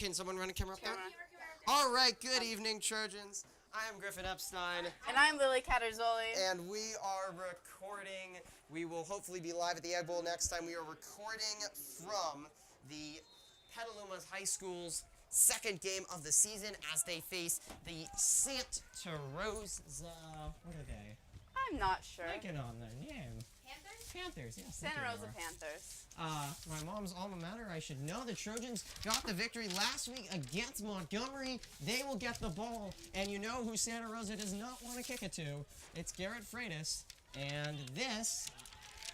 can someone run a camera up there? All right, good evening, Trojans. I am Griffin Epstein. And I'm Lily Catarzoli. And we are recording. We will hopefully be live at the Egg Bowl next time. We are recording from the Petaluma's High School's second game of the season as they face the Santa Rosa. What are they? I'm not sure. Taking on their name. Panthers, yes. Santa Rosa Panthers. My mom's alma mater, I should know. The Trojans got the victory last week against Montgomery. They will get the ball, and you know who Santa Rosa does not want to kick it to. It's Garrett Freitas, and this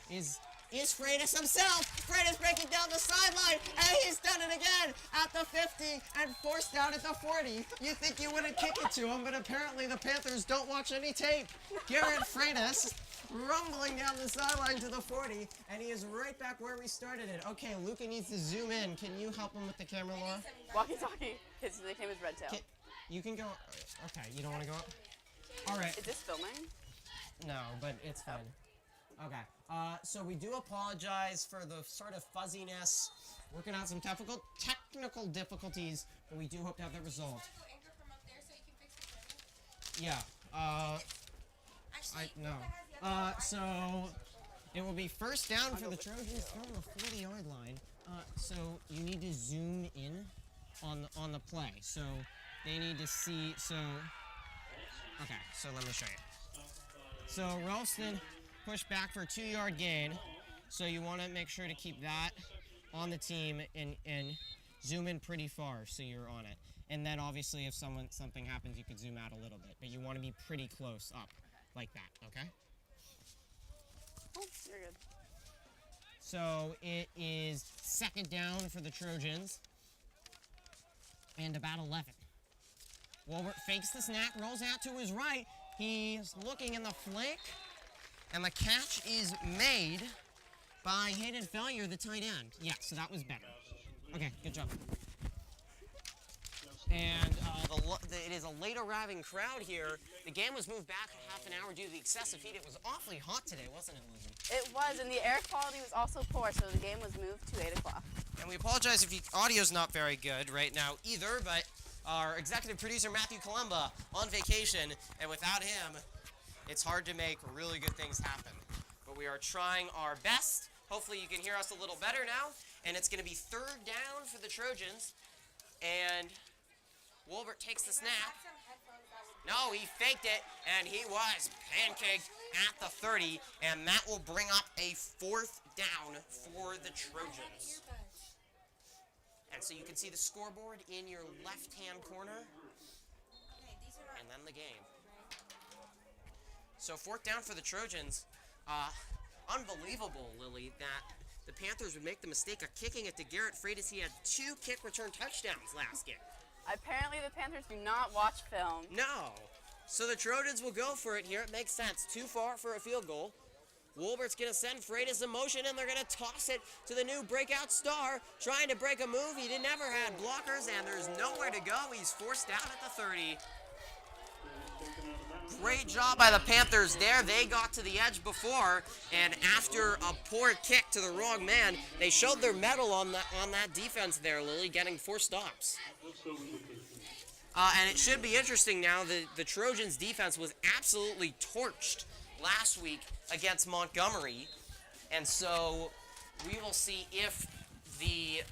is Freitas himself. Freitas breaking down the sideline, and he's done it again at the 50 and forced out at the 40. You think you wouldn't kick it to him, but apparently the Panthers don't watch any tape. Garrett Freitas rumbling down the sideline to the 40, and he is right back where we started it. Okay, Luca needs to zoom in. Can you help him with the camera, Laura? Walkie-talkie. His nickname is Redtail. You can go. Okay, you don't want to go up? All right. Is this filming? No, but it's fine. Okay. So we do apologize for the sort of fuzziness, working out some technical difficulties, but we do hope to have the result. Yeah. So it will be first down for the Trojans from the 40-yard line. So you need to zoom in on the play. So they need to see. Okay. So let me show you. So Ralston pushed back for a 2-yard gain. So you want to make sure to keep that on the team and zoom in pretty far so you're on it. And then obviously if something happens, you could zoom out a little bit. But you want to be pretty close up like that, okay? Oh, you're good. So it is second down for the Trojans. And about 11. Wolbert fakes the snap, rolls out to his right. He's looking in the flank. And the catch is made by Hayden Fellier, the tight end. Yeah, so that was better. Okay, good job. And it is a late arriving crowd here. The game was moved back half an hour due to the excessive heat. It was awfully hot today, wasn't it, Lizzie? It was, and the air quality was also poor, so the game was moved to 8 o'clock. And we apologize if audio's not very good right now either, but our executive producer, Matthew Columba, on vacation, and without him, it's hard to make really good things happen. But we are trying our best. Hopefully you can hear us a little better now. And it's going to be third down for the Trojans. And Wolbert takes the snap. No, he faked it, and he was pancaked at the 30. And that will bring up a fourth down for the Trojans. And so you can see the scoreboard in your left-hand corner. And then the game. So fourth down for the Trojans. Unbelievable, Lily, that the Panthers would make the mistake of kicking it to Garrett Freitas. He had 2 kick return touchdowns last game. Apparently the Panthers do not watch film. No. So the Trojans will go for it here. It makes sense. Too far for a field goal. Wolbert's going to send Freitas in motion, and they're going to toss it to the new breakout star, trying to break a move. He never had blockers, and there's nowhere to go. He's forced out at the 30. Great job by the Panthers there. They got to the edge before, and after a poor kick to the wrong man, they showed their mettle on that defense there, Lily, getting 4 stops. And it should be interesting now that the Trojans' defense was absolutely torched last week against Montgomery, and so we will see if the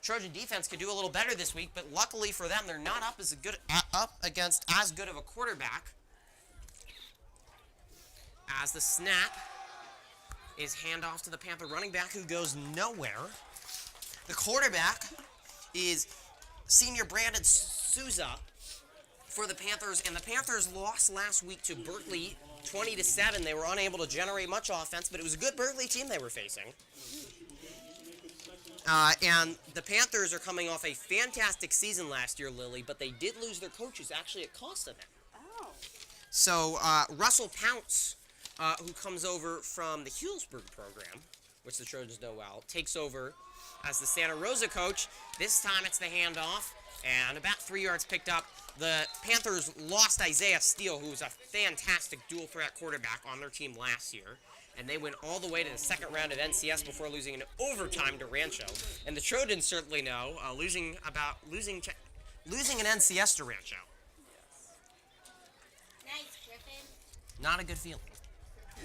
Trojan defense could do a little better this week, but luckily for them, they're not up against as good of a quarterback. As the snap is handoff to the Panther running back who goes nowhere. The quarterback is senior Brandon Souza for the Panthers, and the Panthers lost last week to Berkeley 20-7. They were unable to generate much offense, but it was a good Berkeley team they were facing. And the Panthers are coming off a fantastic season last year, Lily, but they did lose their coaches. Actually, it cost them. Oh. So Russell Pounce, who comes over from the Healdsburg program, which the Trojans know well, takes over as the Santa Rosa coach. This time it's the handoff, and about 3 yards picked up. The Panthers lost Isaiah Steele, who was a fantastic dual-threat quarterback on their team last year. and they went all the way to the second round of NCS before losing in overtime to Rancho. And the Trojans certainly know losing an NCS to Rancho. Nice, Griffin. Not a good feeling.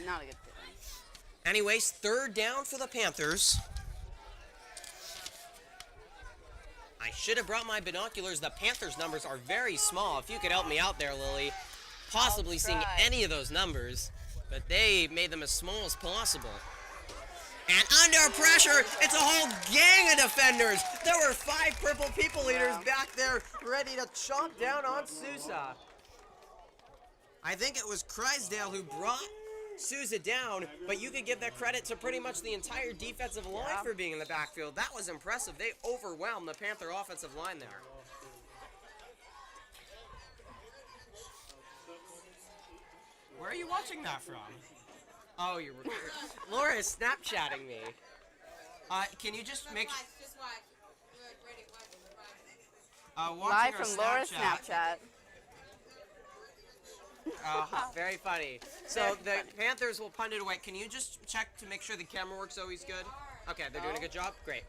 Not a good feeling. Anyways, third down for the Panthers. I should have brought my binoculars. The Panthers' numbers are very small. If you could help me out there, Lily, possibly seeing any of those numbers, but they made them as small as possible. And under pressure, it's a whole gang of defenders. There were 5 purple people eaters back there ready to chomp down on Sousa. I think it was Crysdale who brought Sousa down, but you could give that credit to pretty much the entire defensive line for being in the backfield. That was impressive. They overwhelmed the Panther offensive line there. Where are you watching that from? Oh, you're Laura is Snapchatting me. Can you just make... Just watch. We're ready. Watch. Live from Laura's Snapchat. Very funny. So the Panthers will punt it away. Can you just check to make sure the camera work's always good? Okay, they're doing a good job. Great.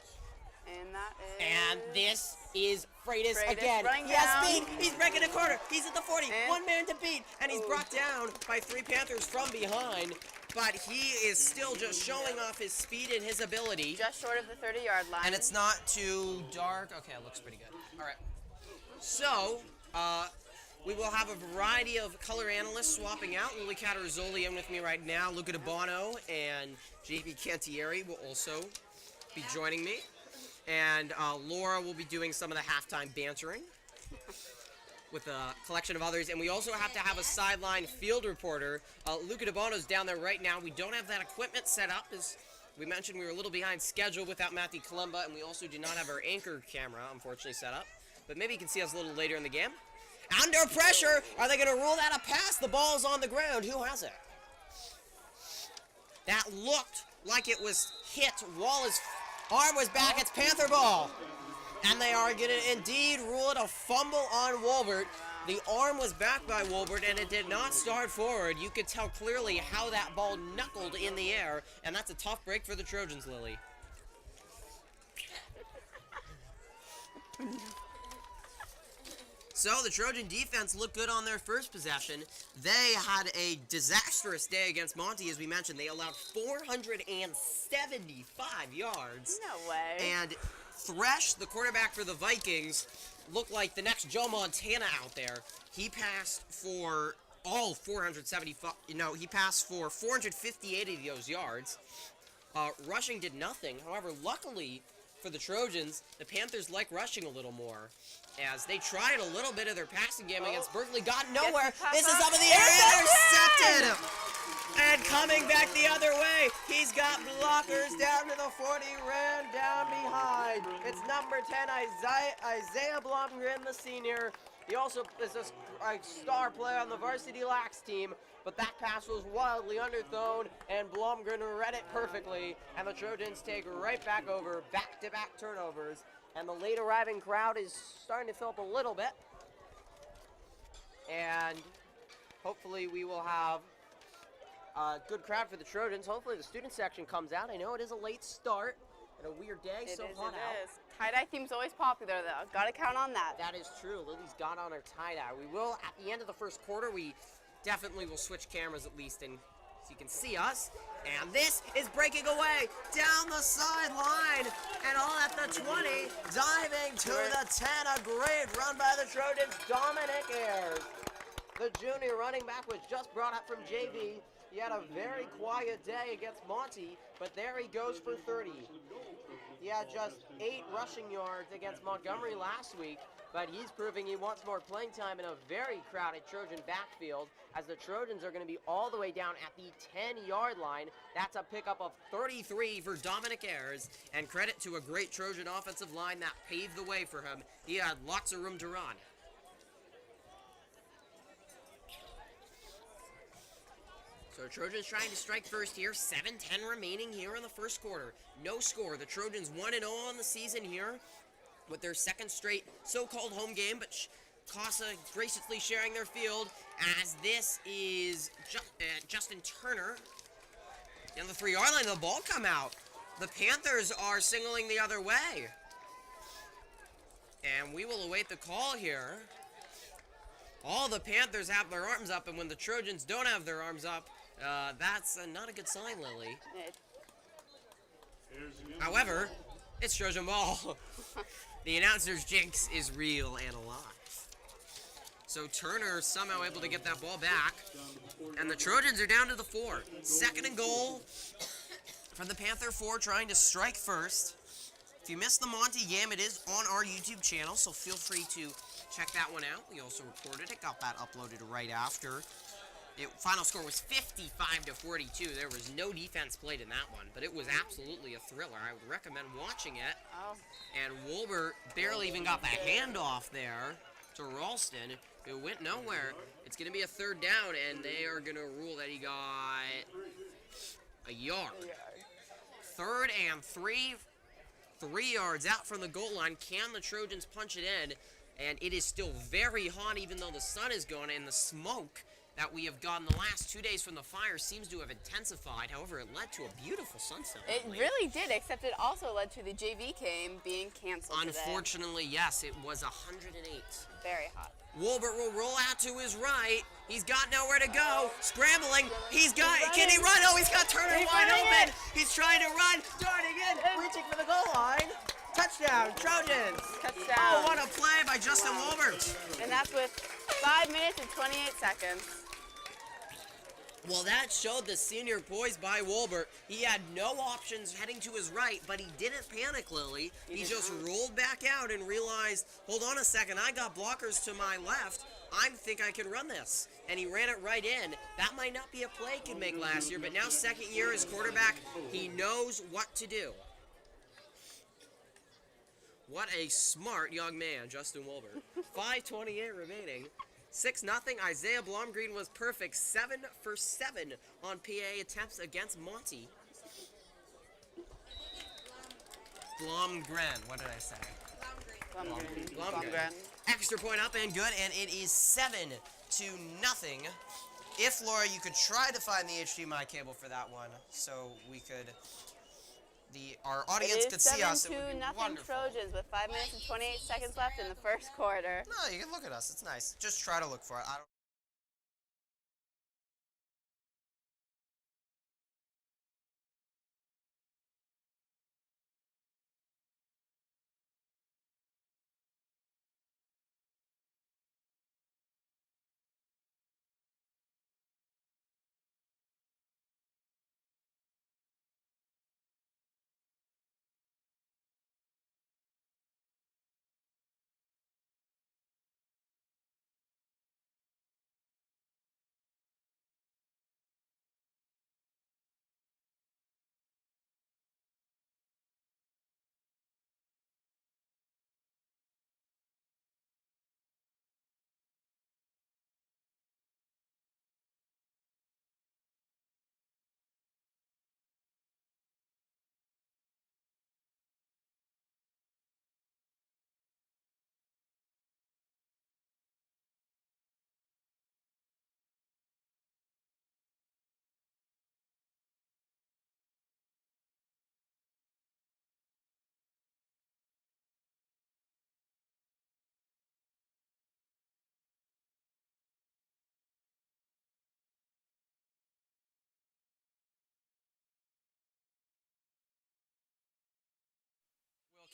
And that is... And this is Freitas Freitas again. running He has down. speed. He's breaking a corner. He's at the 40. And- One man to beat. And he's brought down by 3 Panthers from behind. But he is still just showing off his speed and his ability. just short of the 30-yard line. And it's not too dark. Okay, it looks pretty good. All right. So, we will have a variety of color analysts swapping out. Lily Catarzoli in with me right now. Luca DeBono and JP Cantieri will also be joining me. And Laura will be doing some of the halftime bantering with a collection of others. And we also have to have a sideline field reporter. Luca DeBono's down there right now. We don't have that equipment set up. As we mentioned, we were a little behind schedule without Matthew Columba, and we also do not have our anchor camera, unfortunately, set up. But maybe you can see us a little later in the game. Under pressure, are they going to rule that a pass? The ball's on the ground. Who has it? That looked like it was hit. Wallace's arm was back. It's Panther ball. And they are going to indeed rule it a fumble on Wolbert. The arm was back by Wolbert, and it did not start forward. You could tell clearly how that ball knuckled in the air, and that's a tough break for the Trojans, Lily. So the Trojan defense looked good on their first possession. They had a disastrous day against Monty, as we mentioned. They allowed 475 yards. No way. And Thresh, the quarterback for the Vikings, looked like the next Joe Montana out there. He passed for all 475, he passed for 458 of those yards. Rushing did nothing. However, luckily for the Trojans, the Panthers like rushing a little more, as they tried a little bit of their passing game against Berkeley, got nowhere. This is up in the air, intercepted! And coming back the other way, he's got blockers down to the 40, ran down behind. It's number 10, Isaiah Blomgren, the senior. He also is a star player on the Varsity Lax team, but that pass was wildly underthrown, and Blomgren read it perfectly, and the Trojans take right back over, back-to-back turnovers, and the late arriving crowd is starting to fill up a little bit, and hopefully we will have a good crowd for the Trojans. Hopefully the student section comes out. I know it is a late start and a weird day, so hot out. It is. Tie-dye theme's always popular, though. Gotta count on that. That is true. Lily's got on her tie-dye. We will, at the end of the first quarter, we definitely will switch cameras at least, and so you can see us. And this is breaking away down the sideline, and all at the 20, diving to the 10. A great run by the Trojans, Dominic Ayers. The junior running back was just brought up from JV. He had a very quiet day against Monty, but there he goes for 30. He had just 8 rushing yards against Montgomery last week, but he's proving he wants more playing time in a very crowded Trojan backfield, as the Trojans are going to be all the way down at the 10-yard line. That's a pickup of 33 for Dominic Ayers, and credit to a great Trojan offensive line that paved the way for him. He had lots of room to run. So Trojans trying to strike first here. 7:10 remaining here in the first quarter. No score. The Trojans 1-0 on the season here with their second straight so-called home game, but Casa graciously sharing their field, as this is Justin Turner And the 3-yard line, the ball come out. The Panthers are signaling the other way. And we will await the call here. All the Panthers have their arms up, and when the Trojans don't have their arms up, that's not a good sign, Lily. However, it's Trojan ball. The announcer's jinx is real and alive. So Turner somehow able to get that ball back, and the Trojans are down to the 4. 2nd and goal from the Panther 4, trying to strike first. If you missed the Monty game, it is on our YouTube channel, so feel free to check that one out. We also recorded it, got that uploaded right after. Final score was 55-42. There was no defense played in that one, but it was absolutely a thriller. I would recommend watching it. Oh. And Wolbert barely even got the handoff there to Ralston. It went nowhere. It's going to be a 3rd down, and they are going to rule that he got a yard. 3rd and 3. 3 yards out from the goal line. Can the Trojans punch it in? And it is still very hot, even though the sun is gone, and the smoke that we have gotten the last 2 days from the fire seems to have intensified. However, it led to a beautiful sunset. It really did, except it also led to the JV game being canceled Unfortunately, today. yes, it was 108. Very hot. Wolbert will roll out to his right. He's got nowhere to go. Scrambling. Can he run? Oh, he's got Turner wide open. He's trying to run. Darting in. Reaching for the goal line. Touchdown, Trojans. Touchdown. Oh, what a play by Justin Wolbert. And that's with 5 minutes and 28 seconds. Well, that showed the senior poise by Wolbert. He had no options heading to his right, but he didn't panic, Lily. He just rolled back out and realized, hold on a second, I got blockers to my left. I think I can run this. And he ran it right in. That might not be a play he could make last year, but now 2nd year as quarterback, he knows what to do. What a smart young man, Justin Wolbert. 5:28 remaining. 6-0. Isaiah Blomgreen was perfect. 7 for 7 on PA attempts against Monty. Blomgren. What did I say? Blomgren. Extra point up and good, and it is 7-0. If, Laura, you could try to find the HDMI cable for that one, so we could... Our audience could see us. It would be wonderful. Trojans with 5 minutes and 28 seconds left in the 1st quarter. No, you can look at us. It's nice. Just try to look for it.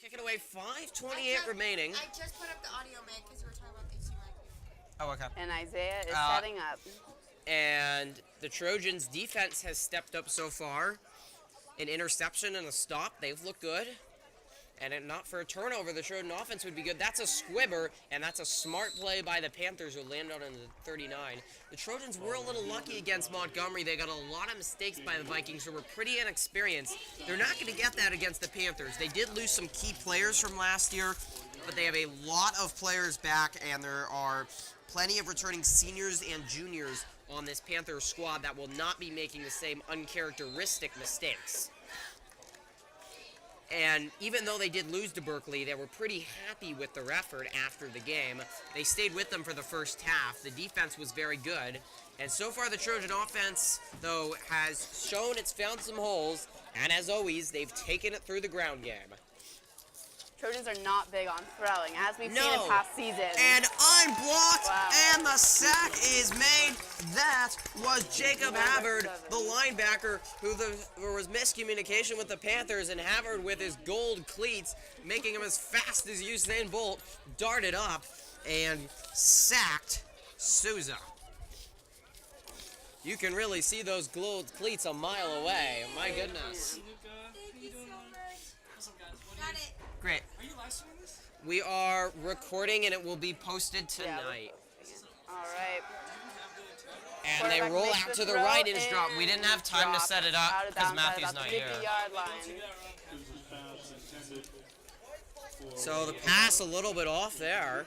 Kick it away, 5:28 remaining. I just put up the audio mic because we were talking about the HDMI. Oh, okay. And Isaiah is setting up. And the Trojans' defense has stepped up so far. An interception and a stop. They've looked good. And not for a turnover, the Trojan offense would be good. That's a squibber, and that's a smart play by the Panthers who landed on the 39. The Trojans were a little lucky against Montgomery. They got a lot of mistakes by the Vikings who were pretty inexperienced. They're not going to get that against the Panthers. They did lose some key players from last year, but they have a lot of players back, and there are plenty of returning seniors and juniors on this Panthers squad that will not be making the same uncharacteristic mistakes. And even though they did lose to Berkeley, they were pretty happy with their effort after the game. They stayed with them for the first half. The defense was very good. And so far, the Trojan offense, though, has shown it's found some holes, and as always, they've taken it through the ground game. Trojans are not big on throwing, as we've seen in past seasons. And unblocked, Wow. and the sack is made. That was Jacob Havard, the linebacker, who there was miscommunication with the Panthers, and Havard with his gold cleats, making him as fast as Usain Bolt, darted up and sacked Souza. You can really see those gold cleats a mile away. My goodness. Thank you so much. Got it. Great. Are you live streaming this? We are recording and it will be posted tonight. All right. And they roll out to the right and it's dropped. We didn't have time to set it up because Matthew's not here. 50-yard line. So the pass a little bit off there.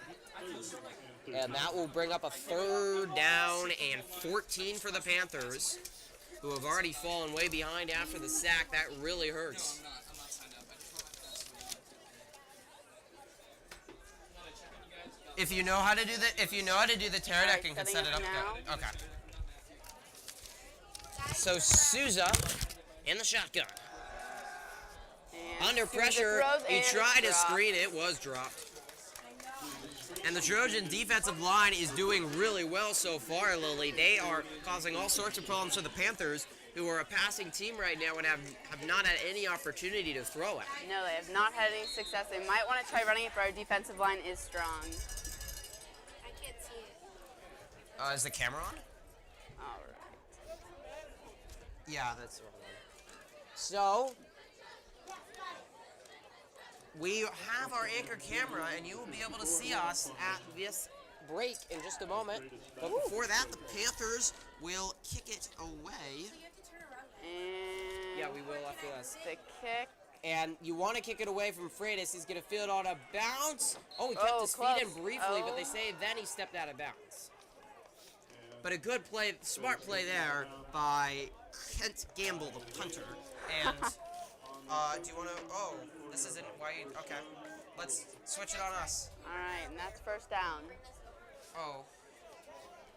And that will bring up a 3rd down and 14 for the Panthers, who have already fallen way behind after the sack. That really hurts. I'm not signed up. I just want to ask you. If you know how to do the pterodactyl, can set it up. Now. Okay. So Souza in the shotgun. And Under Souza pressure, throws he and tried to dropped. screen it, was dropped. And the Trojan defensive line is doing really well so far, Lily. They are causing all sorts of problems for the Panthers, who are a passing team right now and have not had any opportunity to throw it. No, they have not had any success. They might want to try running it, but our defensive line is strong. I can't see it. Is the camera on? All right. Yeah, that's the wrong one. So, we have our anchor camera, and you will be able to see us at this break in just a moment. But before that, the Panthers will kick it away. And Yeah, we will after this. the kick. And you want to kick it away from Freitas. He's going to field on a bounce. Oh, he kept Oh, his close. feet in briefly, but they Oh. say then he stepped out of bounds. But a good play, smart play there by Kent Gamble, the punter. And do you want to? Oh, this isn't why. Okay, let's switch it on us. All right, and that's 1st down. Oh,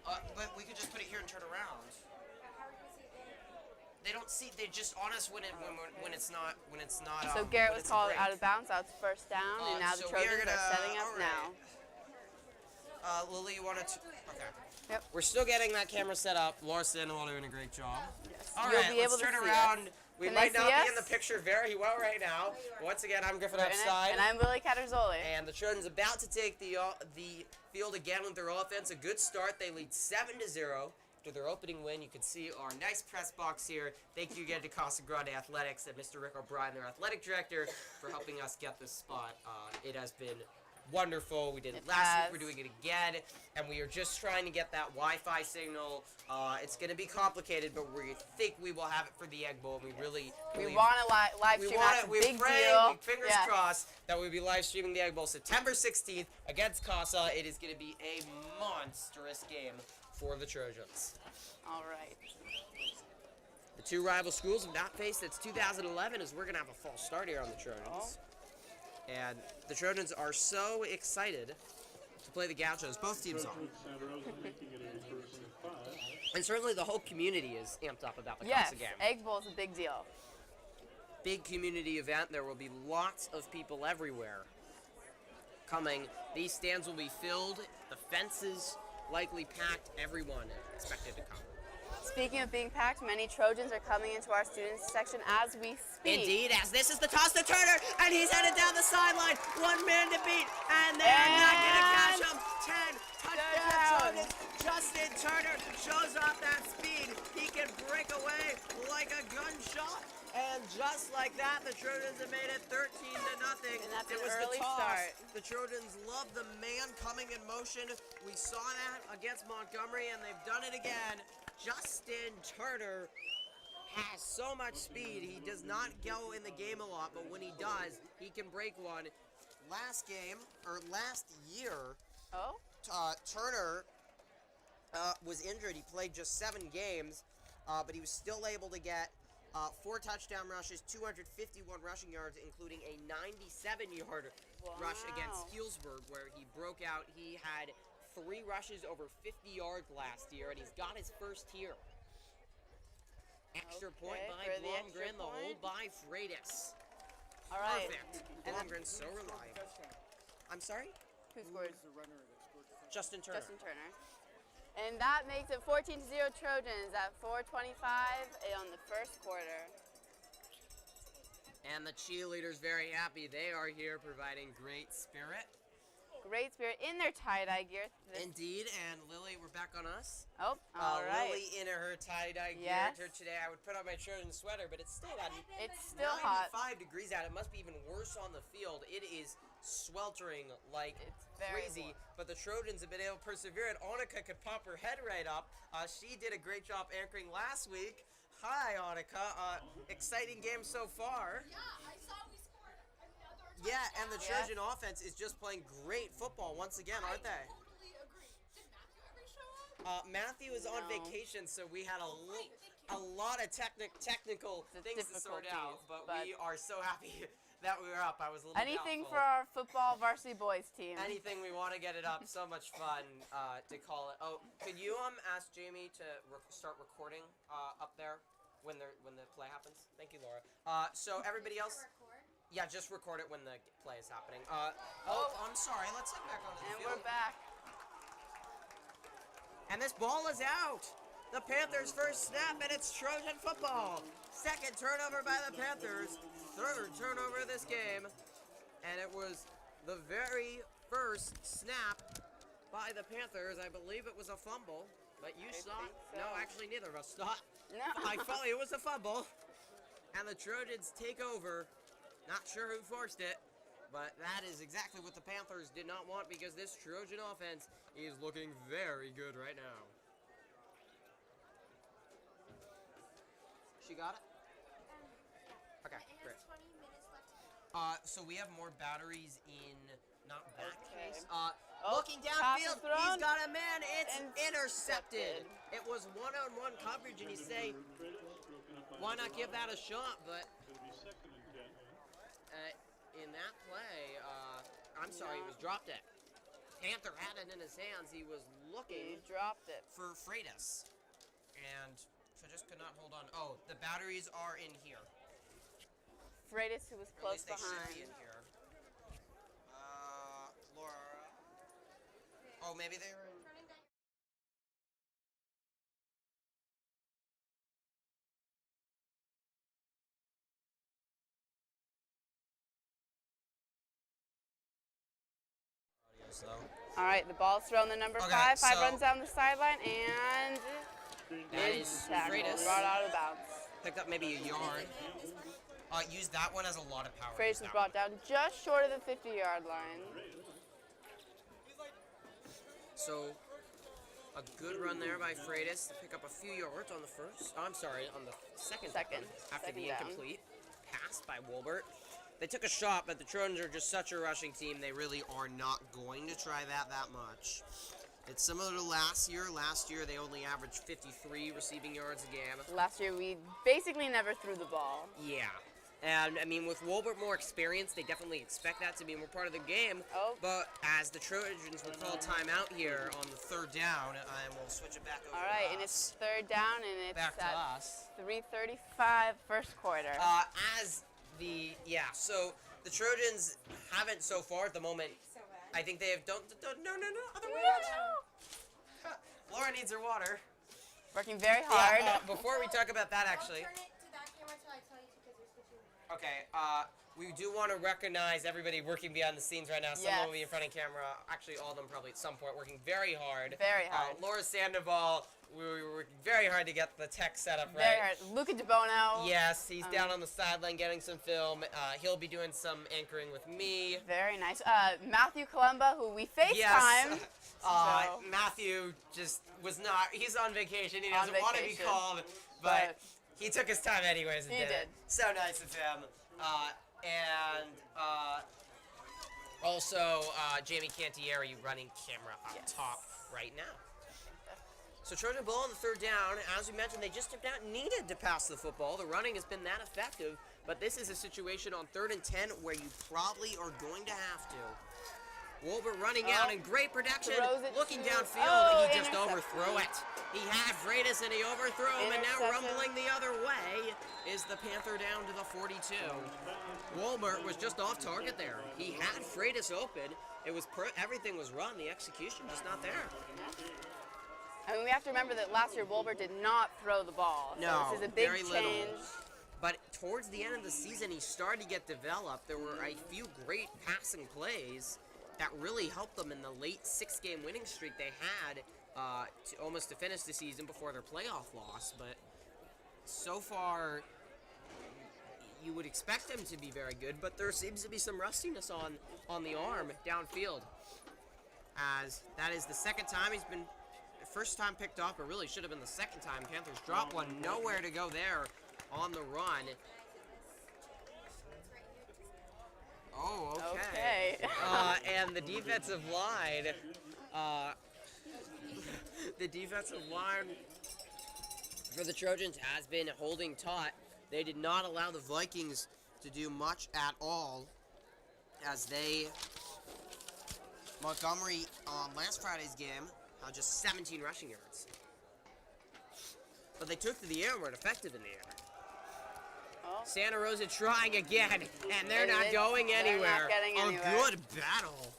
but we could just put it here and turn around. They don't see. They just on us when it's not. So when Garrett was it's a called break. out of bounds. That's 1st down, and now the So we are Trojans are setting up all now. right. Lily, you wanted to? Okay. Yep. We're still getting that camera set up. Laura Sandoval doing a great job. Yes. All You'll right, be let's able to turn see around. us. We Can might they not see be in the us? picture very well right now. Once again, I'm Griffin We're in it, outside. and I'm Lily Catarzoli. And the Trojans about to take the field again with their offense. A good start. They lead 7-0 to their opening win. You can see our nice press box here. Thank you again to Casa Grande Athletics and Mr. Rick O'Brien, their athletic director, for helping us get this spot. It has been wonderful. We did it last week. We're doing it again. And we are just trying to get that Wi-Fi signal. It's going to be complicated, but we think we will have it for the Egg Bowl. We really We want to live stream. That's a big deal. Fingers Yeah. crossed that we'll be live streaming the Egg Bowl September 16th against Casa. It is going to be a monstrous game for the Trojans. All right. The two rival schools have not faced since 2011, as we're going to have a false start here on the Trojans. And the Trojans are so excited to play the Gauchos. Both teams are. And certainly the whole community is amped up about the Yes, Casa game. Egg Bowl is a big deal. Big community event. There will be lots of people everywhere coming. These stands will be filled. The fences likely packed. Everyone expected to come. Speaking of being packed, many Trojans are coming into our students section as we speak. Indeed, as this is the toss to Turner, and he's headed down the sideline. 1 man to beat, and they're not going to catch him. 10 touchdown Trojans. Justin Turner shows off that speed. He can break away like a gunshot. And just like that, the Trojans have made it 13-0. And that's It an was early the toss. start. The Trojans love the man coming in motion. We saw that against Montgomery, and they've done it again. Justin Turner has so much speed. He does not go in the game a lot, but when he does, he can break one. Last year, Turner was injured. He played just 7 games, but he was still able to get 4 touchdown rushes, 251 rushing yards, including a 97-yard rush against Healdsburg, where he broke out. He had 3 rushes over 50 yards last year, and he's got his first here. Extra point Okay, by for the extra Blomgren, the hold point. by Freitas. All right. Perfect. And then- Blomgren's so reliable. I'm sorry? Who scored? the runner that scored the Justin Turner. Justin Turner. And that makes it 14-0 Trojans at 4:25 on the first quarter. And the cheerleaders very happy. They are here providing great spirit. Great spirit in their tie-dye gear. Indeed, and Lily, we're back on us. Oh, all right. Lily in her tie-dye Yes. gear today. I would put on my Trojan sweater, but it's stayed on It's still hot. 95 degrees out. It must be even worse on the field. It is sweltering like It's very crazy, warm. but the Trojans have been able to persevere, and Annika could pop her head right up. She did a great job anchoring last week. Hi, Annika. Exciting game so far. Yeah, I saw we scored another touchdown. Yeah, and the Yes. Trojan offense is just playing great football once again, aren't they? I totally agree. Did Matthew ever show up? Matthew is on No. vacation, so we had a lot of technical things to sort out, difficulties, but we are so happy that we were up. I was a little Anything doubtful. for our football varsity boys team. Anything we want to get it up. So much fun to call it. Oh, could you ask Jamie to start recording up there when the play happens? Thank you, Laura. So everybody else, Record. yeah, just record it when the play is happening. Oh, I'm sorry. Let's head back onto the And field. we're back. And this ball is out. The Panthers' first snap, and it's Trojan football. Second turnover by the Panthers. Third turnover of this game. And it was the very first snap by the Panthers. I believe it was a fumble, but you saw it. think so. No, actually, neither of us saw it. No. I thought it was a fumble. And the Trojans take over. Not sure who forced it, but that is exactly what the Panthers did not want, because this Trojan offense is looking very good right now. She got it? Okay, It great. has 20 minutes left to go. So we have more batteries in not that Okay. case. Oh, Looking pass is downfield, thrown. he's got a man. It's Intercepted. intercepted. It was one-on-one coverage, and you say, why not give that a shot? But in that play, I'm sorry, it was dropped it. Panther had it in his hands. He was He looking dropped it. for Freitas, and so just could not hold on. Oh, the batteries are in here. Freitas, who was Or at close least they should behind. be in here. Laura. Oh, maybe they were in. Turning down. All right, the ball's thrown to number Okay, 5. 5 so- runs down the sideline and That is is tackled. Freitas. Brought out of bounds. Picked up maybe a yard. Use that one as a lot of power. Freitas Use was that brought one. down just short of the 50-yard line. So, a good run there by Freitas to pick up a few yards on the first. Oh, I'm sorry, on the second. Second. down after Second the down. incomplete pass by Wolbert. They took a shot, but the Trojans are just such a rushing team. They really are not going to try that much. It's similar to last year. Last year, they only averaged 53 receiving yards a game. Last year, we basically never threw the ball. Yeah. And, I mean, with Wolbert more experience, they definitely expect that to be more part of the game. Oh. But as the Trojans will call timeout here on the third down, and we'll switch it back over All right, to and us. it's third down, and it's Back to at us. 3:35 first quarter. So the Trojans haven't so far at the moment. I think they have, no, other way around. Laura needs her water. Working very hard. Yeah, before we talk about that, actually. Turn it to that camera till I tell you to, because you're switching. Okay, we do want to recognize everybody working behind the scenes right now. Someone Yes. will be in front of camera. Actually, all of them probably at some point working very hard. Very hard. Laura Sandoval, we were working very hard to get the tech set up right. Very hard. Luca DeBono. Yes, he's down on the sideline getting some film. He'll be doing some anchoring with me. Very nice. Matthew Columba, who we FaceTimed. Yes. So- Matthew just was not. He's on vacation. He On doesn't want to be vacation. called, but But he took his time anyways. And he did did. it. So nice of him. Also Jamie Cantieri running camera up Yes. top right now. So Trojan ball on the third down. As we mentioned, they just needed to pass the football. The running has been that effective, but this is a situation on 3rd and 10 where you probably are going to have to. Wolbert running out and great protection, Throws it looking to- downfield, oh, and he just interception. overthrew it. He had Freitas and he overthrew him, and now Interception. rumbling the other way is the Panther down to the 42. Wolbert was just off target there. He had Freitas open. It was everything was run. The execution just not there. I mean, we have to remember that last year Wolbert did not throw the ball. So No, this is a big very little. change. But towards the end of the season, he started to get developed. There were a few great passing plays that really helped them in the late 6-game winning streak they had almost to finish the season before their playoff loss. But so far, you would expect him to be very good, but there seems to be some rustiness on the arm downfield. As that is the second time he's been, first time picked off, but really should have been the second time. Panthers drop one, nowhere to go there on the run. Oh, okay. And the defensive line, for the Trojans has been holding taut. They did not allow the Vikings to do much at all, as Montgomery on last Friday's game had just 17 rushing yards. But they took to the air and were effective in the air. Oh. Santa Rosa trying again, and they're not going They're anywhere. not getting anywhere. A good battle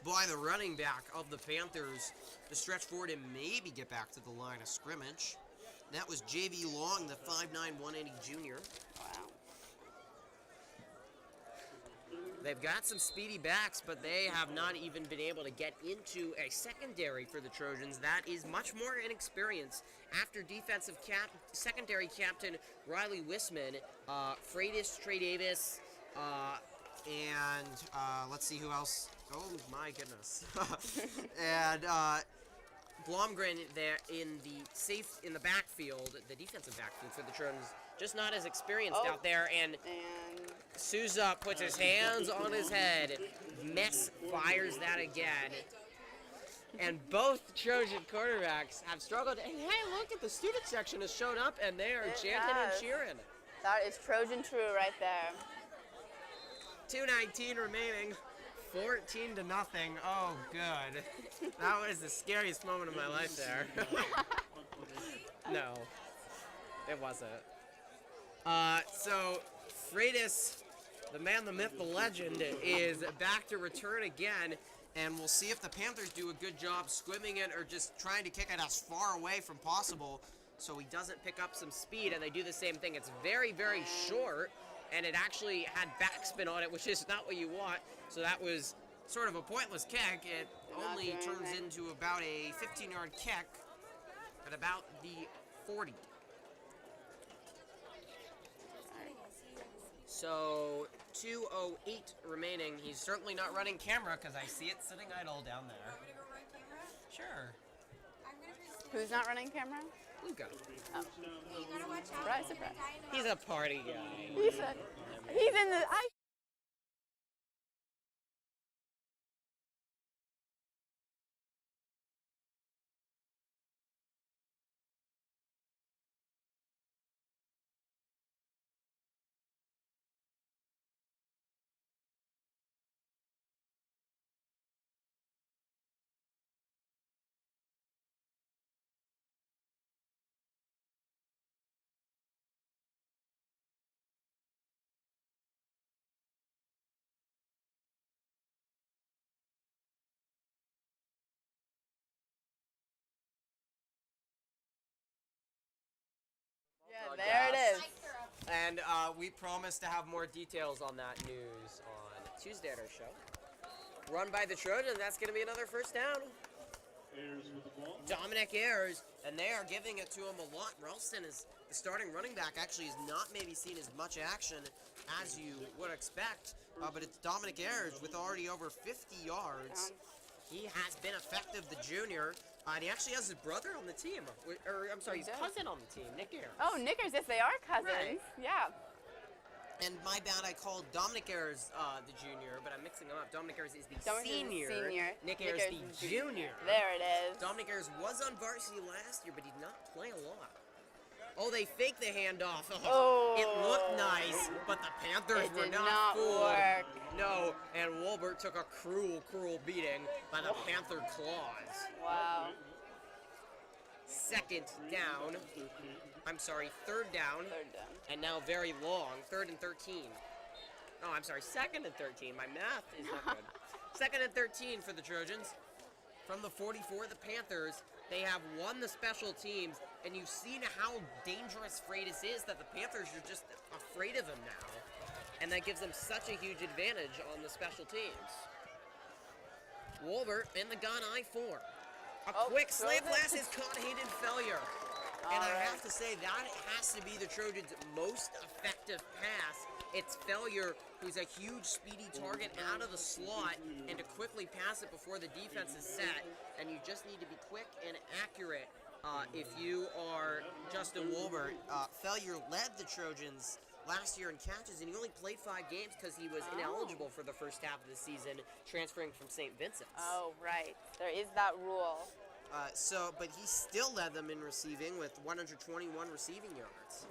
by the running back of the Panthers to stretch forward and maybe get back to the line of scrimmage. That was J.V. Long, the 5'9", 180 junior. Wow. They've got some speedy backs, but they have not even been able to get into a secondary for the Trojans. That is much more inexperience after secondary captain Riley Wisman, Freitas, Trey Davis, and let's see who else. Oh my goodness. And Blomgren there in the backfield, the defensive backfield for the Trojans, just not as experienced out there. And Souza puts his hands on his head. Mess fires that again. And both Trojan quarterbacks have struggled. And hey, look at the student section has shown up, and they are chanting and cheering. That is Trojan true right there. 2:19 remaining. 14-0. Oh, good. That was the scariest moment of my life there. No, it wasn't. So, Freitas, the man, the myth, the legend, is back to return again, and we'll see if the Panthers do a good job squimming it or just trying to kick it as far away from possible so he doesn't pick up some speed, and they do the same thing. It's very, very short, and it actually had backspin on it, which is not what you want, so that was sort of a pointless kick. It only turns into about a 15-yard kick at about the 40. So 2:08 remaining. He's certainly not running camera because I see it sitting idle down there. Want me to go run camera? Sure. I'm gonna try to Who's not running camera? Luca. Oh. You gotta watch out. Surprise, surprise. He's a party guy. He's in the. Yeah, there it is. And we promise to have more details on that news on Tuesday at our show. Run by the Trojans, that's going to be another first down. Dominic Ayers, and they are giving it to him a lot. Ralston is the starting running back, actually has not maybe seen as much action as you would expect, but it's Dominic Ayers with already over 50 yards. He has been effective, the junior, and he actually has his brother on the team, or I'm sorry, his cousin on the team, Nick Ayers. Oh, Nickers, yes, they are cousins. Right. Yeah. And my bad, I called Dominic Ayers the junior, but I'm mixing them up. Dominic Ayers is the Dominic is the senior. senior. Nick Ayers the junior. There it is. Dominic Ayers was on varsity last year, but he did not play a lot. Oh, they faked the handoff. Oh. It looked nice, but the Panthers It were did not not fooled. work. No, and Wolbert took a cruel, cruel beating by the Panther claws. Wow. Second down. I'm sorry, third down. Third down. And now very long, 3rd and 13. Oh, I'm sorry, 2nd and 13. My math is not good. 2nd and 13 for the Trojans. From the 44, the Panthers, they have won the special teams, and you've seen how dangerous Freitas is that the Panthers are just afraid of him now. And that gives them such a huge advantage on the special teams. Wolbert in the gun, I-4. A quick slant pass is caught, Hayden failure. And I have to say, that has to be the Trojans' most effective pass. It's Failure, who's a huge, speedy target out of the slot, and to quickly pass it before the defense is set. And you just need to be quick and accurate if you are Justin Wolbert. Failure led the Trojans last year in catches, and he only played 5 games because he was ineligible for the first half of the season, transferring from St. Vincent's. Oh, right. There is that rule. But he still led them in receiving with 121 receiving yards.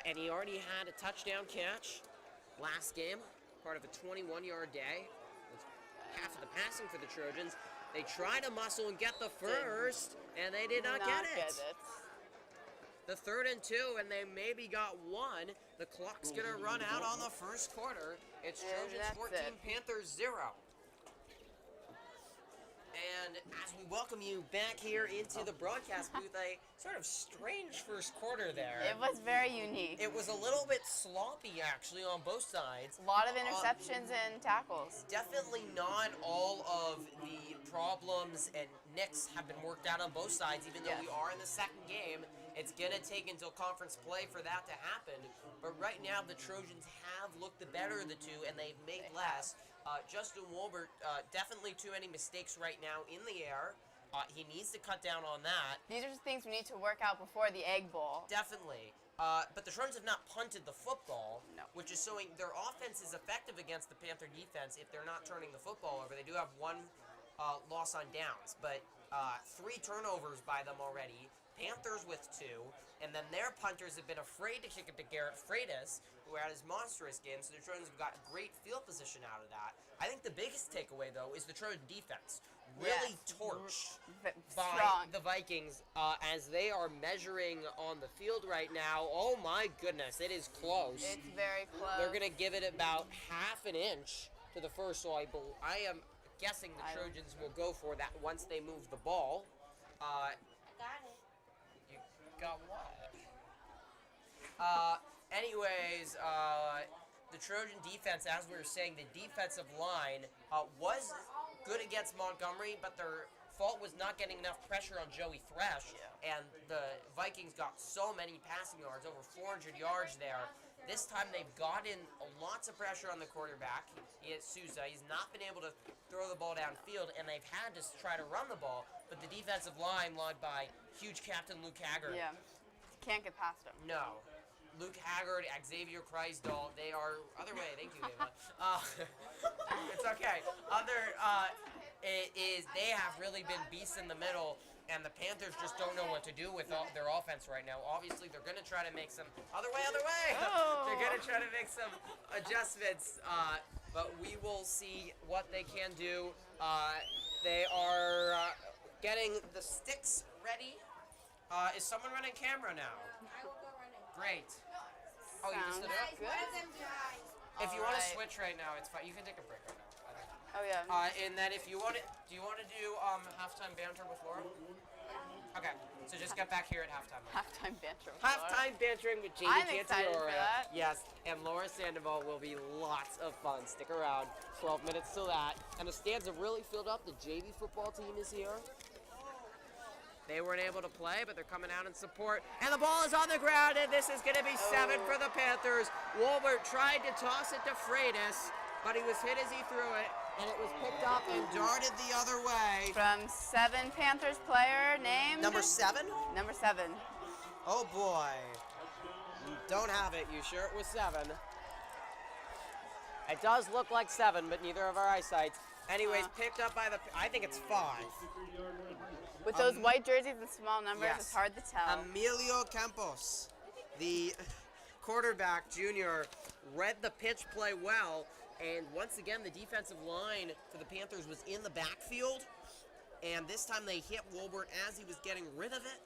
And he already had a touchdown catch last game, part of a 21-yard day. It was half of the passing for the Trojans. They tried to muscle and get the first, and they did not get it. The 3rd and 2, and they maybe got 1. The clock's going to run out on the first quarter. It's Trojans 14, Panthers 0. And as we welcome you back here into the broadcast booth, a sort of strange first quarter there. It was very unique. It was a little bit sloppy, actually, on both sides. A lot of interceptions and tackles. Definitely not all of the problems and nicks have been worked out on both sides, even though we are in the second game. It's going to take until conference play for that to happen. But right now, the Trojans have looked the better of the two, and they've made less. Justin Wolbert, definitely too many mistakes right now in the air. He needs to cut down on that. These are just things we need to work out before the Egg Bowl. Definitely. But the Trojans have not punted the football, which is showing their offense is effective against the Panther defense if they're not turning the football over. They do have 1 loss on downs, but 3 turnovers by them already. Panthers with 2, and then their punters have been afraid to kick it to Garrett Freitas, who had his monstrous game, so the Trojans have got great field position out of that. I think the biggest takeaway, though, is the Trojan defense. Really torched by the Vikings as they are measuring on the field right now. Oh my goodness, it is close. It's very close. They're going to give it about half an inch to the first, so I am guessing the Trojans will go for that once they move the ball. Got it. You got what? Anyways, the Trojan defense, as we were saying, the defensive line was good against Montgomery, but their fault was not getting enough pressure on Joey Thresh, and the Vikings got so many passing yards, over 400 yards there. This time they've gotten lots of pressure on the quarterback. Sousa. He's not been able to throw the ball downfield, and they've had to try to run the ball, but the defensive line led by huge captain Luke Haggard. Yeah, can't get past him. No. Luke Haggard, Xavier Kreisdahl, they are, other way, thank you, Ava. It's okay. They have really been beasts in the middle, and the Panthers just don't know what to do with their offense right now. Obviously, they're going to try to make some, other way! Oh. They're going to try to make some adjustments, but we will see what they can do. They are getting the sticks ready. Is someone running camera now? I will go running. Great. Oh, you just stood up? Guys, one of them dies. If you want to switch right now, it's fine. You can take a break right now. Oh yeah. And then if you want to, do you want to do halftime banter with Laura? Okay, so just get back here at halftime. Halftime banter. Halftime bantering with Jamie I'm excited for that. Yes, and Laura Sandoval will be lots of fun. Stick around. 12 minutes till that. And the stands have really filled up. The JV football team is here. They weren't able to play, but they're coming out in support. And the ball is on the ground, and this is going to be 7 for the Panthers. Wolbert tried to toss it to Freitas, but he was hit as he threw it, and it was picked up and darted the other way. From 7 Panthers player named? Number 7? Number 7. Oh boy. Don't have it. You sure it was 7? It does look like 7, but neither of our eyesights. Anyways, picked up by the, I think it's 5. With those white jerseys and small numbers, it's hard to tell. Emilio Campos, the quarterback junior, read the pitch play well, and once again the defensive line for the Panthers was in the backfield, and this time they hit Wolbert as he was getting rid of it,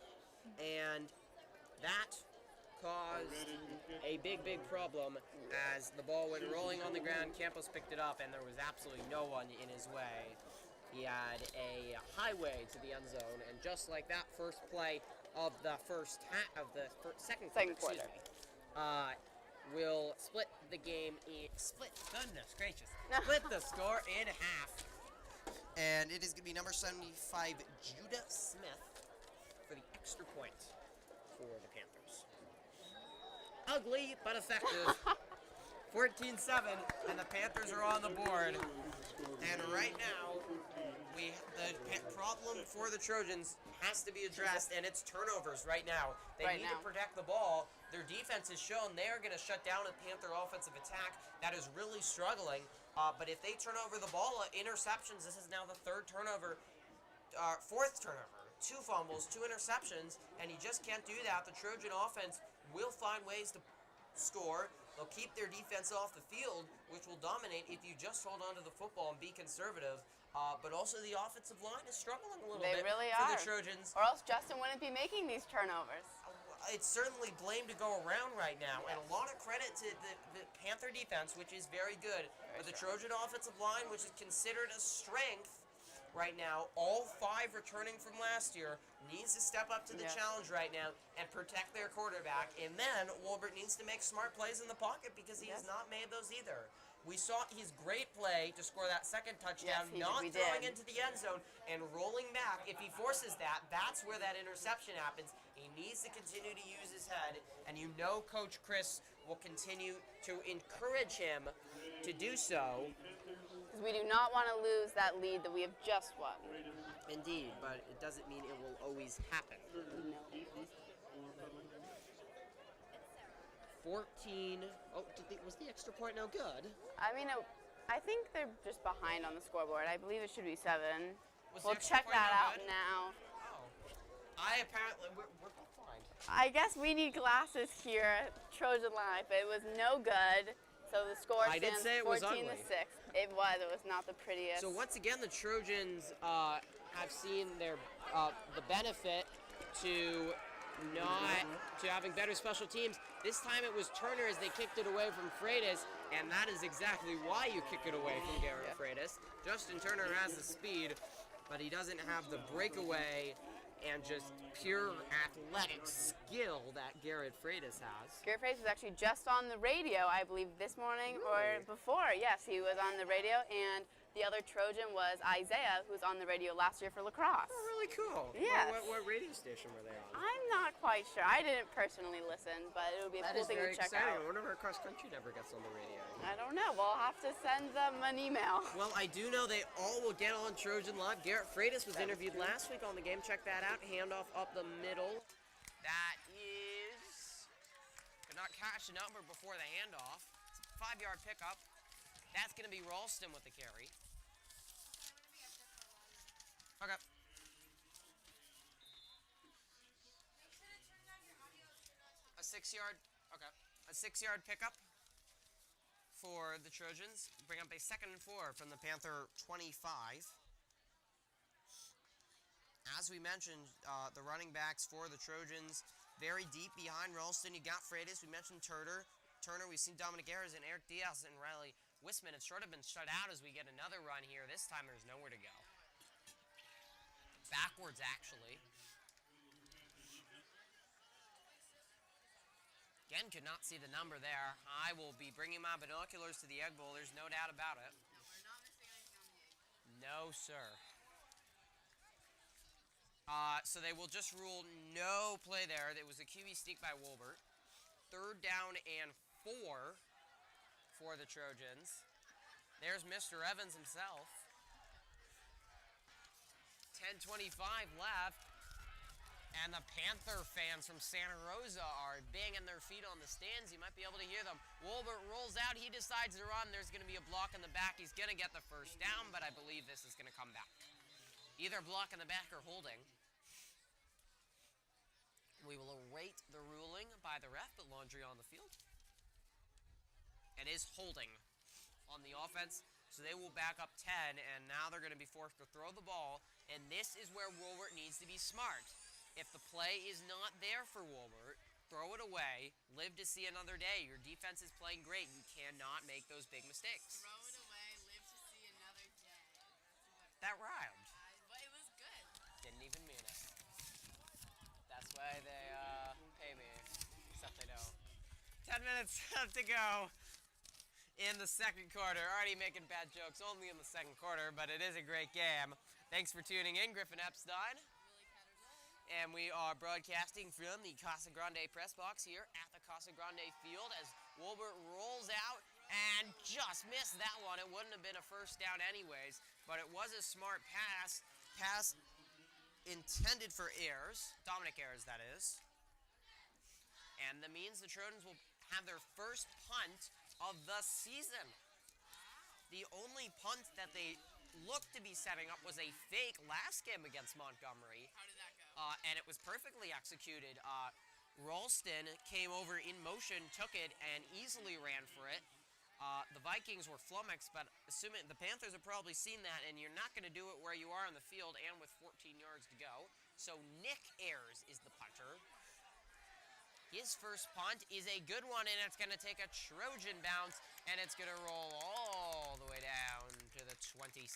and that caused a big problem as the ball went rolling on the ground. Campos picked it up, and there was absolutely no one in his way. He had a highway to the end zone, and just like that, first play of the second quarter. Will split the game goodness gracious, split the score in half. And it is going to be number 75, Judah Smith, for the extra point for the Panthers. Ugly, but effective. 14-7, and the Panthers are on the board. And right now, the problem for the Trojans has to be addressed, and it's turnovers right now. They need to protect the ball. Their defense has shown they are going to shut down a Panther offensive attack that is really struggling. But if they turn over the ball, interceptions, this is now the fourth turnover, 2 fumbles, 2 interceptions, and you just can't do that. The Trojan offense will find ways to score. They'll keep their defense off the field, which will dominate if you just hold on to the football and be conservative. But also the offensive line is struggling a little bit for the Trojans. Or else Justin wouldn't be making these turnovers. It's certainly blame to go around right now, and a lot of credit to the Panther defense, which is very good, but the Trojan offensive line, which is considered a strength right now, all 5 returning from last year, needs to step up to the challenge right now and protect their quarterback. And then Wolbert needs to make smart plays in the pocket because he has not made those either. We saw his great play to score that second touchdown, not throwing into the end zone and rolling back. If he forces that, that's where that interception happens. He needs to continue to use his head, and you know Coach Chris will continue to encourage him to do so. Because we do not want to lose that lead that we have just won. Indeed, but it doesn't mean it will always happen. No. 14. Oh, was the extra point no good? I mean, I think they're just behind on the scoreboard. I believe it should be 7. We'll Was the extra check point that no out good? now. We're both blind. I guess we need glasses here at Trojan Live. It was no good. So the score stands 14-6. It was not the prettiest. So once again, the Trojans have seen their the benefit to having better special teams. This time it was Turner as they kicked it away from Freitas, and that is exactly why you kick it away from Garrett Freitas. Justin Turner has the speed, but he doesn't have the breakaway and just pure athletic skill that Garrett Freitas has. Garrett Freitas was actually just on the radio, I believe, this morning or before. Yes, he was on the radio, and the other Trojan was Isaiah, who was on the radio last year for lacrosse. Oh, really cool. Yes. What radio station were they on? I'm not quite sure. I didn't personally listen, but it would be a cool thing to check exciting. out. I wonder if our cross country never gets on the radio. I don't know. We'll have to send them an email. Well, I do know they all will get on Trojan Live. Garrett Freitas was interviewed last week on the game. Check that out. Handoff up the middle. That is... Could not catch the number before the handoff. It's a 5-yard pickup. That's going to be Ralston with the carry. Okay. A 6-yard, a 6-yard pickup for the Trojans. Bring up a 2nd and 4 from the Panther 25. As we mentioned, the running backs for the Trojans very deep behind Ralston. You got Freitas. We mentioned Turner. We've seen Dominic Ayers and Eric Diaz and Riley Wisman have sort of been shut out as we get another run here. This time there's nowhere to go. Backwards, actually. Again, could not see the number there. I will be bringing my binoculars to the Egg Bowl. There's no doubt about it. No, sir. So they will just rule no play there. It was a QB sneak by Wolbert. 3rd down and 4 for the Trojans. There's Mr. Evans himself. 10:25 left. And the Panther fans from Santa Rosa are banging their feet on the stands. You might be able to hear them. Wolbert rolls out. He decides to run. There's going to be a block in the back. He's going to get the 1st down, but I believe this is going to come back. Either block in the back or holding. We will await the ruling by the ref, but Laundry on the field. And is holding on the offense, so they will back up 10, and now they're going to be forced to throw the ball, and this is where Woolwert needs to be smart. If the play is not there for Woolwert, throw it away, live to see another day. Your defense is playing great. You cannot make those big mistakes. Throw it away, live to see another day. That rhymed. But it was good. Didn't even mean it. That's why they pay me, except they don't. 10 minutes left to go in the second quarter. Already making bad jokes only in the second quarter, but it is a great game. Thanks for tuning in, Griffin Epstein. And we are broadcasting from the Casa Grande press box here at the Casa Grande field as Woolwert rolls out and just missed that one. It wouldn't have been a first down anyways, but it was a smart pass. Pass intended for Ayers, Dominic Ayers that is. And that means the Trojans will have their first punt of the season. The only punt that they looked to be setting up was a fake last game against Montgomery. How did that go? And it was perfectly executed. Ralston came over in motion, took it, and easily ran for it. The Vikings were flummoxed, but assuming the Panthers have probably seen that, and you're not going to do it where you are on the field and with 14 yards to go. So Nick Ayers is the punter. His first punt is a good one, and it's going to take a Trojan bounce, and it's going to roll all the way down to the 27.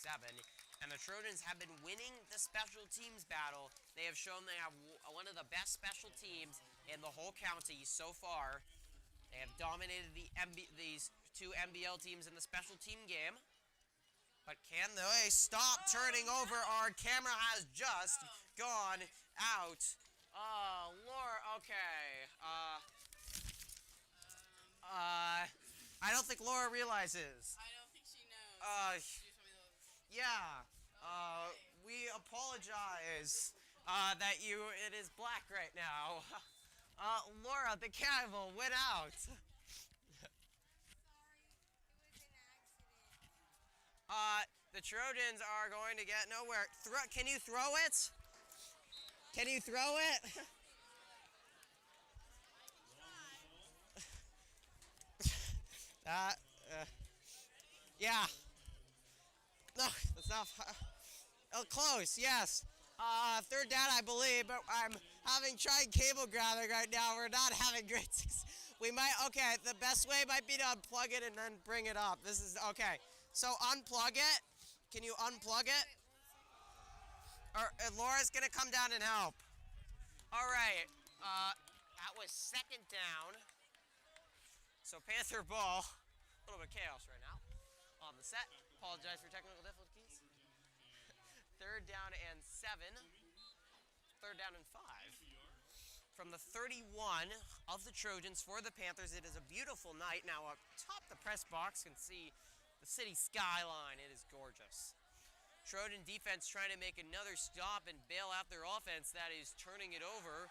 And the Trojans have been winning the special teams battle. They have shown they have one of the best special teams in the whole county so far. They have dominated these two NBL teams in the special team game. But can they stop turning over? Our camera has just gone out. Oh, Laura, okay. I don't think Laura realizes. I don't think she knows. Yeah. We apologize that it is black right now. Laura, the camera went out. Sorry, it was an accident. The Trojans are going to get nowhere. Can you throw it? Can you throw it? Yeah. No, that's not. Close, yes. Third down, I believe, but I'm having tried cable grabbing right now. We're not having great success. We might, okay, the best way might be to unplug it and then bring it up. This is, okay. So unplug it. Can you unplug it? Or Laura's gonna come down and help. All right, that was second down. So Panther ball, a little bit of chaos right now on the set. Apologize for technical difficulties. Third down and 7. Third down and 5. From the 31 of the Trojans for the Panthers, it is a beautiful night. Now up top the press box can see the city skyline. It is gorgeous. Trojan defense trying to make another stop and bail out their offense that is turning it over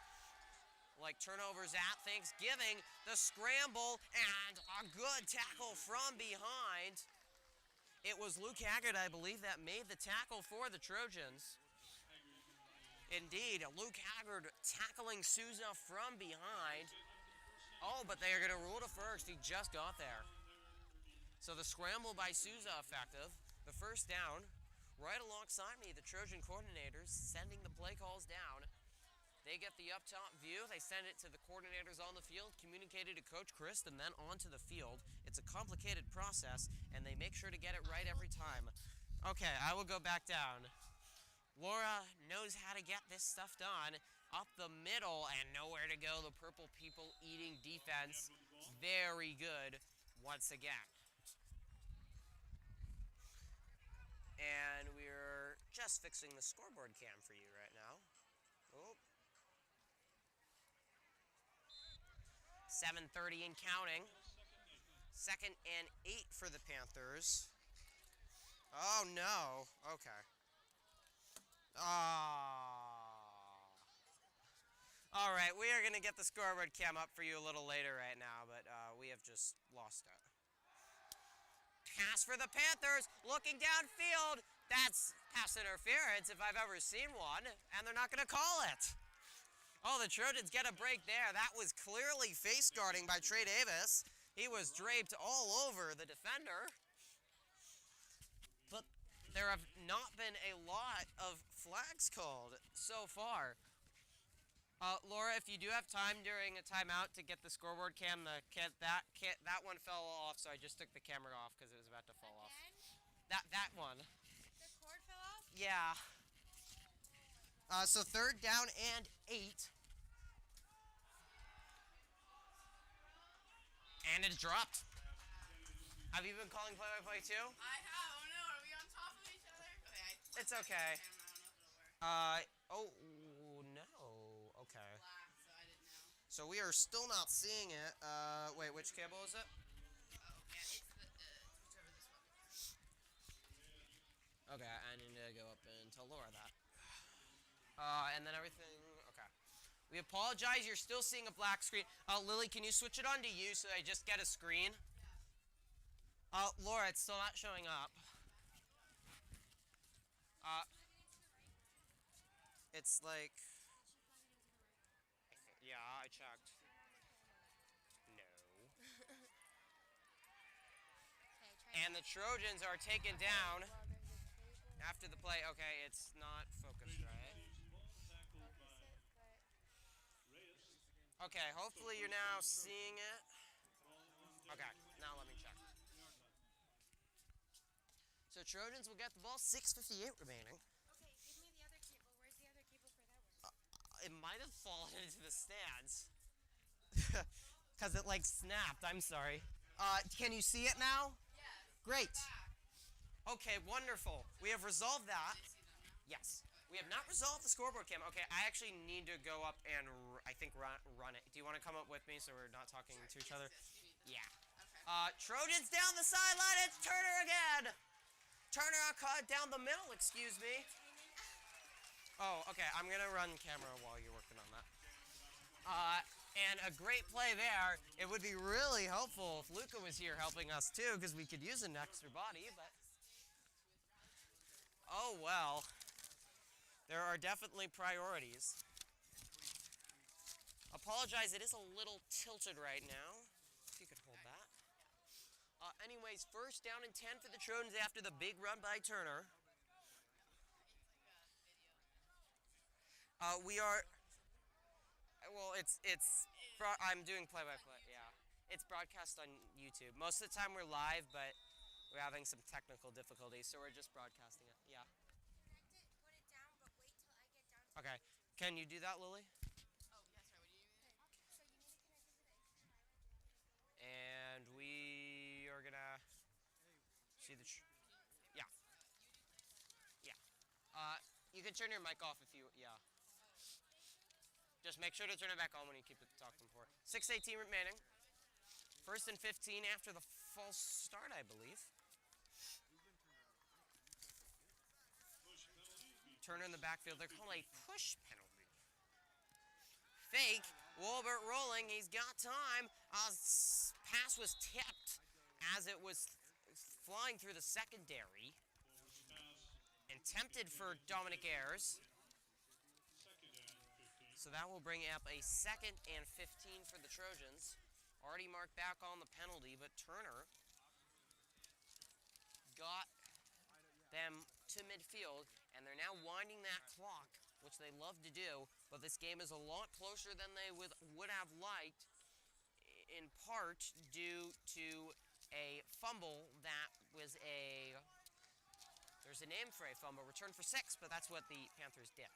like turnovers at Thanksgiving. The scramble and a good tackle from behind. It was Luke Haggard, I believe, that made the tackle for the Trojans. Indeed, Luke Haggard tackling Souza from behind. Oh, but they are going to rule to first. He just got there. So the scramble by Souza effective. The first down. Right alongside me, the Trojan coordinators sending the play calls down. They get the up top view. They send it to the coordinators on the field, communicated to Coach Christ, and then onto the field. It's a complicated process, and they make sure to get it right every time. Okay, I will go back down. Laura knows how to get this stuff done. Up the middle and nowhere to go. The purple people eating defense. Very good once again. And we're just fixing the scoreboard cam for you right now. Oh. 7:30 and counting. 2nd and 8 for the Panthers. Oh no. Okay. All right, we are going to get the scoreboard cam up for you a little later right now, but we have just lost it. Pass for the Panthers, looking downfield. That's pass interference if I've ever seen one, and they're not going to call it. Oh, the Trojans get a break there. That was clearly face guarding by Trey Davis. He was draped all over the defender. But there have not been a lot of flags called so far. Laura, if you do have time during a timeout to get the scoreboard cam, that one fell off, so I just took the camera off because it was about to fall off. That one. The cord fell off? Yeah. So 3rd down and 8. And it's dropped. Have you been calling play-by-play too? I have. Oh no, are we on top of each other? Okay. It's okay. Oh no. Okay. Black, so I didn't know. So we are still not seeing it. Wait, which cable is it? Oh, yeah, it's over this one. Okay, I need to go up and tell Laura that. And then everything. Okay. We apologize. You're still seeing a black screen. Lily, can you switch it on to you so I just get a screen? Laura, it's still not showing up. It's like. Yeah, I checked. No. And the Trojans are taken down after the play. Okay, it's not focused right. Okay, hopefully you're now seeing it. Okay, now let me check. So Trojans will get the ball, 6:58 remaining. Okay, give me the other cable. Where's the other cable for that one? It might have fallen into the stands. Because it like snapped, I'm sorry. Can you see it now? Yes. Great. Okay, wonderful. We have resolved that. See them now? Yes. We have not resolved the scoreboard cam. Okay, I actually need to go up and, I think, run it. Do you want to come up with me so we're not talking to each other? Yes, you need them. Yeah. Okay. Trojans down the sideline. It's Turner again. Turner cut down the middle, excuse me. Oh, okay. I'm going to run camera while you're working on that. And a great play there. It would be really helpful if Luca was here helping us too, because we could use an extra body, but... Oh, well. There are definitely priorities. Apologize, it is a little tilted right now. If you could hold that. Anyways, 1st down and 10 for the Trojans after the big run by Turner. We are... Well, I'm doing play-by-play, yeah. It's broadcast on YouTube. Most of the time we're live, but we're having some technical difficulties, so we're just broadcasting it, yeah. Put it down, but wait till I get down to Okay, can you do that, Lily? Oh, yes, right. What do you need? So you need to connect it to the And we are gonna see the... Yeah. Yeah. You can turn your mic off if you... Yeah. Just make sure to turn it back on when you keep it talking for. 6:18 remaining. 1st and 15 after the false start, I believe. Turner in the backfield. They're calling a push penalty. Fake. Wolbert rolling. He's got time. Pass was tipped as it was flying through the secondary. And tempted for Dominic Ayers. So that will bring up a 2nd and 15 for the Trojans. Already marked back on the penalty, but Turner got them to midfield, and they're now winding that clock, which they love to do, but this game is a lot closer than they would have liked, in part due to a fumble that was there's a name for a fumble, return for 6, but that's what the Panthers did.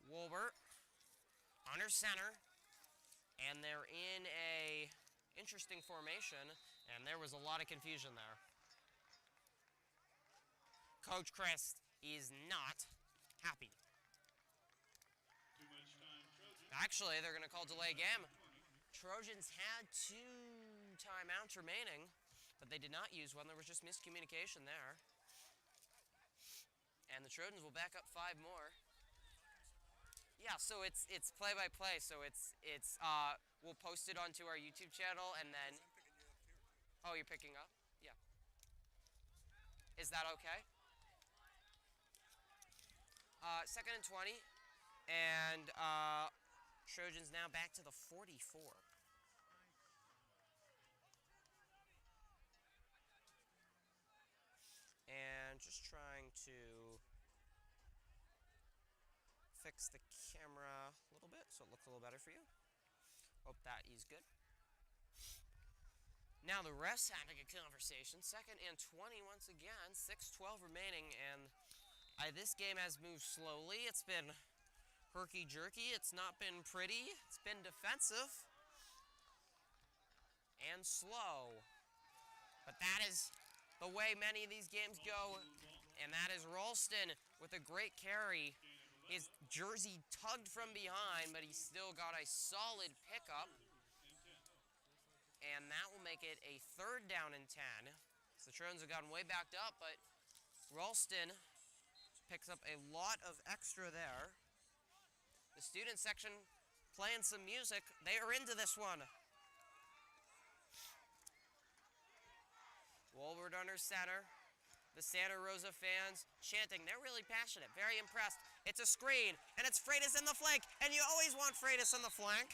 Wolbert under center, and they're in a interesting formation, and there was a lot of confusion there. Coach Chris is not happy. Actually, they're going to call delay game. Trojans had 2 timeouts remaining, but they did not use one. There was just miscommunication there. And the Trojans will back up 5 more. Yeah, so it's play-by-play, so we'll post it onto our YouTube channel, and then... Oh, you're picking up? Yeah. Is that okay? Second and 20. And Trojans now back to the 44. And just trying to fix the camera a little bit so it looks a little better for you. Hope that is good. Now the refs having a conversation. Second and 20 once again. 6:12 remaining, and this game has moved slowly. It's been herky-jerky. It's not been pretty. It's been defensive and slow. But that is the way many of these games go, and that is Ralston with a great carry. His jersey tugged from behind, but he still got a solid pickup. And that will make it a 3rd down and 10. So the Trojans have gotten way backed up, but Ralston picks up a lot of extra there. The student section playing some music. They are into this one. Wolbert under center. The Santa Rosa fans chanting. They're really passionate, very impressed. It's a screen, and it's Freitas in the flank, and you always want Freitas in the flank.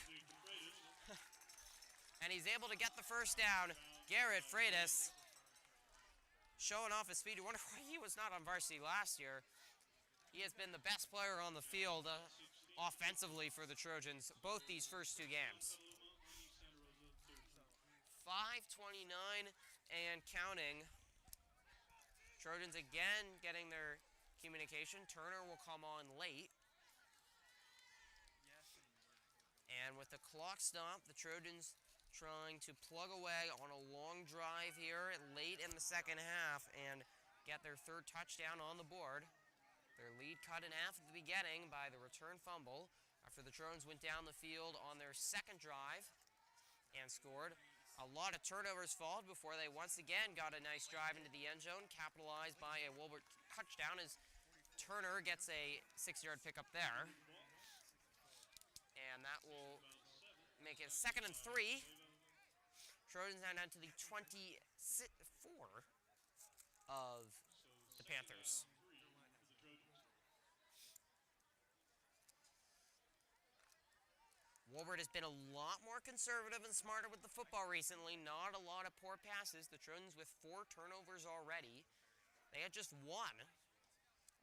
And he's able to get the first down. Garrett Freitas showing off his speed. You wonder why he was not on varsity last year. He has been the best player on the field offensively for the Trojans, both these first 2 games. 5:29 and counting. Trojans again getting their communication. Turner will come on late. And with the clock stop, the Trojans trying to plug away on a long drive here late in the second half and get their 3rd touchdown on the board. Their lead cut in half at the beginning by the return fumble after the Trojans went down the field on their 2nd drive and scored. A lot of turnovers followed before they once again got a nice drive into the end zone, capitalized by a Wolbert touchdown as Turner gets a 6-yard pickup there. And that will make it 2nd and 3. Trojans now down to the 24 of the Panthers. Wolbert has been a lot more conservative and smarter with the football recently. Not a lot of poor passes. The Trojans with 4 turnovers already. They had just one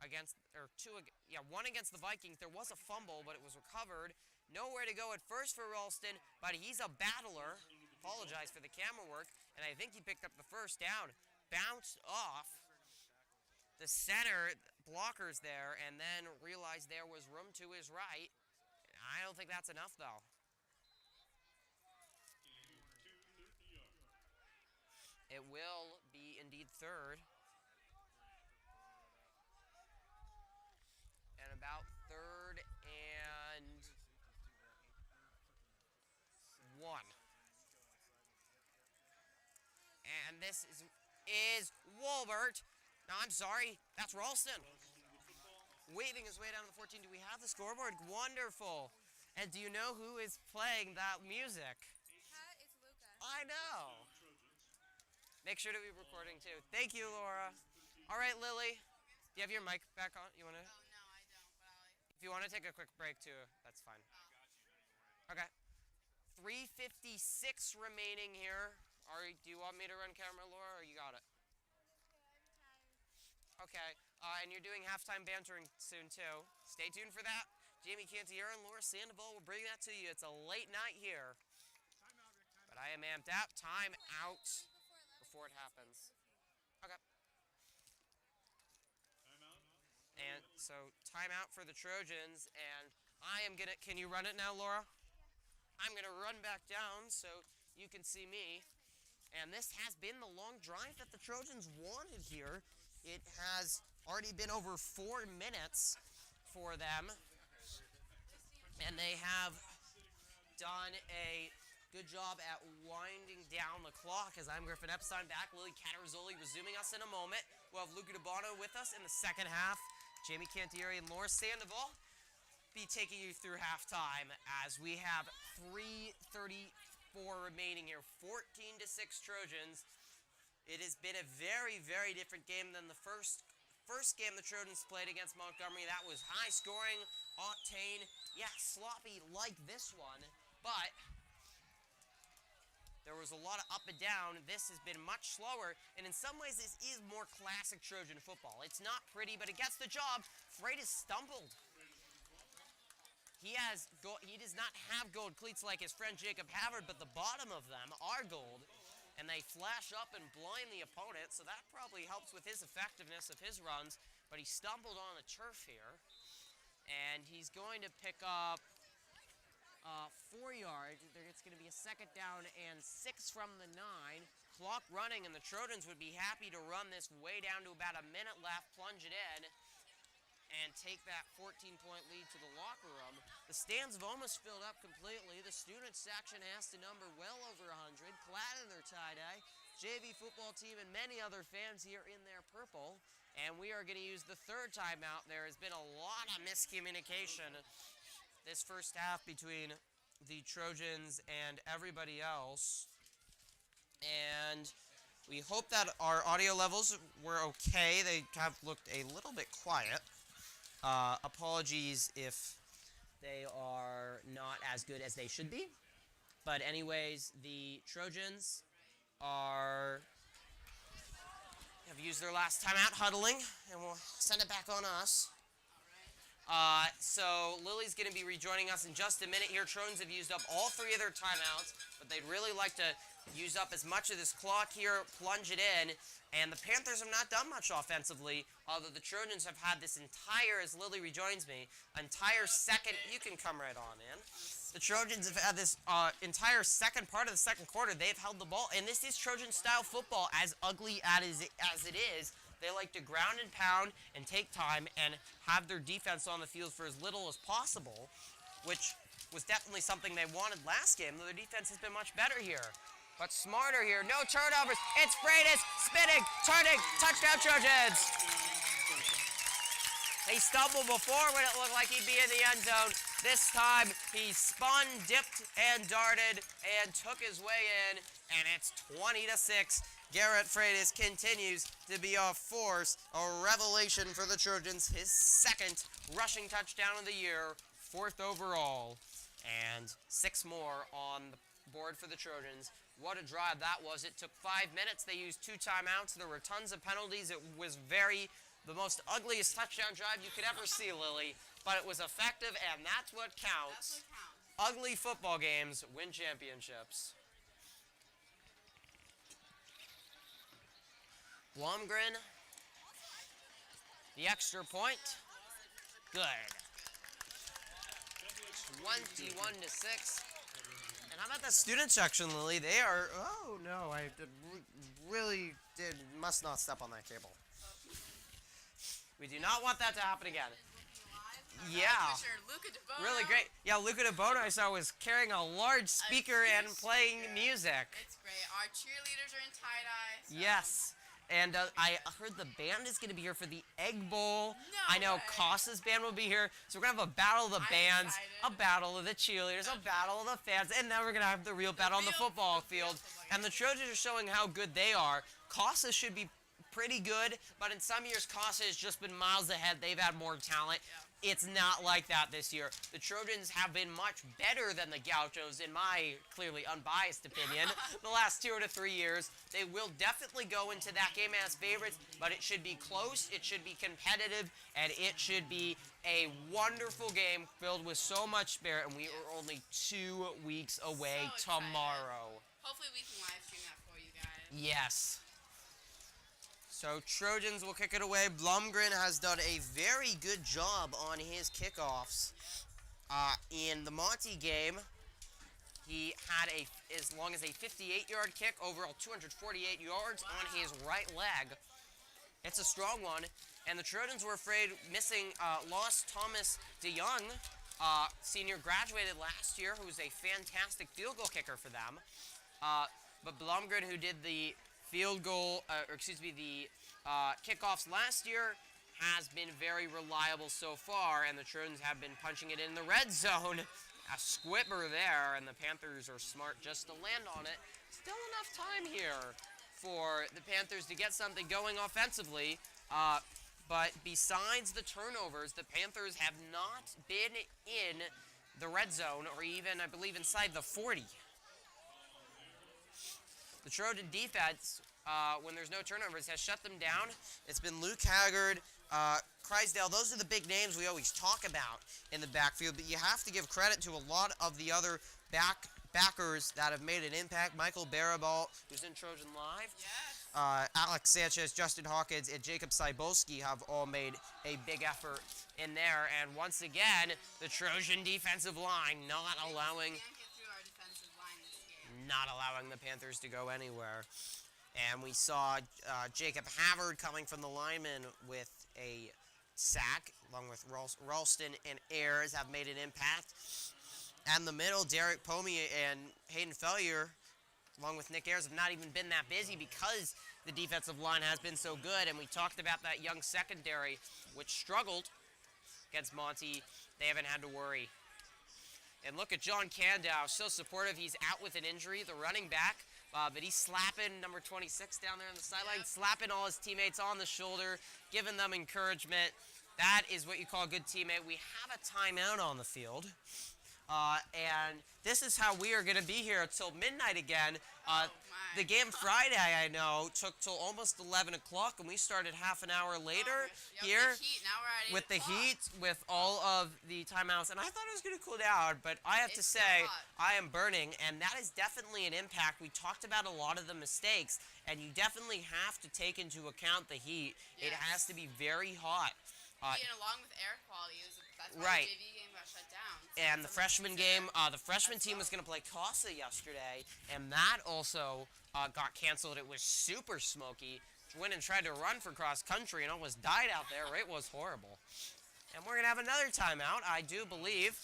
against the Vikings. There was a fumble, but it was recovered. Nowhere to go at first for Ralston, but he's a battler. Apologize for the camera work, and I think he picked up the first down. Bounced off the center blockers there, and then realized there was room to his right. I don't think that's enough, though. It will be indeed 3rd. And about 3rd and 1. And this is Wolbert. No, I'm sorry. That's Ralston. Waving his way down to the 14. Do we have the scoreboard? Wonderful. And do you know who is playing that music? It's Luca. I know. Make sure to be recording too. Thank you, Laura. All right, Lily. Do you have your mic back on? You want to? Oh, no, I don't, but I'll... If you want to take a quick break too, that's fine. Okay. 3:56 remaining here. Do you want me to run camera, Laura, or you got it? Okay, and you're doing halftime bantering soon, too. Stay tuned for that. Jamie Cantiera and Laura Sandoval will bring that to you. It's a late night here. But I am amped up. Time out before it happens. Okay. And so, timeout for the Trojans, and I am gonna, can you run it now, Laura? I'm gonna run back down so you can see me. And this has been the long drive that the Trojans wanted here. It has already been over 4 minutes for them. And they have done a good job at winding down the clock as I'm Griffin Epstein back. Lily Catarzoli resuming us in a moment. We'll have Luca DeBono with us in the second half. Jamie Cantieri and Laura Sandoval be taking you through halftime as we have 3:34 remaining here. 14-6 Trojans. It has been a very, very different game than the first first game the Trojans played against Montgomery, that was high scoring, octane, yeah, sloppy like this one, but there was a lot of up and down. This has been much slower, and in some ways this is more classic Trojan football. It's not pretty, but it gets the job. Freitas stumbled. He does not have gold cleats like his friend Jacob Havard, but the bottom of them are gold, and they flash up and blind the opponent, so that probably helps with his effectiveness of his runs, but he stumbled on the turf here, and he's going to pick up 4 yards. It's going to be a second down and 6 from the 9. Clock running, and the Trojans would be happy to run this way down to about a minute left, plunge it in, and take that 14-point lead to the locker room. The stands have almost filled up completely. The student section has to number well over 100, clad in their tie-dye. JV football team and many other fans here in their purple. And we are going to use the third timeout. There has been a lot of miscommunication this first half between the Trojans and everybody else. And we hope that our audio levels were okay. They have looked a little bit quiet. Apologies if they are not as good as they should be. But anyways, the Trojans have used their last timeout huddling, and we'll send it back on us. So Lily's going to be rejoining us in just a minute here. Trojans have used up all 3 of their timeouts, but they'd really like to use up as much of this clock here, plunge it in, and the Panthers have not done much offensively, although the Trojans have had this entire, as Lily rejoins me, entire second, you can come right on in. The Trojans have had this entire second part of the second quarter. They've held the ball, and this is Trojan-style football, as ugly as it is. They like to ground and pound and take time and have their defense on the field for as little as possible, which was definitely something they wanted last game, though their defense has been much better here. But smarter here. No turnovers. It's Freitas spinning, turning, touchdown Trojans. He stumbled before when it looked like he'd be in the end zone. This time he spun, dipped, and darted and took his way in, and it's 20-6. Garrett Freitas continues to be a force, a revelation for the Trojans. His second rushing touchdown of the year, 4th overall, and 6 more on the board for the Trojans. What a drive that was. It took 5 minutes. They used 2 timeouts. There were tons of penalties. It was the most ugliest touchdown drive you could ever see, Lily, but it was effective, and that's what counts. Ugly football games win championships. Blomgren, the extra point, good. 21-6. And how about that student section, Lily? They are, oh no, I must not step on that cable. We do not want that to happen again. Yeah. Really great. Yeah, Luca DeBono I saw was carrying a large speaker and playing music. It's great. Our cheerleaders are in tie-dye. So. Yes. And I heard the band is going to be here for the Egg Bowl. No I know way. Costa's band will be here. So we're going to have a battle of the bands, a battle of the cheerleaders, a battle of the fans, and then we're going to have the real battle on the football field. And the Trojans are showing how good they are. Costa should be pretty good, but in some years Costa has just been miles ahead. They've had more talent. It's not like that this year. The Trojans have been much better than the Gauchos, in my clearly unbiased opinion, the last 2 to 3 years. They will definitely go into that game as favorites, but it should be close, it should be competitive, and it should be a wonderful game filled with so much spirit, and we are only 2 weeks away tomorrow. Hopefully we can live stream that for you guys. Yes. So Trojans will kick it away. Blomgren has done a very good job on his kickoffs. In the Monty game, he had as long as a 58-yard kick, overall 248 yards on his right leg. It's a strong one. And the Trojans were afraid lost Thomas DeYoung, senior, graduated last year, who was a fantastic field goal kicker for them. But Blomgren, who did the kickoffs last year, has been very reliable so far, and the Trojans have been punching it in the red zone. A squibber there, and the Panthers are smart just to land on it. Still enough time here for the Panthers to get something going offensively, but besides the turnovers, the Panthers have not been in the red zone or even, I believe, inside the 40. The Trojan defense, when there's no turnovers, has shut them down. It's been Luke Haggard, Kreisdale. Those are the big names we always talk about in the backfield, but you have to give credit to a lot of the other backers that have made an impact. Michael Barabalt, who's in Trojan Live. Yes. Alex Sanchez, Justin Hawkins, and Jacob Cybulski have all made a big effort in there. And once again, the Trojan defensive line not allowing the Panthers to go anywhere. And we saw Jacob Havard coming from the lineman with a sack, along with Ralston and Ayers have made an impact. And the middle, Derek Pomey and Hayden Fellier, along with Nick Ayers, have not even been that busy because the defensive line has been so good. And we talked about that young secondary, which struggled against Monty. They haven't had to worry. And look at John Candow, so supportive. He's out with an injury, the running back. But he's slapping number 26 down there on the sideline, slapping all his teammates on the shoulder, giving them encouragement. That is what you call a good teammate. We have a timeout on the field. And this is how we are going to be here until midnight again. The game Friday, I know, took till almost 11 o'clock, and we started half an hour later here The heat. Now we're at 8 with the o'clock. heat, with all of the timeouts. And I thought it was going to cool down, but I have to It's say, so hot. I am burning, and that is definitely an impact. We talked about a lot of the mistakes, and you definitely have to take into account the heat. It Yes. has to be very hot. And along with air quality, that's why Right. the JV game got shut down. And the freshman game, the freshman team was going to play Casa yesterday, and that also got canceled. It was super smoky. Went and tried to run for cross country and almost died out there. It was horrible. And we're going to have another timeout, I do believe.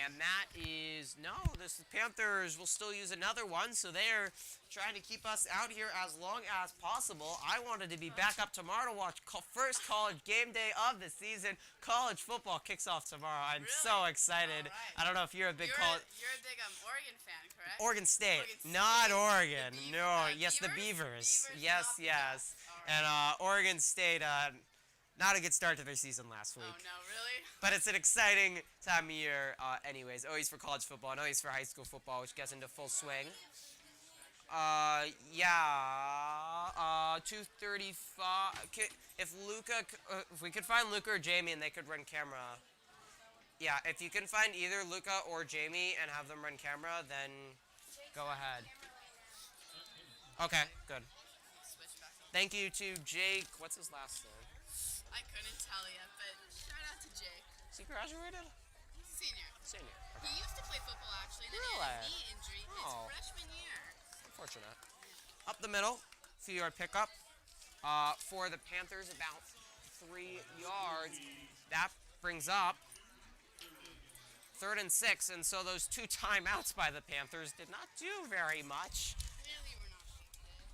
And that is, no, the Panthers will still use another one, so they're trying to keep us out here as long as possible. I wanted to be back up tomorrow to watch first college game day of the season. College football kicks off tomorrow. I'm so excited. All right. I don't know if you're a big You're college... a big Oregon fan, correct? Oregon State, Oregon State. not Oregon. The No, Beavers? yes, the Beavers? Beavers. Beavers, Yes, not the yes. Ducks. All right. And Oregon State, not a good start to their season last week. Oh, no, really? But it's an exciting time of year anyways. Always for college football and always for high school football, which gets into full swing. 2:35. If we could find Luca or Jamie and they could run camera. Yeah, if you can find either Luca or Jamie and have them run camera, then go ahead. Okay, good. Switch back on. Thank you to Jake. What's his last name? I couldn't tell you, but shout out to Jake. Is he graduated? Senior. Senior. He used to play football, actually, and then he Really? had a knee injury Oh. his freshman year. Unfortunate. Up the middle, 2-yard pickup for the Panthers, about 3 yards. That brings up 3rd and 6, and so those 2 timeouts by the Panthers did not do very much. Clearly, we're not shifted.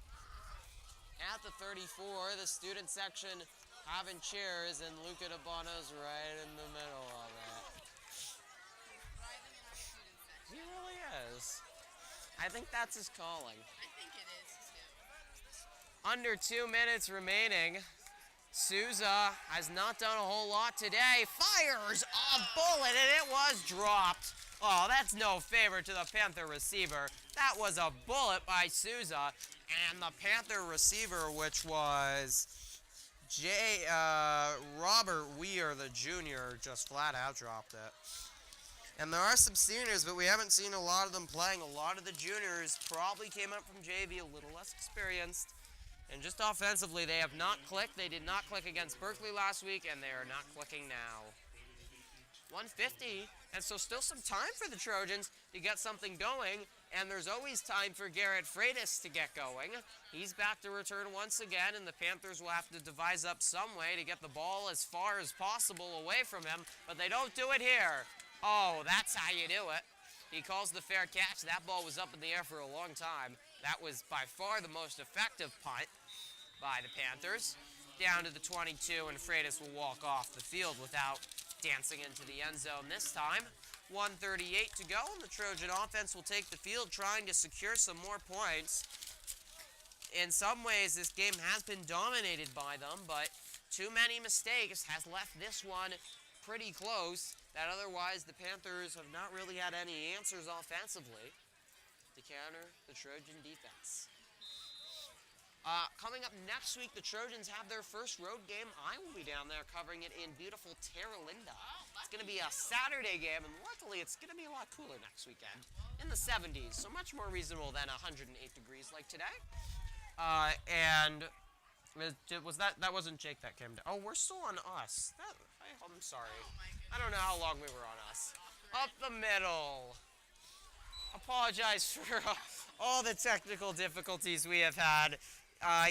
At the 34, the student section having cheers, and Luca DeBono's right in the middle of it. Thriving in our student section. He really is. I think that's his calling. I think it is, too. Under 2 minutes remaining. Souza has not done a whole lot today. Fires a bullet, and it was dropped. Oh, that's no favor to the Panther receiver. That was a bullet by Souza, and the Panther receiver, which was Robert Weir, the junior, just flat out dropped it. And there are some seniors, but we haven't seen a lot of them playing. A lot of the juniors probably came up from JV a little less experienced. And just offensively, they have not clicked. They did not click against Berkeley last week, and they are not clicking now. 150, and so still some time for the Trojans to get something going, and there's always time for Garrett Freitas to get going. He's back to return once again, and the Panthers will have to devise up some way to get the ball as far as possible away from him, but they don't do it here. Oh, that's how you do it. He calls the fair catch. That ball was up in the air for a long time. That was by far the most effective punt by the Panthers. Down to the 22, and Freitas will walk off the field without dancing into the end zone this time. 1:38 to go, and the Trojan offense will take the field trying to secure some more points. in some ways, this game has been dominated by them, but too many mistakes has left this one pretty close, that otherwise the Panthers have not really had any answers offensively to counter the Trojan defense. Coming up next week, the Trojans have their first road game. I will be down there covering it in beautiful Terra Linda. It's going to be a Saturday game, and luckily it's going to be a lot cooler next weekend. In the 70s, so much more reasonable than 108 degrees like today. And that wasn't Jake that came down. Oh, we're still on us. I'm sorry. I don't know how long we were on us. Up the middle. Apologize for all the technical difficulties we have had.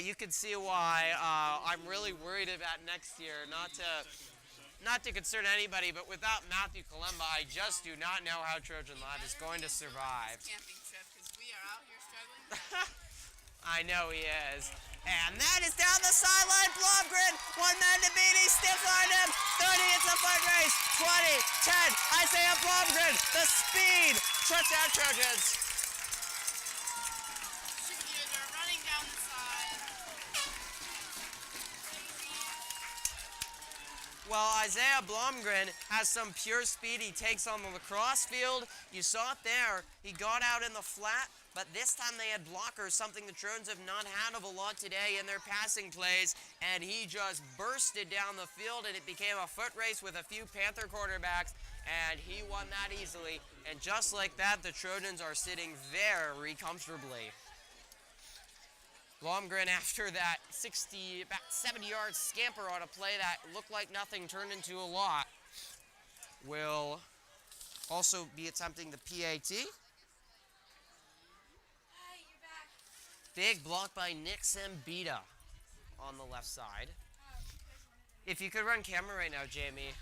You can see why I'm really worried about next year. Not to concern anybody, but without Matthew Kalemba, I just do not know how Trojan Live is going to survive. Camping trip because we are out here struggling. I know he is. And that is down the sideline. Blomgren, one man to beat. He stiff armed him. 30, it's a foot race. 20, 10. Isaiah Blomgren, the speed. Touchdown Trojans. They're running down the side. Well, Isaiah Blomgren has some pure speed. He takes on the lacrosse field. You saw it there. He got out in the flat, but this time they had blockers, something the Trojans have not had of a lot today in their passing plays, and he just bursted down the field, and it became a foot race with a few Panther quarterbacks, and he won that easily. And just like that, the Trojans are sitting very comfortably. Blomgren, after that about 70-yard scamper on a play that looked like nothing turned into a lot, will also be attempting the PAT. Big block by Nick Sambita on the left side. If you could run camera right now, Jamie.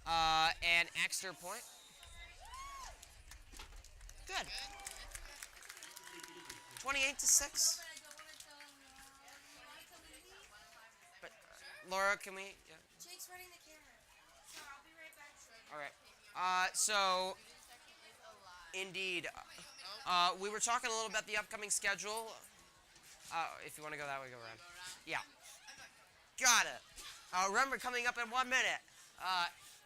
And extra point. Good. 28-6. But Laura, can we? Yeah. Jake's running the camera, so I'll be right back. All right. So, indeed, we were talking a little about the upcoming schedule. If you want to go that way, go around. Yeah. Got it. Remember, coming up in 1 minute,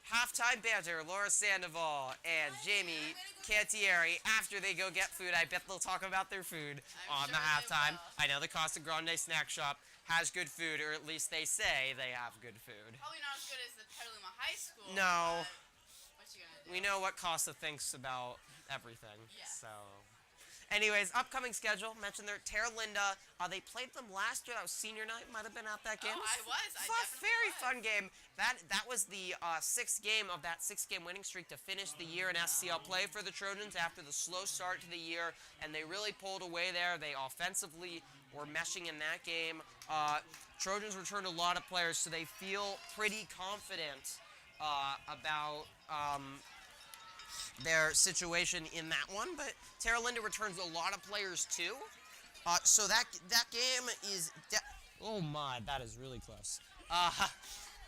halftime banter, Laura Sandoval and Jamie Cantieri. After they go get food, I bet they'll talk about their food on the halftime. I know the Casa Grande snack shop has good food, or at least they say they have good food. Probably not as good as the Petaluma High School. No. What you gonna do? We know what Casa thinks about everything. Yes. So, anyways, upcoming schedule. Mentioned there, Terra Linda. They played them last year. That was senior night. Might have been at that game. Oh, I was. I definitely very was. fun game. That was the sixth game of that six-game winning streak to finish the year in SCL play for the Trojans after the slow start to the year, and they really pulled away there. They offensively were meshing in that game. Trojans returned a lot of players, so they feel pretty confident about their situation in that one, but Terra Linda returns a lot of players too. So that game is oh my, that is really close.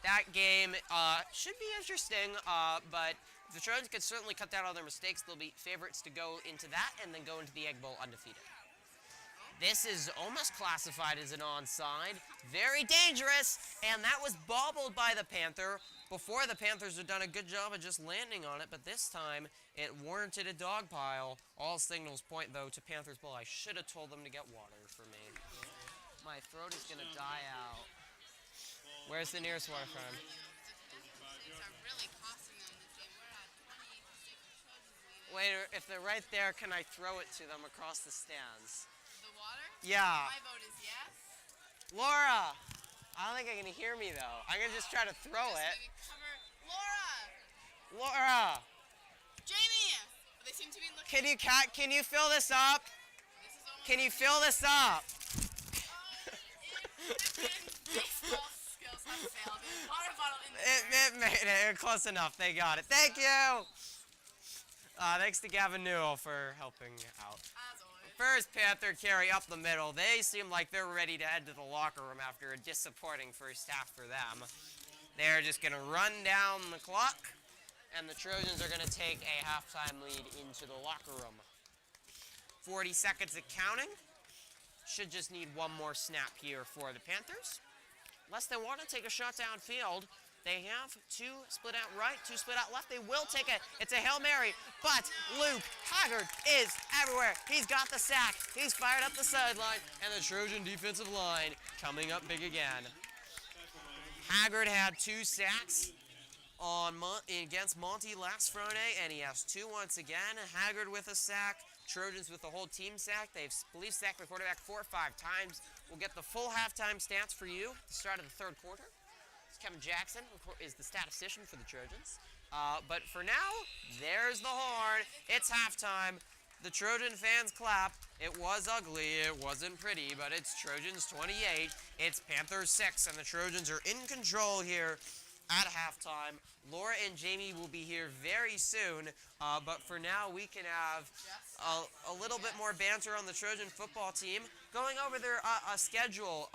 That game should be interesting, but the Trojans could certainly cut down on their mistakes. They'll be favorites to go into that and then go into the Egg Bowl undefeated. This is almost classified as an onside. Very dangerous, and that was bobbled by the Panther. Before, the Panthers had done a good job of just landing on it, but this time it warranted a dog pile. All signals point, though, to Panthers ball. I should have told them to get water for me. My throat is going to die out. Where's the nearest water fountain? Things are really costing them this game. We're at 28-6 Trojans lead. Wait, if they're right there, can I throw it to them across the stands? The water? Yeah. My vote is yes. Laura! I don't think they're going to hear me, though. I'm going to just try to throw it. Maybe cover Laura! Laura! Jamie! They seem to be looking. Can you fill this up? This is almost Can you fill this up? baseball skills have failed. There's a water bottle in It made it. Close enough. They got it. Thank you. Thanks to Gavin Newell for helping out. As always. First Panther carry up the middle. They seem like they're ready to head to the locker room after a disappointing first half for them. They're just going to run down the clock, and the Trojans are going to take a halftime lead into the locker room. 40 seconds of counting. should just need one more snap here for the Panthers. Unless they want to take a shot downfield. They have two split out right, two split out left. They will take it. It's a Hail Mary, but Luke Haggard is everywhere. He's got the sack. He's fired up the sideline, and the Trojan defensive line coming up big again. Haggard had 2 sacks against Monty last Friday, and he has 2 once again. Haggard with a sack. Trojans with the whole team sack. They've, I believe, sacked the quarterback 4 or 5 times. We'll get the full halftime stats for you at the start of the third quarter. Kevin Jackson is the statistician for the Trojans. But for now, there's the horn. It's halftime. The Trojan fans clap. It was ugly. It wasn't pretty, but it's Trojans 28. It's Panthers 6, and the Trojans are in control here at halftime. Laura and Jamie will be here very soon, but for now, we can have a little bit more banter on the Trojan football team. Going over their schedule,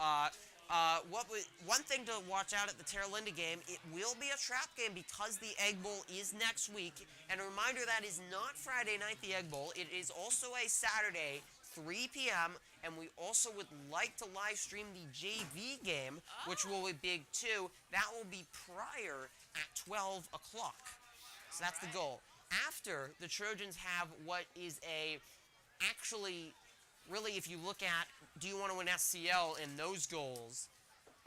one thing to watch out at the Terra Linda game, it will be a trap game because the Egg Bowl is next week. And a reminder, that is not Friday night, the Egg Bowl. It is also a Saturday, 3 p.m. And we also would like to live stream the JV game, which will be big too. That will be prior at 12 o'clock. So that's the goal. After, the Trojans have what is actually, really, if you look at, do you want to win SCL in those goals,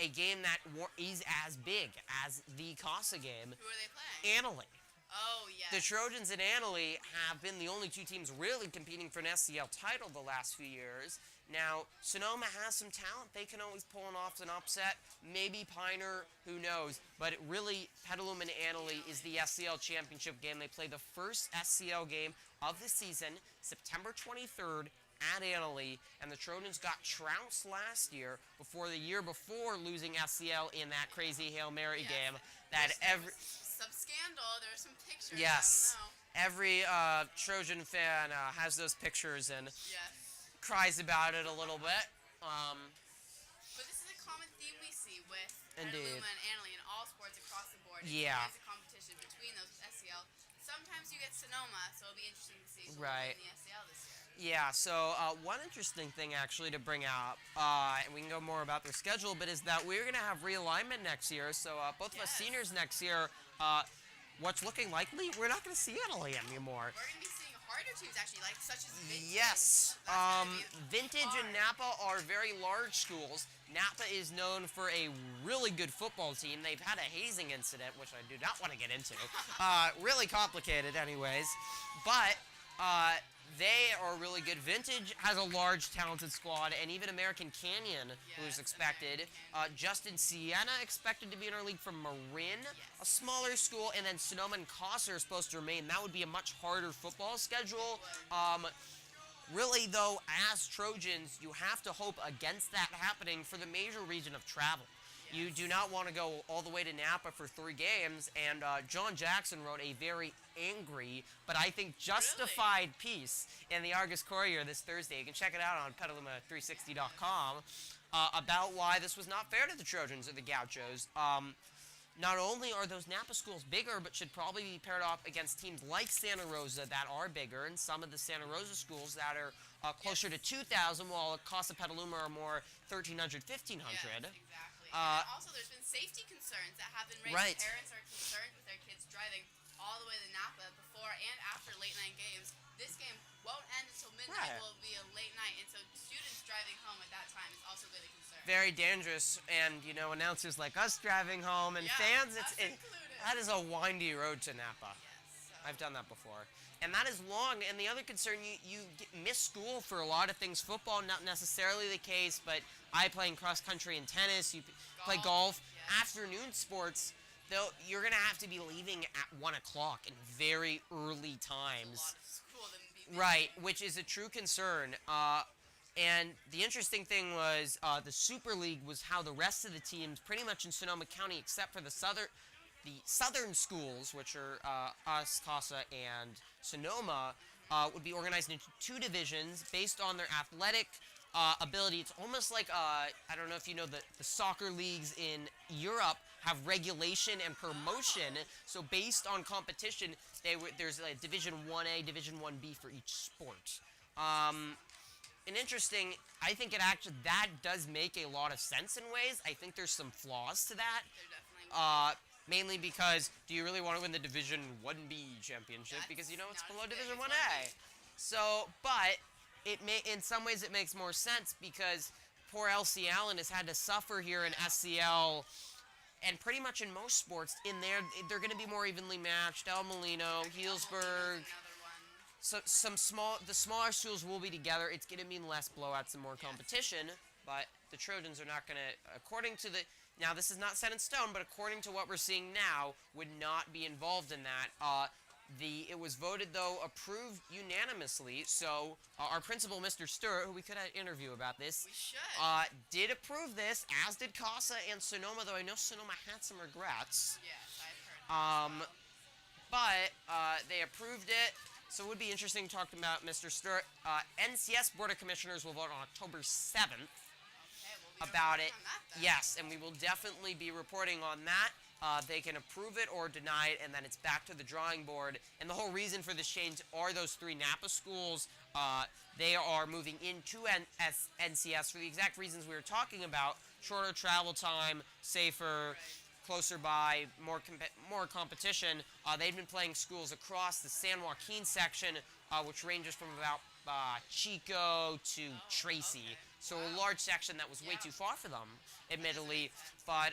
a game that is as big as the CASA game. Who are they playing? Annalay. Oh, yes. The Trojans and Annalay have been the only 2 teams really competing for an SCL title the last few years. Now, Sonoma has some talent. They can always pull off an upset. Maybe Pioneer, who knows. But it really, Petaluma and Annalay is the SCL championship game. They play the first SCL game of the season, September 23rd, at Annalay, and the Trojans got trounced last year before the year before losing SCL in that crazy Hail Mary game. That every some scandal. There are some pictures. yes, I don't know. every Trojan fan has those pictures and Yes. cries about it a little bit. But this is a common theme we see with Indeed. Petaluma and Annalay in all sports across the board. Yeah. There's a competition between those with SCL. Sometimes you get Sonoma, so it'll be interesting to see who will Right. win the SCL this year. Yeah, so one interesting thing actually to bring up, and we can go more about their schedule, but is that we're going to have realignment next year. So both of us seniors next year, what's looking likely, we're not going to see Annalay anymore. We're going to be seeing harder teams, actually, like such as Vintage. Yes, That's gonna be Vintage hard. and Napa are very large schools. Napa is known for a really good football team. They've had a hazing incident, which I do not want to get into. Really complicated anyways. But they are really good. Vintage has a large, talented squad, and even American Canyon, who's expected. Justin Sienna expected to be in our league from Marin, a smaller school, and then Sonoma and CASA are supposed to remain. That would be a much harder football schedule. Really, though, as Trojans, you have to hope against that happening for the major region of travel. You do not want to go all the way to Napa for 3 games, and John Jackson wrote a very angry, but I think justified piece in the Argus Courier this Thursday. You can check it out on Petaluma360.com about why this was not fair to the Trojans or the Gauchos. Not only are those Napa schools bigger, but should probably be paired off against teams like Santa Rosa that are bigger, and some of the Santa Rosa schools that are closer to 2,000, while Casa Petaluma are more 1,300, 1,500. Yes, exactly. And also, there's been safety concerns that have been raised. Right. Parents are concerned with their kids driving all the way to Napa before and after late night games. This game won't end until midnight. Right. Will be a late night, and so students driving home at that time is also really concerned. Very dangerous, and announcers like us driving home, and Yeah, fans, us included. that is a windy road to Napa. Yes. So. I've done that before. And that is long, and the other concern, you miss school for a lot of things. Football, not necessarily the case, but I play in cross country and tennis, you play golf. Yeah. Afternoon sports, though, you're going to have to be leaving at 1 o'clock in very early A times. lot of school that would be Right, which is a true concern. And the interesting thing was the Super League was how the rest of the teams, pretty much in Sonoma County, except for the southern schools, which are us, CASA, and Sonoma, would be organized into 2 divisions based on their athletic ability. It's almost like, I don't know if you know, the soccer leagues in Europe have regulation and promotion. So based on competition, there's a Division 1A, Division 1B for each sport. an interesting. I think it actually that does make a lot of sense in ways. I think there's some flaws to that. There definitely Mainly because do you really want to win the Division 1B championship? That's Because you know it's not below as big Division as 1A. 1B. So, but in some ways it makes more sense because poor LC Allen has had to suffer here in SCL and pretty much in most sports in there they're going to be more evenly matched. El Molino, Healdsburg, Another one. so the smaller schools will be together. It's going to mean less blowouts and more competition, but the Trojans are not going to, according to the, now this is not set in stone, but according to what we're seeing now, would not be involved in that. It was voted though approved unanimously. So our principal, Mr. Stewart, who we could interview about this, We should. did approve this, as did Casa and Sonoma. Though I know Sonoma had some regrets. Yes, I've heard. But they approved it. So it would be interesting talking about Mr. Stewart. NCS Board of Commissioners will vote on October 7th Okay, we'll be about reporting it. on that then. Yes, and we will definitely be reporting on that. They can approve it or deny it, and then it's back to the drawing board. And the whole reason for this change are those 3 Napa schools. They are moving into NCS for the exact reasons we were talking about. Shorter travel time, safer, closer by, more competition. They've been playing schools across the San Joaquin section, which ranges from about Chico to Tracy. Okay. So a large section that was way too far for them, admittedly. But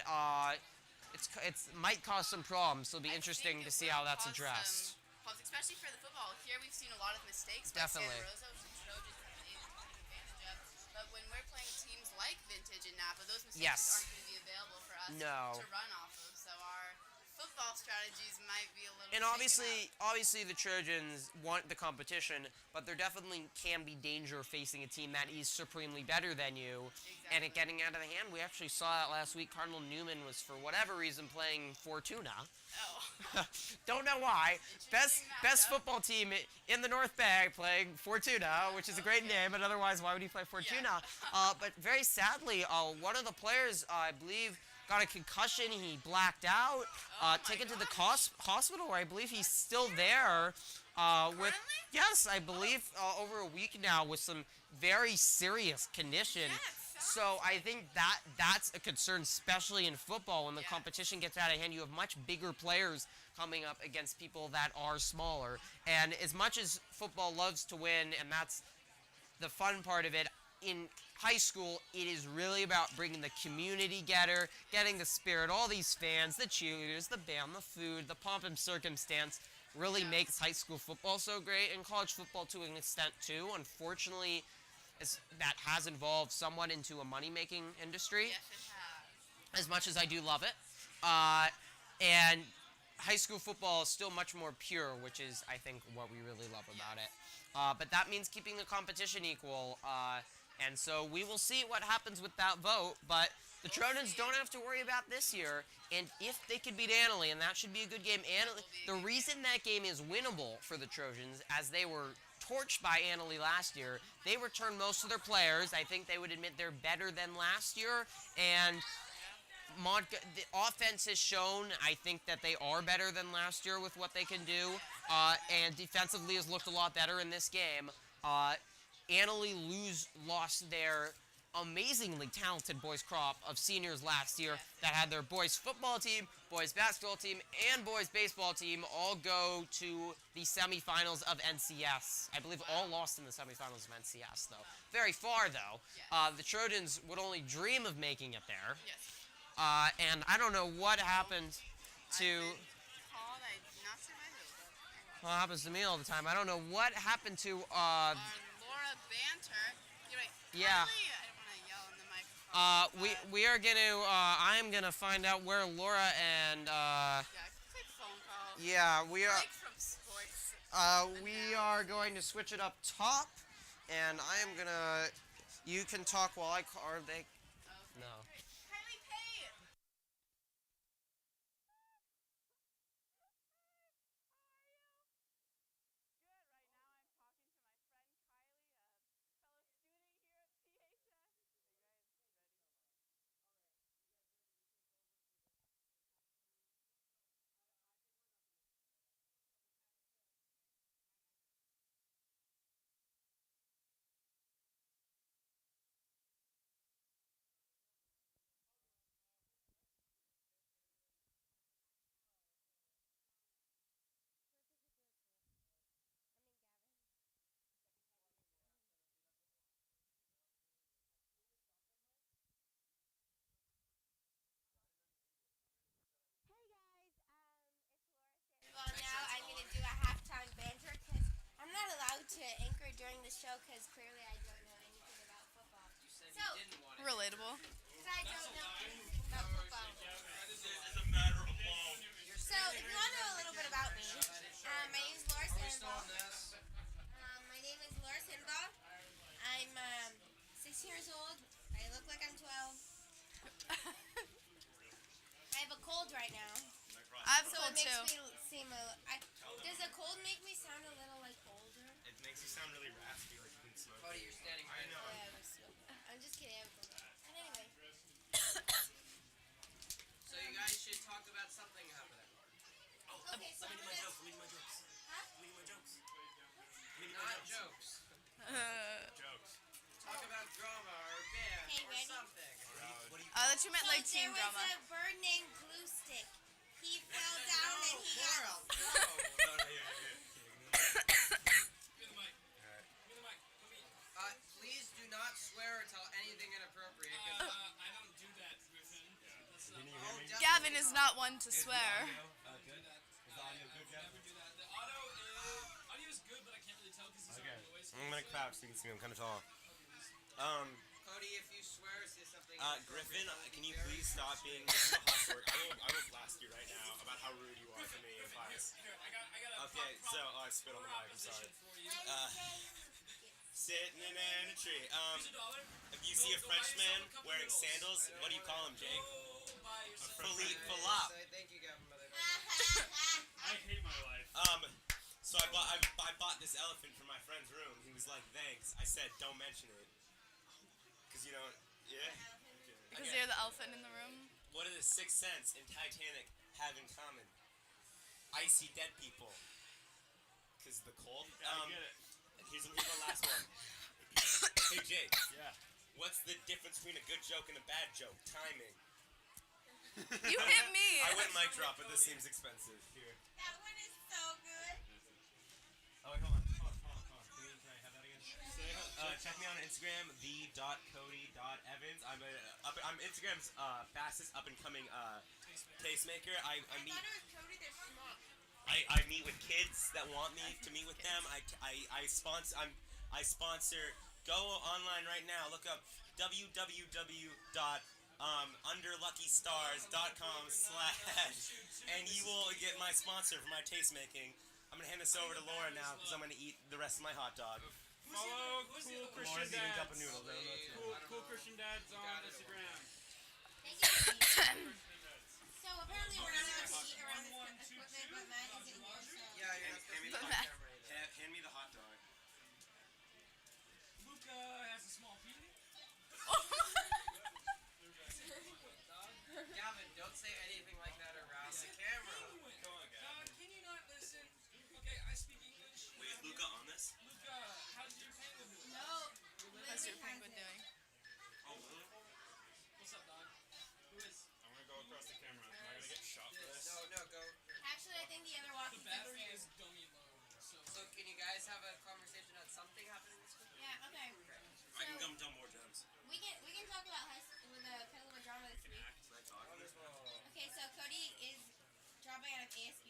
it might cause some problems. So it'll be I interesting think to it see will how that's cause addressed. some problems, especially for the football. Here we've seen a lot of mistakes Definitely. by Santa Rosa, which the Trojans have been able to take advantage of. But when we're playing teams like Vintage and Napa, those mistakes Yes. aren't going to be available for us No. to run off of. So our football strategies might be a little And shaken up. obviously the Trojans want the competition, but there definitely can be danger facing a team that is supremely better than you, and it getting out of the hand. We actually saw that last week. Cardinal Newman was, for whatever reason, playing Fortuna. Oh. Don't know why. Best matchup. football team in the North Bay playing Fortuna, which is a great name, but otherwise, why would he play Fortuna? But very sadly, one of the players, I believe, got a concussion. He blacked out, my taken to the gosh. hospital, where I believe he's still there. With yes, I believe over a week now with some very serious condition. Yeah, it So sounds I think that's a concern, especially in football when the Yeah. competition gets out of hand. You have much bigger players coming up against people that are smaller. And as much as football loves to win, and that's the fun part of it, in high school, it is really about bringing the community together, getting the spirit, all these fans, the cheerleaders, the band, the food, the pomp and circumstance really makes high school football so great, and college football to an extent too. Unfortunately, that has evolved somewhat into a money-making industry, Yes, it has. as much as I do love it. And high school football is still much more pure, which is, I think, what we really love about it. But that means keeping the competition equal. And so we will see what happens with that vote. But the Trojans don't have to worry about this year. And if they could beat Annaley, and that should be a good game. The reason that game is winnable for the Trojans, as they were torched by Annaley last year, they returned most of their players. I think they would admit they're better than last year. And the offense has shown, I think, that they are better than last year with what they can do. And defensively has looked a lot better in this game. Annaley lost their amazingly talented boys crop of seniors last year that had their boys football team, boys basketball team, and boys baseball team all go to the semifinals of NCS. I believe all lost in the semifinals of NCS, though. Very far, though. The Trojans would only dream of making it there. Yes. And I don't know what happened to... Called, I'm not sure who, but Well, it happens to me all the time. I don't know what happened to... Laura Banter. You're right. Yeah. Kylie, I don't want to yell in the microphone. we are gonna I'm gonna find out where Laura and Yeah, quick phone call. yeah we are Break from sports. we are going to switch it up top, and I am gonna you can talk while I call. Are they? No. to anchor during the show because clearly I don't know anything about football. You said So- you didn't want it. Relatable. Because I don't know anything about football. This is a matter of law. So if you want to know a little bit about me, my name is Laura Are we still Sandoval. on this? My name is Laura Sandoval. I'm 6 years old. I look like I'm 12. I have a cold right now. I have a So cold it makes too. me seem does a cold make me sound a little like older? It makes you sound really raspy, like you've been smoking. Cody, you're standing right know. Yeah, I'm just kidding. I have a cold. And anyway, So you guys should talk about something happening. okay, so I'm gonna, Let me do my jokes. huh? Let me do my jokes. Not jokes. Jokes. Talk about drama or band Hey, or ready? something. I thought you meant like So team there drama. was a bird named Glue Stick. He fell down and he got. No, here. Give me the mic. Give me the mic. Please do not swear or tell anything inappropriate. I don't do that, Griffin. Can you hear me? Gavin is not one to swear. Good? Is the audio good, Jeff? Never do that. The audio is good, but I can't really tell because he's Okay. on voice. I'm gonna crouch so you can see me. I'm kind of tall. Cody, if you swear, say something. Griffin, inappropriate. can you please stop being a hustler? I will blast you right now about how rude you are to me in class. Here, I got a Okay, so I spit on the mic. I'm sorry. for you. Sitting in a tree. Here's $1. If you see a Go buy yourself Frenchman a cup of wearing noodles. sandals, what do you call him, Jake? Go buy yourself Falop. Thank you, Gavin, mother. I hate my life. So I bought this elephant for my friend's room. He was like, thanks. I said, don't mention it. Cause you know, yeah. Because Okay. you're the elephant in the room. What do the Sixth Sense and Titanic have in common? Icy dead people. Cause the cold. Here's the last one. Hey Jake. Yeah. What's the difference between a good joke and a bad joke? Timing. You hit me. I went mic drop, but this seems expensive. Here. That one is so good. Oh wait, hold on. Can I have that again? Check me on Instagram, the.cody.evans. I'm Instagram's fastest up and coming tastemaker. I meet thought it was Cody the Schmuck. I meet with kids that want me to meet with them. I sponsor. Go online right now. Look up www.underluckystars.com/ and you will get my sponsor for my tastemaking. I'm gonna hand this over to Laura now because I'm gonna eat the rest of my hot dog. Follow Cool Christian Laura's eating a cup of Dads. noodles. I don't know what's Cool Christian Dads on Instagram. Thank you. So apparently we're not allowed to eat around this equipment, but Matt isn't here, so. Yeah, you're not Hand me supposed to the be on hot camera either. Hand me the hot dog. Luca has a small penis. Gavin, don't say anything like that around the camera. Come on, God, can you not listen? Okay, I speak English. Wait, is Luca on this? Luca, how did your penguin do? No. What's your penguin doing? Oh, really? What's up, dog? Who is? I'm gonna go across the camera. Am I gonna get shot for this? No, go. Actually, I think the other The walkie's battery upstairs. is dummy low. So can you guys have a conversation on something happening this week? Yeah, okay. I can come dumb more gems. We can talk about high school with the Petaluma drama this week. Can I talk? Okay, so Cody is dropping out of ASB.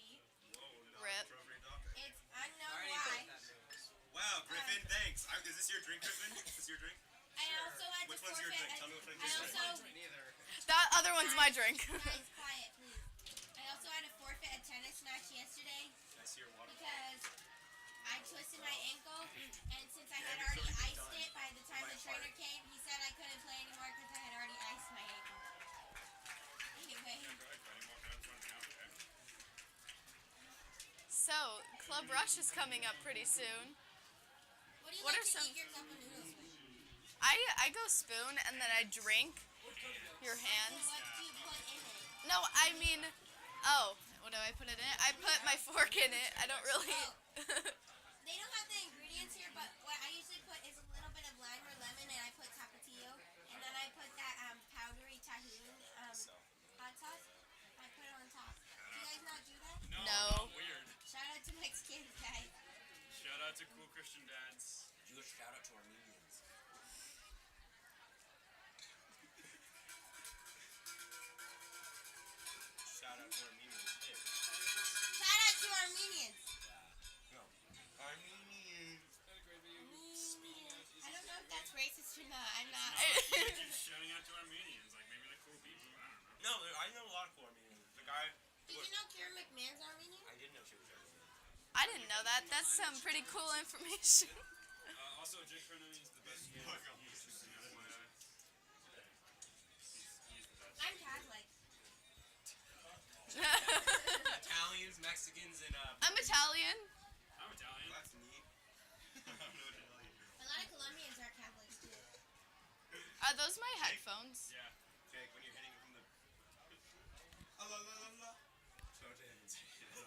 Whoa, no. Rip. Trophy doctor. It's unknown Already why. put that news. Wow, Griffin, thanks. Is this your drink, Griffin? Is this your drink? I also had Which to one's your forfeit. drink? Tell me which one's I your also Neither. That other one's my drink. guys, quiet, please. I also had to forfeit a tennis match yesterday Can I see your water? because I twisted my ankle, and since I had already iced it by the time the trainer came, he said I couldn't play anymore because I had already iced my ankle. Anyway, So, Club Rush is coming up pretty soon. what do you What like are to some- eat your cup of noodles with? I go spoon and then I drink your hands. What do you put in it? No, I mean, oh, what do I put it in? I put my fork in it. I don't really. They don't have the ingredients here, but what I usually put is a little bit of lime or lemon, and I put tapatio, and then I put that powdery tahini hot sauce. I put it on top. Do you guys not do that? No. Weird. Shout out to Mexicans, guys. Shout out to Cool Christian Dads. Do a shout out to Armenians. Shout out to Armenians. Shout out to Armenians. No. keep shouting out to Armenians, like maybe they're cool people. I don't know. No, I know a lot of cool Armenians. The guy. Did you know Karen McMahon's Armenian? I didn't know she was Armenian. I didn't know that. That's some pretty cool information. Also, Jake Cronin's the best. He's just an FYI. He's the best. I'm Catholic. Italians, Mexicans, and I'm Italian. I'm Italian. That's neat. I don't know what to tell you. A lot of Colombians are Catholics too. Are those my headphones? Yeah. Jake, when you're hitting from the.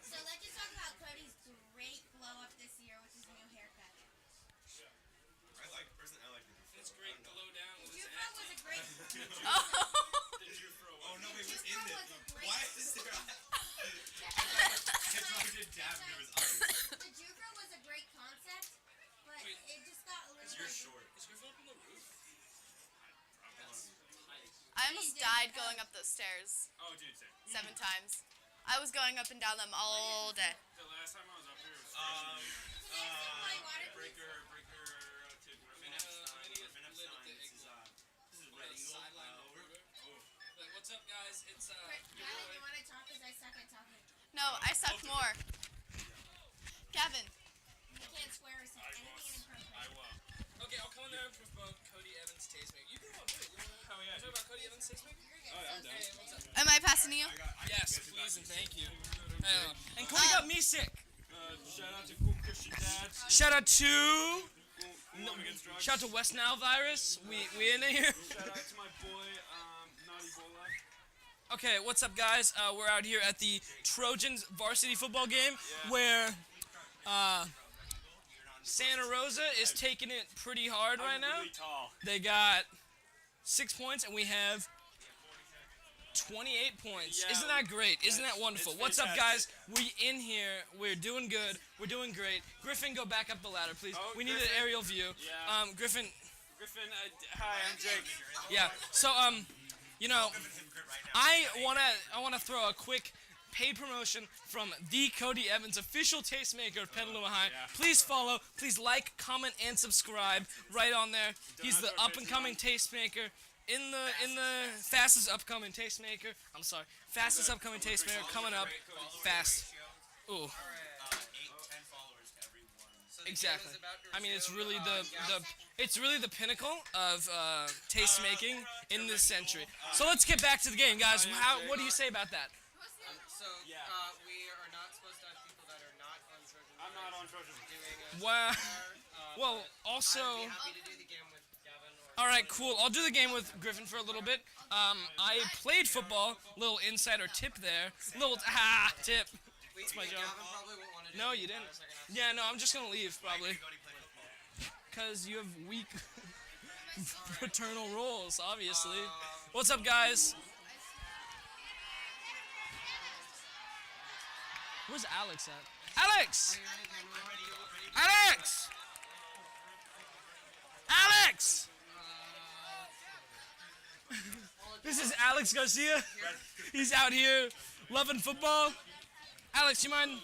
So let's just talk about Cody's great glow up this year with his new haircut. I like the. It's great glow down with his Jufro was a great. The Jufro one. Oh no, wait, what's Jufro in was this? a great. Why is there? It's like a dab into his eyes. The Jufro was a great concept, but Wait. it just got a little. You're short. Is Griffin up on the roof? I almost died going up those stairs Oh, dude, same. 7 times. I was going up and down them all day. The last time I was up here was freshman year. Breaker to Griffin Epstein. Griffin Epstein. This is Red Eagle. Over. Like, what's up, guys? It's Gavin, you want to talk? Cause I suck at talking. No, I suck more. Gavin. You can't swear or say anything inappropriate. I will. okay. I'll come in there and promote Cody Evans' tastemaker. You can go do it. You wanna Oh, yeah. talk about Cody Evans' tastemaker? Oh, yeah, I'm down. Hey, what's up? Am I passing to you? Yes, please and thank you. And Cody got me sick. Shout out to Cool Christian Dads. Shout out to Love against drugs. shout out to West Nile virus. We in here. Shout out to my boy, Naughty Bola. Okay, what's up, guys? We're out here at the Trojans varsity football game where Santa Rosa is taking it pretty hard right now. Really tall. They got 6 points, and we have 28 points. Yeah. Isn't that great? Isn't that wonderful? It's What's up, guys? fantastic. We in here. We're doing good. We're doing great. Griffin, go back up the ladder, please. Oh, We need an Griffin. aerial view. Yeah. Griffin. Griffin, hi, I'm Jake. Yeah. So, you know, I wanna throw a quick paid promotion from the Cody Evans, official tastemaker of Petaluma High. Yeah. Please follow. Please like, comment, and subscribe right on there. He's the up and coming tastemaker. In the fastest upcoming tastemaker. I'm sorry, fastest upcoming tastemaker coming up fast. Ooh, 8-10 followers to every one. exactly. I mean, it's really the pinnacle of taste making in this century. So let's get back to the game, guys. What do you say about that? So, Yeah. we are not supposed to have people that are not on Trojan. I'm not on Trojan. doing Wow. a Well, I'd also. be happy to do the game with Gavin or All right, cool. I'll do the game with Griffin for a little bit. I played football. Little insider tip there. Little tip. It's my job. Gavin probably won't want to do No, it. you didn't. Guys are gonna have Yeah, no, I'm just gonna leave probably. Cause you have weak paternal roles, obviously. What's up, guys? Where's Alex at? Alex! Alex! Alex! This is Alex Garcia. He's out here loving football. Alex, you mind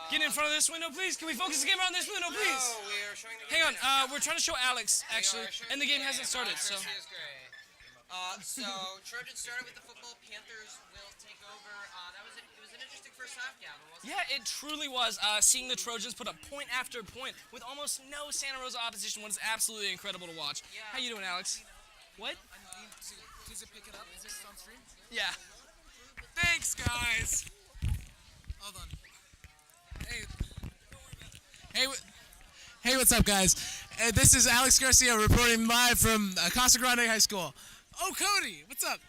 getting in front of this window, please? Can we focus the camera on this window, please? Oh, we are showing the Hang game. on, we're trying to show Alex, actually, We are showing and the game hasn't started, so. Varsity is great. So Trojans started with the football. Panthers will take over. It was an interesting first half, Gavin, wasn't it? Yeah, it truly was. Seeing the Trojans put up point after point with almost no Santa Rosa opposition was absolutely incredible to watch. Yeah. How you doing, Alex? What? Please pick it up. Is this on stream? Yeah. Thanks, guys. Hold on. Hey, what's up, guys? This is Alex Garcia reporting live from Casa Grande High School. Oh, Cody, what's up?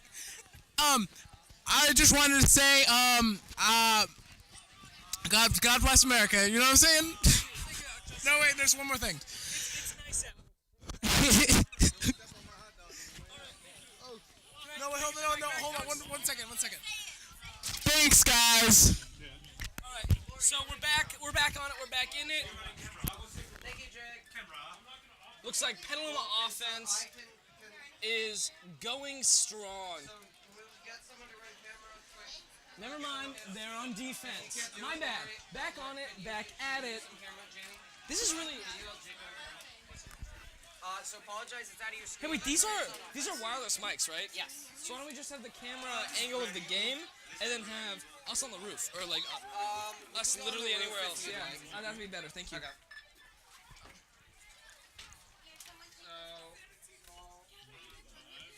I just wanted to say, God bless America. You know what I'm saying? No, wait, there's one more thing. No, wait, hold on, one second. Thanks, guys. All right. So we're back on it. We're back in it. Thank you, Jake. Looks like Petaluma offense is going strong. So we'll get someone to run camera quick. Never mind, they're on defense. My bad. Back on it, back at it. Camera, Jamie. This is really. So apologize, it's out of your Hey, screen. wait, these are wireless mics, right? Yes. So why don't we just have the camera angle of the game, and then have us on the roof, or like us can go on literally the roof anywhere if else? you'd Yeah, like. that'd be better. Thank you. Okay.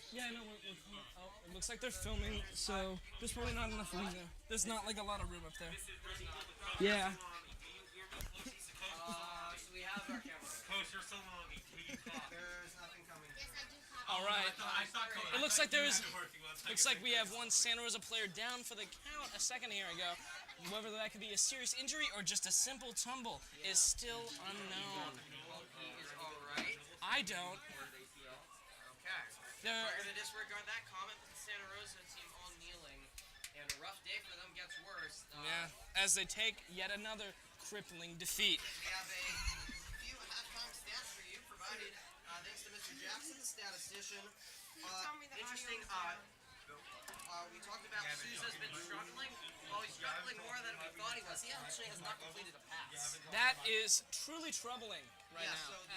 Yeah, I know. Oh, it looks like they're filming, so there's probably not enough room there. There's not like a lot of room up there. Yeah. So we have our camera. Coach, you're so long. There's nothing coming. All right. It looks like looks like we have one Santa Rosa player down for the count a second here ago. Whether that could be a serious injury or just a simple tumble is still unknown. He is alright. I don't. Okay. There. We're going to disregard that comment, but the Santa Rosa team all kneeling. And a rough day for them gets worse. Yeah, as they take yet another crippling defeat. We have a few halftime stats for you, provided thanks to Mr. Jackson, the statistician. Interesting. We talked about Sousa's been struggling. Well, he's struggling more than we thought he was. He actually has not completed a pass. That is truly troubling right Yeah, now. so the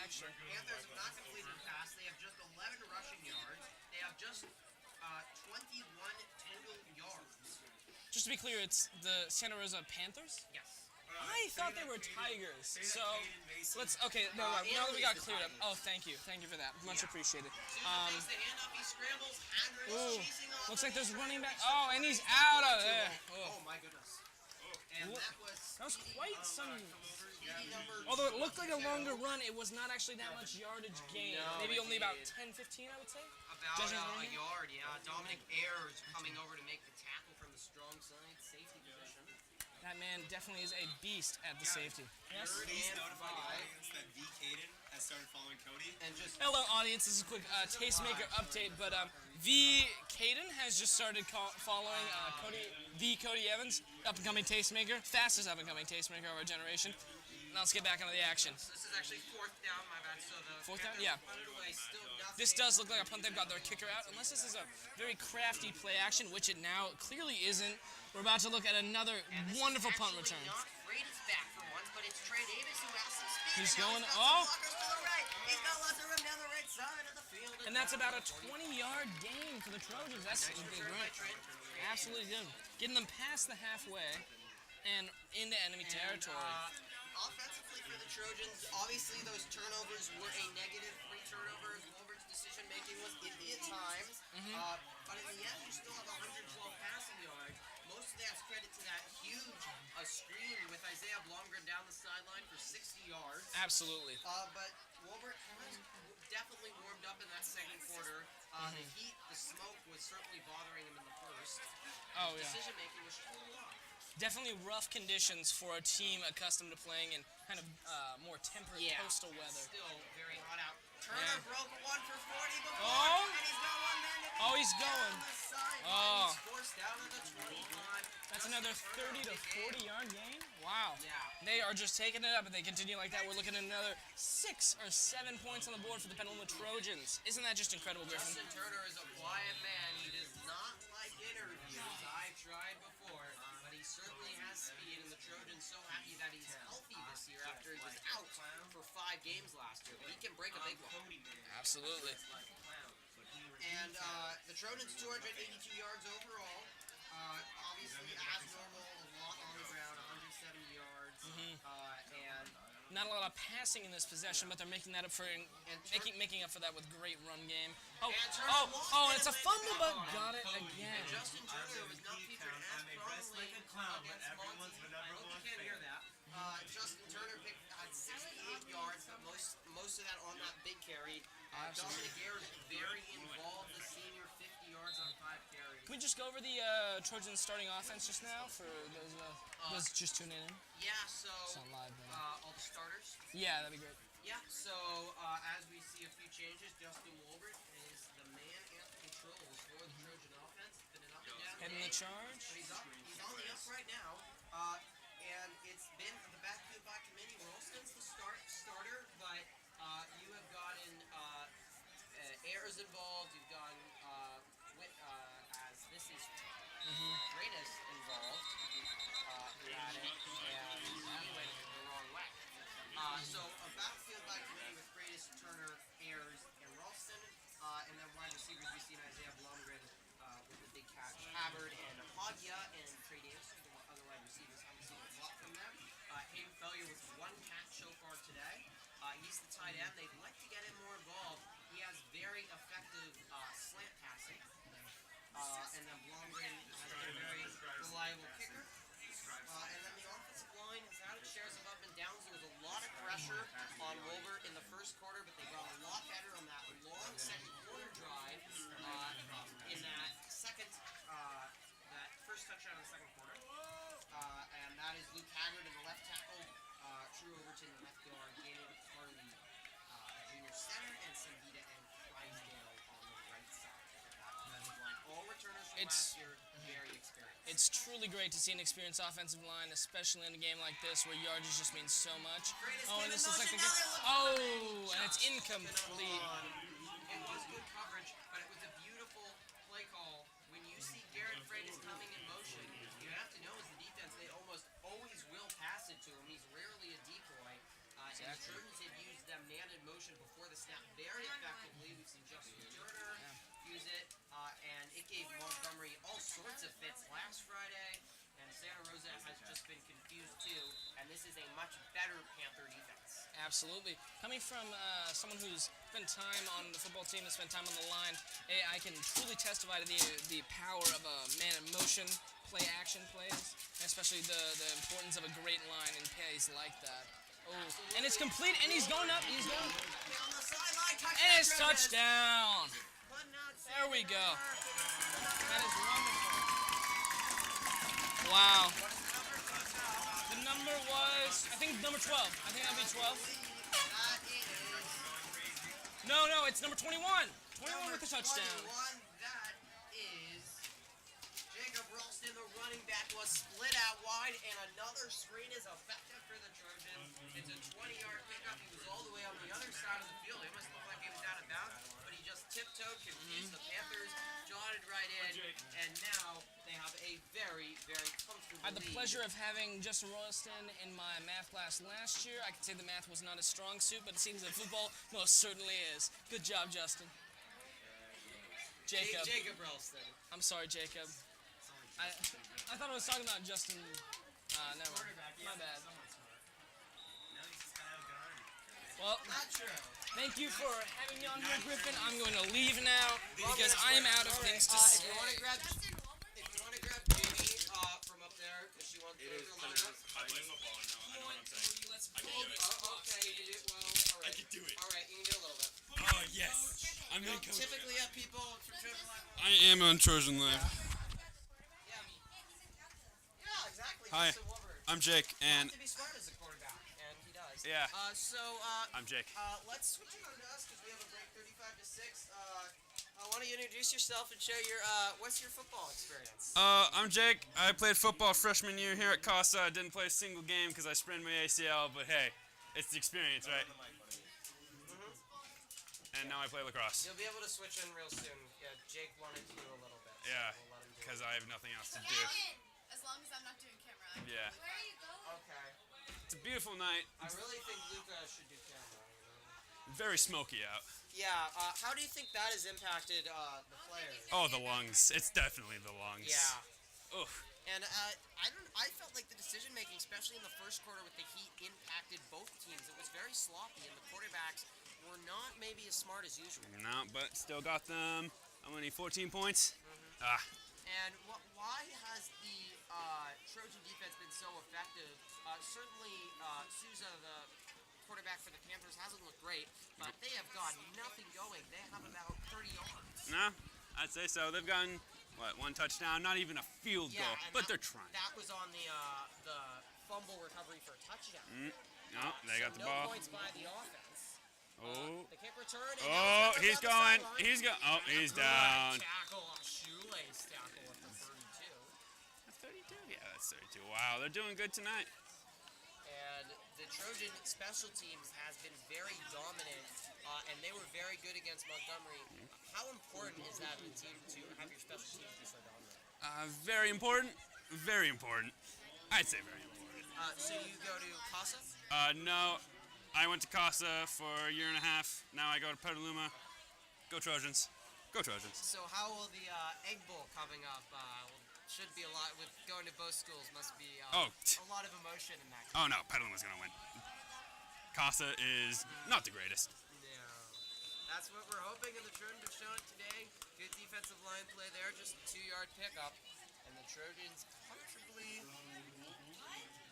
Panthers have not completed a pass. They have just 11 rushing yards. They have just 21 total yards. Just to be clear, it's the Santa Rosa Panthers? Yes. I thought they were Tigers. So let's now that we got cleared up. Oh, thank you for that. Much appreciated. Sousa takes the handoff. He scrambles. Andrews Ooh, chasing off. looks like there's running back. Oh, and he's out of there. Oh my goodness. And That was quite some. speedy number. Although it looked like a longer run, it was not actually that much yardage gain. Maybe only about 10, 15, I would say. About Judging a the running? yard, yeah. Dominic Ayers coming over to make the tackle from the strong side safety position. That man definitely is a beast at the safety. Yes. Please notify the audience that V. Caden has started following Cody. And just Hello, audience. This is a quick tastemaker update, but V. Caden has just started following Cody Evans, up-and-coming tastemaker, fastest up-and-coming tastemaker of our generation. Now let's get back into the action. this is actually fourth down, my bad. So the Fourth down? Panthers Yeah. punted away, still nothing. This does look like a punt. They've got their kicker out, unless this is a very crafty play action, which it now clearly isn't. We're about to look at another And this wonderful is punt actually return. Not Brady's back for once, but it's Trey Davis who has some speed. He's and now going- he's got oh! some blockers to the right. He's got lots of room down the right side of the field. And that's about a 20-yard gain for the Trojans. That's great. Absolutely good. Getting them past the halfway and into enemy territory. Offensively for the Trojans, obviously those turnovers were a negative. 3 turnovers. Wolver's decision making was iffy at times. But in the end, you still have 112 passing yards. Most of that's credit to that huge screen with Isaiah Blomgren down the sideline for 60 yards. Absolutely. But Wolbert has definitely warmed up in that second quarter. The heat, the smoke was certainly bothering him in the first. Oh, yeah. Decision making was too off. Definitely rough conditions for a team accustomed to playing in kind of more temperate coastal weather. Still very hot out. Turner Yeah. broke one for 40 before, Oh! and he's got one man to beat. Oh, he's going. Down the sideline. Oh. He's forced down to the 25. That's another 30 to 40-yard gain? Wow. Yeah. They are just taking it up, and they continue like that. We're looking at another 6 or 7 points on the board for the Petaluma Trojans. Isn't that just incredible, Griffin? Justin Turner is a quiet man. He does not like interviews. I've tried before, but he certainly has speed, and the Trojans so happy that he's healthy this year after he was out for 5 games last year. But he can break a big one. Absolutely. And the Trojans 282 yards overall. Obviously, as normal, a lot on the ground, 170 yards. And Not a lot of passing in this possession, but they're making that up for making up for that with great run game. Oh, and it's a fumble, but got it again. Justin Turner was not featured as prominently against Monty. I hope you can't hear that. Justin Turner had 68 yards, but most of that on that big carry. Dominic Ayers very involved, the senior, 50 yards on 5 carries. Can we just go over the Trojans starting offense just now for those just tuning in? Yeah, so It's not live, but all the starters. yeah, that'd be great. Yeah, so as we see a few changes, Justin Wolbert is the man at the controls for the Trojan offense. Been an up and down Heading day, the charge. but he's on the up right now. And it's been the backfield by committee. Ralston's the starter, but you have gotten Ayers involved. You've gotten as this is Greatness involved. Who had it, and he went the wrong way. So a backfield by committee with Greatest, Turner, Ayers, Agia and Trey Davis, the other wide receivers, haven't seen a lot from them. Hayden Fellier with 1 catch so far today. He's the tight end. They'd like to get him more involved. He has very effective slant passing. And then Blomgren has been a very reliable kicker. And then the offensive line has had its shares of up and downs. There was a lot of pressure on Wolver in the first quarter, but they got a lot better on that long second quarter drive in that first touchdown in the second quarter. And that is Luke Haggard in the left tackle, Drew Overton in the left guard, Daniel Carly, junior center, and Sambita and Clydesdale on the right side. All returners from last year, very experienced. It's truly great to see an experienced offensive line, especially in a game like this where yardage just means so much. Oh, and this looks like the game. Oh, and it's incomplete. It was good coverage, but it was a beautiful play call. When you see Garrett Freitas coming in motion, you have to know as the defense, they almost always will pass it to him. He's rarely a decoy. And the Trojans have used them man in motion before the snap very effectively. We've seen Justin Turner use it, and it gave Montgomery all sorts of fits last Friday. And Santa Rosa has just been confused too, and this is a much better Panther defense. Absolutely. Coming from someone who's spent time on the football team and spent time on the line, I can truly testify to the power of a man in motion, play action plays, and especially the importance of a great line in plays like that. Oh, and it's complete, and he's going up. He's going. On the sideline, And it's touchdown. There we go. That is wonderful. Wow. The number was, I think, number 12. I think that'd be 12. No, it's number 21. 21 with the touchdown. 21, that is Jacob Ralston, the running back, was split out wide, and another screen is effective for the Trojans. It's a 20-yard pickup. He was all the way on the other side of the field. It almost looked like he was out of bounds, but he just tiptoed, confused the Panthers, jotted right in, and now they have a very, very comfortable I had the lead. pleasure of having Justin Royston in my math class last year. I could say the math was not a strong suit, but it seems that football most certainly is. Good job, Justin. Jacob. Jacob Ralston. I'm sorry, Jacob. I thought I was talking about Justin. Never mind. My bad. Well, Not true. thank you for having me on here, Griffin. I'm going to leave now because I am out of things to say. If you want to grab Jamie from up there, if she wants to go through lineup. I play football now. I know what I'm saying. I can do it. Okay, you did well. All right. I can do it. All right, you can do a little bit. Oh, yes. I'm You going don't to come. typically have people from Trojan Live. I am on Trojan Live. Yeah, exactly. Hi. Justin Wolver. I'm Jake, and To be smart as a quarterback, and he does. Yeah. I'm Jake. Let's switch it on to us because we have a break 35 to 6. Why don't you introduce yourself and share your what's your football experience? I'm Jake. I played football freshman year here at Casa. I didn't play a single game because I sprained my ACL, but hey, it's the experience, right? And now I play lacrosse. You'll be able to switch in real soon. Yeah, Jake wanted to do a little bit. So Yeah, we'll let him do because it. I have nothing else to do. As long as I'm not doing camera. Yeah. Where are you going? Okay. It's a beautiful night. I really think Luca should do camera. You know? Very smoky out. Yeah. How do you think that has impacted the players? Oh, the lungs. It's definitely the lungs. Yeah. Ugh. And I felt like the decision making, especially in the first quarter with the heat, impacted both teams. It was very sloppy, and the quarterbacks were not maybe as smart as usual. No, but still got them. How many? 14 points? Ah. And why has the Trojan defense been so effective? Certainly, Souza, the quarterback for the Panthers, hasn't looked great, but they have got nothing going. They have about 30 yards. No, I'd say so. They've gotten, what, one touchdown? Not even a field goal, and but that- they're trying. That was on the fumble recovery for a touchdown. No, they got the no ball. points by the offense. Oh. The kick return. And Oh, now he's down the going. sideline. He's going. Oh, he's Good down. Tackle, a shoelace tackle at the 32. That's 32? Yeah, that's 32. Wow, they're doing good tonight. And the Trojan special teams has been very dominant, and they were very good against Montgomery. How important is that in the team to have your special teams be so dominant? Very important. Very important. I'd say very important. So you go to Casa? No, I went to Casa for a year and a half. Now I go to Petaluma. Go Trojans. Go Trojans. So how will the Egg Bowl coming up? Will should be a lot. With going to both schools, must be Oh. a lot of emotion in that. Oh no, Petaluma's gonna win. Casa is not the greatest. No. That's what we're hoping, and the Trojans have shown it today. Good defensive line play there, just a 2-yard pickup. And the Trojans comfortably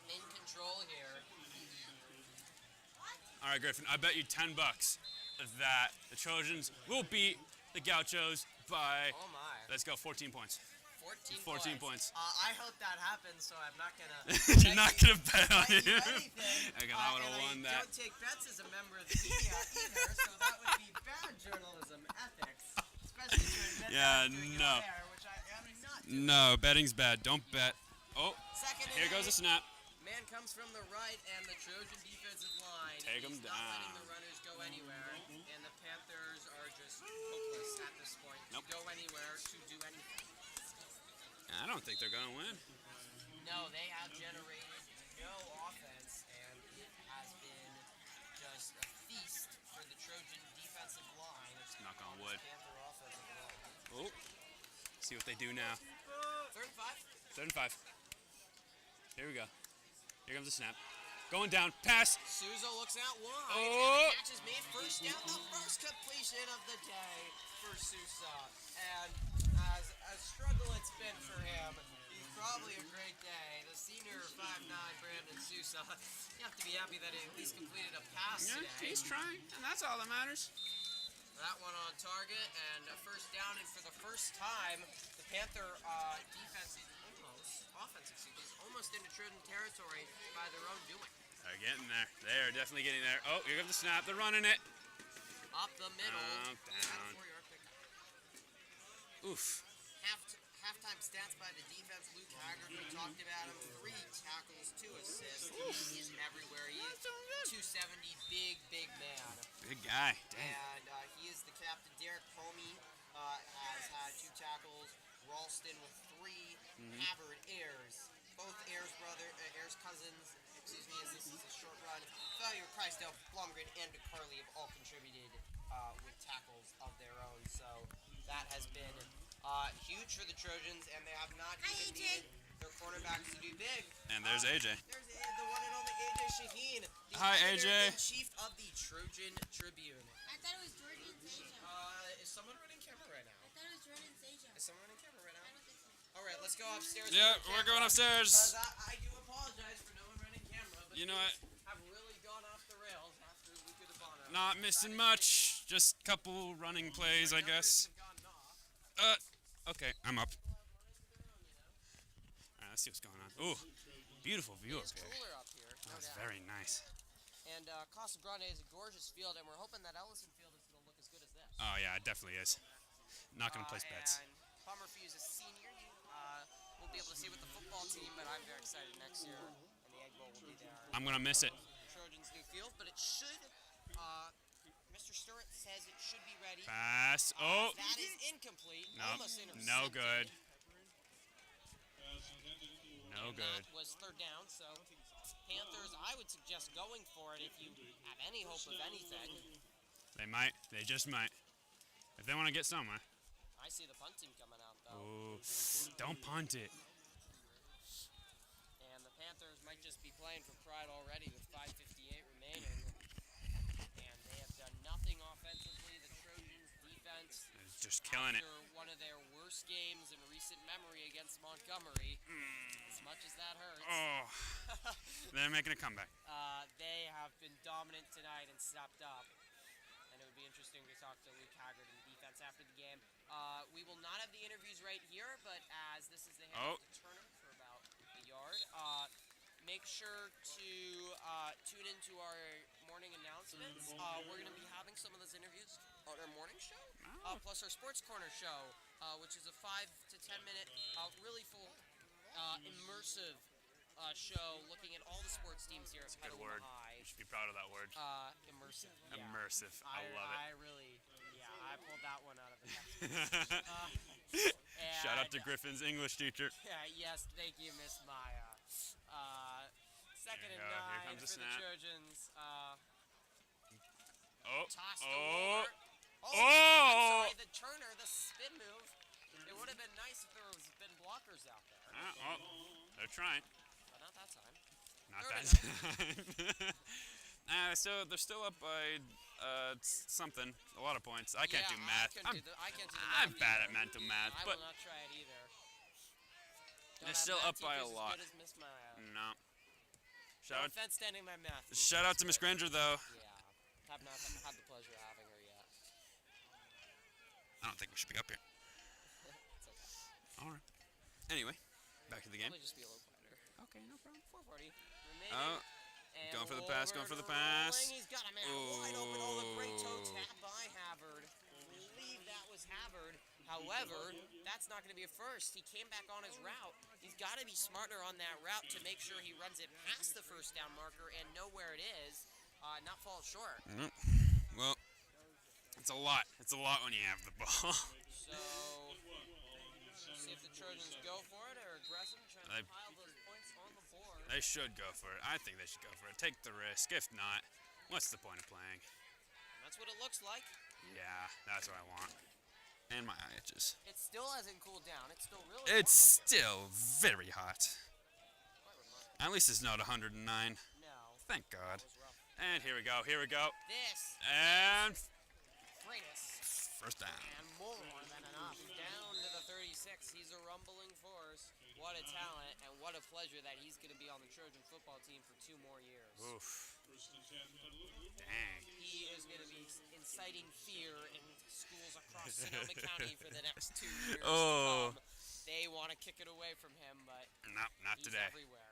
in control here. All right, Griffin, I bet you $10 that the Trojans will beat the Gauchos by, Oh my. let's go, 14 points. 14 points. I hope that happens, so I'm not gonna. You're not gonna bet on bet you him. anything. Okay, I would have And won I that. don't take bets as a member of the media either, so that would be bad journalism ethics, especially to admit Yeah, that I'm doing no. it there, which I am not doing. No, betting's bad. Don't bet. Oh, Second and here goes a 8. snap. Man comes from the right, and the Trojan defensive line Take 'em is not letting down. the runners go anywhere, and the Panthers are just hopeless at this point Nope. to go anywhere, to do anything. I don't think they're gonna win. No, they have generated no offense, and it has been just a feast for the Trojan defensive line. Knock on wood. Panther offensive line. Oh, see what they do now. 3rd and 5. 3rd and 5. Here we go. Here comes the snap. Going down. Pass. Souza looks out wide, Oh. and the catch is made. First down, the first completion of the day for Souza. And as a struggle it's been for him, he's probably a great day. The senior 5'9" Brandon Souza, you have to be happy that he at least completed a pass Yeah, today. he's trying, and that's all that matters. That one on target, and a first down, and for the first time, the Panther defense is almost into Trojan territory by their own doing. They're getting there. They are definitely getting there. Oh, here comes the snap. They're running it. Up the middle. Down. 4-yard pickup. Oof. Halftime stats by the defense. Luke Haggard, we talked about him. 3 tackles, 2 assists. He's everywhere. He's 270, big man. Big guy. Dang. And he is the captain. Derek Comey has had 2 tackles. Ralston with 3. Havard, Ayers. Both Ayers cousins, excuse me, as this is a short run. Failure, Christdale, Blumgren, and DeCarly have all contributed with tackles of their own. So that has been huge for the Trojans, and they have not even needed their cornerbacks to do big. And there's AJ. There's the one and only AJ Shaheen. The Hi, editor-in-chief AJ. of the Trojan Tribune. I thought it was Jordan Asia. Is someone running camera right now? I thought it was Jordan Asia. Is someone running camera right I now? don't think so. All right, let's go upstairs. Yeah, to the we're going camera, upstairs. 'cause I do apologize for no one running camera, but You know what? have really gone off the rails after Luca DeBono. Not missing much. Just a couple running plays, I guess. Numbers have gone off. Okay, I'm up. All right, let's see what's going on. Ooh, beautiful view up It's here. cooler up here. No That's doubt. very nice. And Casa Grande is a gorgeous field, and we're hoping that Ellison Field is going to look as good as this. Oh yeah, it definitely is. Not gonna place bets. And bummer for you as a senior. We'll be able to see with the football team, but I'm very excited next year, and the Egg Bowl will be there. I'm gonna miss it. Trojans new field, but it should. Mr. Stewart says it should be ready. Pass. Oh, That is incomplete. Nope. Almost intercepted. No good. No And good. That was 3rd down, so Panthers, I would suggest going for it if you have any hope of anything. They might. They just might. If they want to get somewhere. I see the punt team coming out, though. Ooh, don't punt it. And the Panthers might just be playing for pride already with 5:58 remaining. And they have done nothing offensively. The Trojans defense, They're just killing it. after one of their worst games in recent memory against Montgomery, as much as that hurts, Oh, they're making a comeback. they have been dominant tonight and stepped up. And it would be interesting to talk to Luke Haggard and the defense after the game. We will not have the interviews right here, but as this is the handoff to Turner for about a yard, make sure to tune into our morning announcements. We're going to be having some of those interviews on our morning show, plus our Sports Corner show, which is a 5 to 10 minute, really full, immersive show looking at all the sports teams here at Good Petaluma word. High. You should be proud of that word. Immersive. Yeah. Immersive. I love it. I really, I pulled that one out of the textbook. Shout out to And, Griffin's English teacher. yes, thank you, Miss Maya. Second Here and you go. Here 9 comes the for snap. the Trojans. Oh. Tossed Oh. over. Oh! I'm sorry, the Turner, the spin move. It would have been nice if there was been blockers out there. Oh, they're trying. But not that time. Not Third that and time. So they're still up by something, a lot of points. I can't do math. I can't do the math I'm bad either. at mental math, I but will not try it either. they're still up by a lot. As good as Miss Maya. No. No offense to any of my math teachers, Shout out to Miss Granger, though. Yeah. Have not had the pleasure of having her yet. I don't think we should be up here. It's okay. All right. Anyway, back to the game. Probably just be a little quieter. Okay, no problem. 440 remaining. Oh, And going for the pass, going for the rolling. pass. He's got a man wide open. Oh, the great toe tap by Havard. I believe that was Havard. However, that's not going to be a first. He came back on his route. He's got to be smarter on that route to make sure he runs it past the first down marker and know where it is, not fall short. Well, it's a lot. It's a lot when you have the ball. So, see if the Trojans go for it or aggressive, trying to pile those points on the board. They should go for it. I think they should go for it. Take the risk. If not, what's the point of playing? That's what it looks like. Yeah, that's what I want. And my eye itches. It still hasn't cooled down. It's still really It's warm up here. still very hot. Quite remarkable. At least it's not 109. No. Thank God. That was rough. And here we go. Here we go. This And Freitas. first down. And more than enough. Down to the 36. He's a rumbling force. What a talent and what a pleasure that he's going to be on the Trojan football team for 2 more years. Oof. Dang. He is going to be inciting fear in schools across Sonoma County for the next 2 years Oh. to come. They want to kick it away from him, but No, not he's today. everywhere.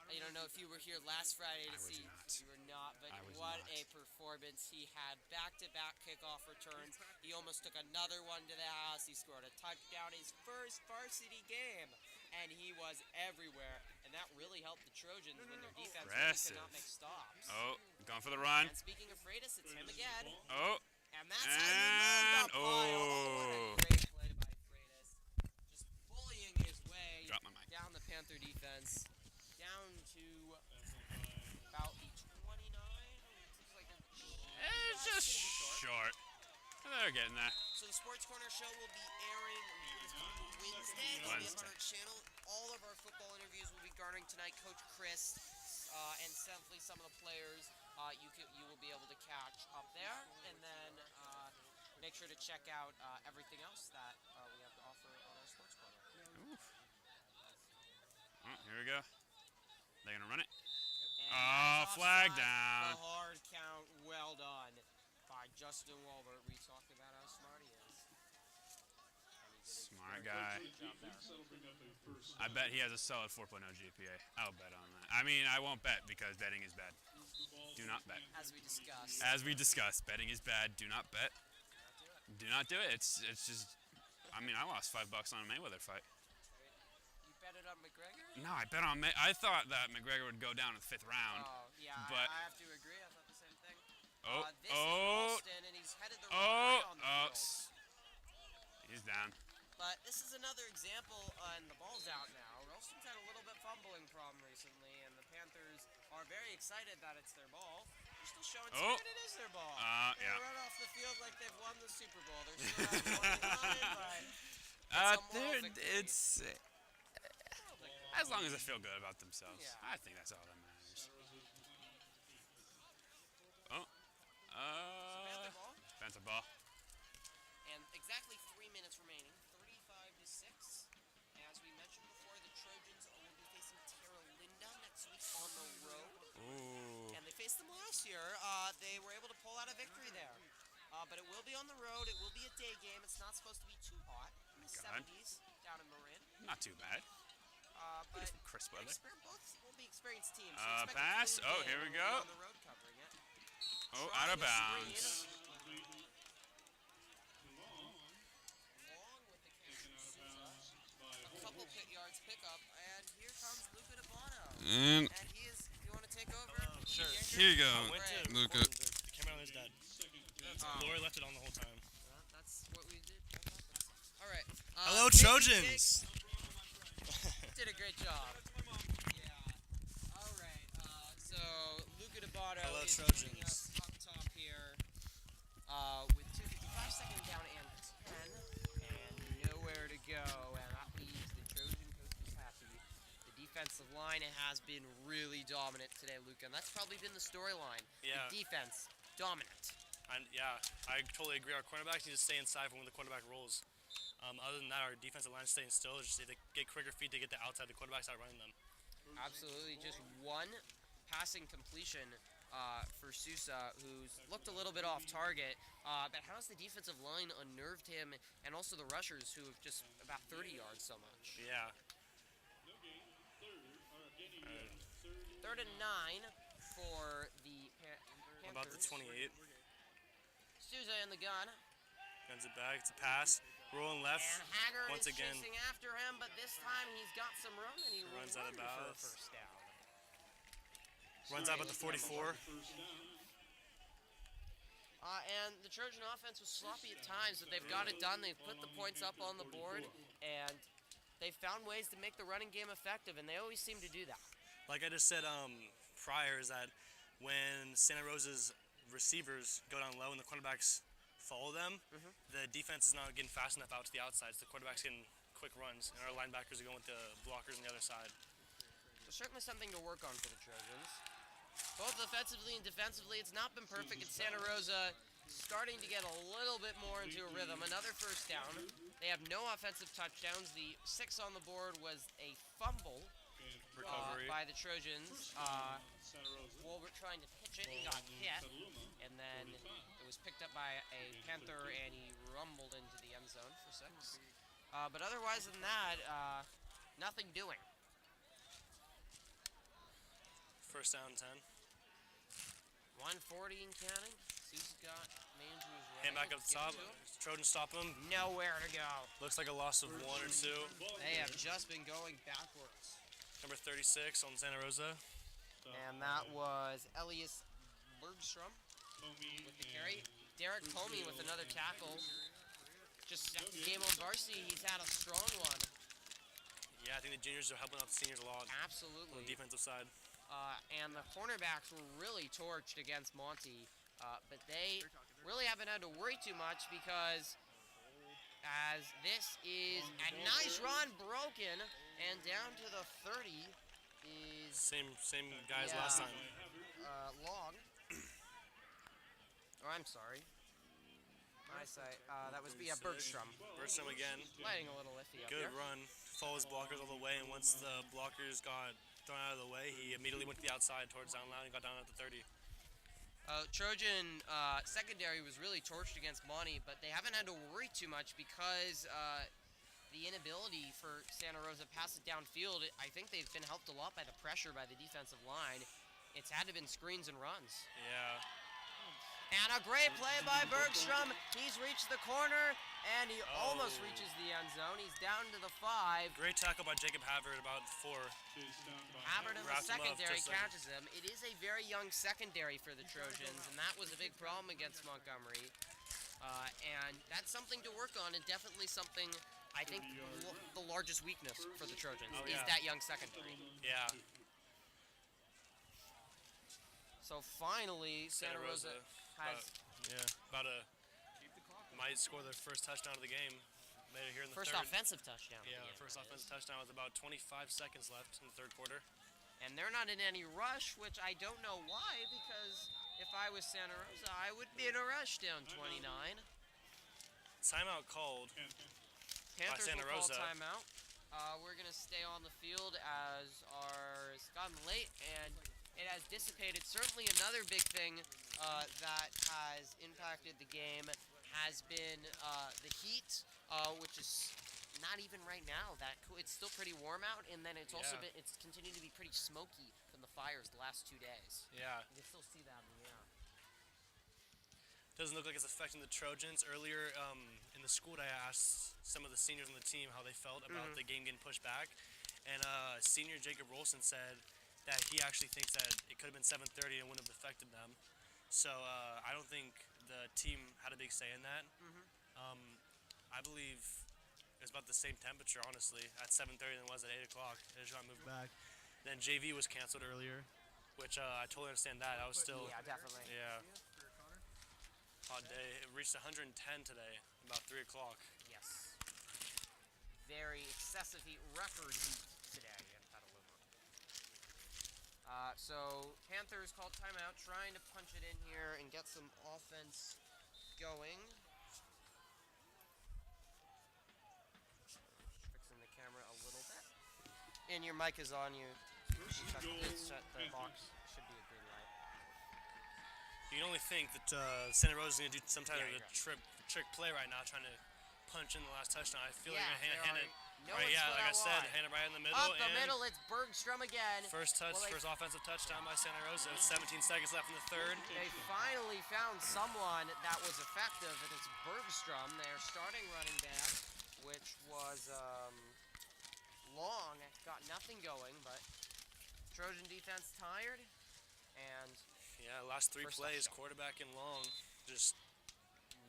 I don't know if you were here last Friday to I was see. not. You were not, but I was what not. a performance. He had back-to-back kickoff returns. He almost took another one to the house. He scored a touchdown his first varsity game, and he was everywhere. And that really helped the Trojans when their defense really could not make stops. Oh, going for the run. And speaking of Freitas, it's him again. Oh, And that's how you move the pile. Oh, what a great play by Freitas. Just bullying his way Drop my mic. down the Panther defense. Down to about the 29. Looks like it's just short. They're getting there. So the Sports Corner show will be airing Wednesday on the Upper channel. All of our football interviews will be garnering tonight. Coach Chris and simply some of the players you will be able to catch up there. And then make sure to check out everything else that we have to offer on our Sports Corner. Oof. Oh, here we go. They're going to run it. And Oh, that's flag offside. down. The hard count, well done by Justin Walbert. We talked about how smart he is. And he did a Smart very guy. good job there. I bet he has a solid 4.0 GPA. I'll bet on that. I mean, I won't bet because betting is bad. Do not bet. As we discussed. As we discussed, betting is bad. Do not bet. Do not do it. It's just. I mean, I lost $5 on a Mayweather fight. You bet it on McGregor? No, I bet on. I thought that McGregor would go down in the 5th round. Oh, yeah, but I have to agree. I thought the same thing. This is oh, Ralston, and he's headed the wrong way on the field. He's down. But this is another example, and the ball's out now. Ralston's had a little bit fumbling problem recently, and the Panthers are very excited that it's their ball. They're still showing Oh. that it is their ball. They Yeah. run off the field like they've won the Super Bowl. They're still not winning, but it's a moral victory. It's as long as they feel good about themselves. Yeah. I think that's all that matters. Oh, Panther ball. Panther ball. And exactly 3 minutes remaining, 35-6. As we mentioned before, the Trojans will be facing Terra Linda next week on the road. Ooh. And they faced them last year. They were able to pull out a victory there. But it will be on the road. It will be a day game. It's not supposed to be too hot. In the God. 70s down in Marin. Not too bad. But Crisp weather. both will be experienced teams. expect a Pass. clean Oh, game here we when go. we're on the road covering it. Oh, Trying out of to bounds. screen. Along with the catch from Sousa. A couple pit yards pickup, and here comes Luca Debato. And And he is. You want to take over? Sure. here you go, Went to Luca. record the camera on his dad. Lori left it on the whole time. That's what we did. All right. Hello, Jake- Trojans! Jake did a great job. Yeah. All right. So Luca Debato Hello, is Trojans. joining us up top here with 2:55 second down and 10, and nowhere to go. defensive line has been really dominant today, Luca, and that's probably been the storyline. Yeah. The defense, dominant. I totally agree. Our cornerbacks need to stay inside for when the quarterback rolls. Other than that, our defensive line is staying still. Just they get quicker feet to get to outside. The quarterbacks outrunning them. Absolutely, just one passing completion for Sousa, who's looked a little bit off target, but how's the defensive line unnerved him, and also the rushers, who have just about 30 yards so much. Yeah. 3rd and 9 for the Panthers. About the 28. Sousa in the gun. Guns it back. It's a pass. Rolling left. And Haggard once is again. chasing after him, but this time he's got some room, and he Runs will out of run for a bounds. first down. Runs out at the 44. And the Trojan offense was sloppy at times, but they've got it done. They've put the points up on the board, and they've found ways to make the running game effective, and they always seem to do that. Like I just said prior, is that when Santa Rosa's receivers go down low and the quarterbacks follow them, the defense is not getting fast enough out to the outside, so the quarterback's getting quick runs, and our linebackers are going with the blockers on the other side. So certainly something to work on for the Trojans. Both offensively and defensively, it's not been perfect. It's Santa Rosa starting to get a little bit more into a rhythm. Another first down. They have no offensive touchdowns. The 6 on the board was a fumble Recovery. by the Trojans. Wolbert trying to pitch it, he got hit, and then it was picked up by a Panther, and he rumbled into the end zone for 6. But otherwise than that, nothing doing. First down 10. 140 and counting. Sousa's got man to his right. Hand back up the Give it top. to him. Trojans stop him. Nowhere to go. Looks like a loss of 1 or 2. They have just been going backwards. Number 36 on Santa Rosa. And that was Elias Bergstrom with the carry. Derek Comey with another tackle. Just second game on Varsity, he's had a strong one. Yeah, I think the juniors are helping out the seniors a lot on Absolutely. the defensive side. And the cornerbacks were really torched against Monty, but they really haven't had to worry too much because as this is a nice run broken and down to the 30 is Same guys last time. Long. Or I'm sorry. That was Bergstrom. Bergstrom again. Lighting a little iffy up Good there. run. Follows blockers all the way, and once the blockers got thrown out of the way, he immediately went to the outside towards down line and got down at the 30. Trojan secondary was really torched against Monty, but they haven't had to worry too much because the inability for Santa Rosa to pass it downfield, I think they've been helped a lot by the pressure by the defensive line. It's had to been screens and runs. Yeah. And a great play by Bergstrom. He's reached the corner, and he almost reaches the end zone. He's down to the 5. Great tackle by Jacob Havard about 4. Havard in the Wrapped him up secondary just like- catches him. It is a very young secondary for the Trojans, and that was a big problem against Montgomery. And that's something to work on, and definitely something, I think, the largest weakness for the Trojans is that young secondary. Yeah. So finally, Santa Rosa has might score their first touchdown of the game. Made it here in the first third. offensive touchdown. Yeah, first offensive touchdown with about 25 seconds left in the third quarter. And they're not in any rush, which I don't know why, because if I was Santa Rosa, I would be in a rush down 29. Timeout called. Panthers Santa will call Rosa. timeout. We're going to stay on the field as it's gotten late, and it has dissipated. Certainly another big thing that has impacted the game has been the heat, which is not even right now that cool. It's still pretty warm out, and then it's also it's continued to be pretty smoky from the fires the last 2 days. Yeah. You can still see that in the air. Doesn't look like it's affecting the Trojans. Earlier in the school, I asked some of the seniors on the team how they felt about the game getting pushed back, and senior Jacob Rolson said that he actually thinks that it could have been 7:30 and wouldn't have affected them. So I don't think the team had a big say in that. I believe it was about the same temperature, honestly, at 7:30 than it was at 8 o'clock. It just got moved back. Then JV was canceled earlier, which I totally understand that. I was still... Yeah, definitely. Yeah. Hot day. It reached 110 today, about 3 o'clock. Yes. Very excessive heat, record heat today in Petaluma. So Panthers called timeout, trying to punch it in here and get some offense going. Fixing the camera a little bit. And your mic is on. You shut the box. Should be a green light. You can only think that Santa Rosa is going to do some type of you're a trick play right now, trying to punch in the last touchdown. I feel Yeah, like they're going to hand it. no Right, one's yeah, like I that said, wide. hand it right in the middle. Up the and middle, it's Bergstrom again. First offensive touchdown by Santa Rosa. 17 seconds left in the third. They finally found someone that was effective, and it's Bergstrom, their starting running back, which was long. Got nothing going, but Trojan defense tired, and Yeah, last three First plays, touchdown. quarterback and long, just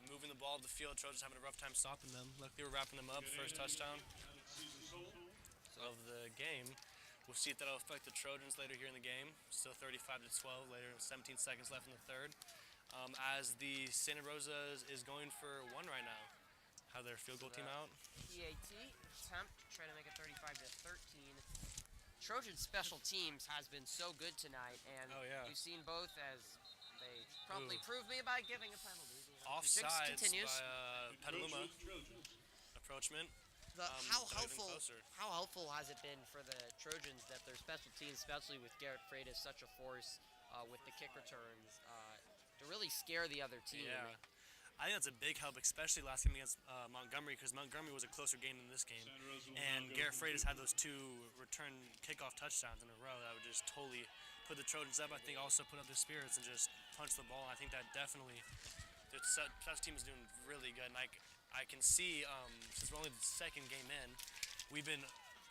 moving the ball up the field. Trojans having a rough time stopping them. Luckily, we're wrapping them up. First touchdown of the game. We'll see if that'll affect the Trojans later here in the game. Still 35-12 later, 17 seconds left in the third. As the Santa Rosa is going for one right now. Have their field goal team out. PAT attempt to try to make it 35-13. Trojan special teams has been so good tonight, and Oh, yeah. you've seen both as they promptly Ooh. proved me by giving a penalty. Offsides continues. by Petaluma. Approachment. How but even helpful? closer. How helpful has it been for the Trojans that their special teams, especially with Garrett Freitas, such a force with the kick returns, to really scare the other team? Yeah. I think that's a big help, especially last game against Montgomery, because Montgomery was a closer game than this game. And Garrett Freitas had those two return kickoff touchdowns in a row that would just totally put the Trojans up. I think also put up their spirits and just punch the ball. I think that definitely, the special team is doing really good. And I can see, since we're only the second game in, we've been,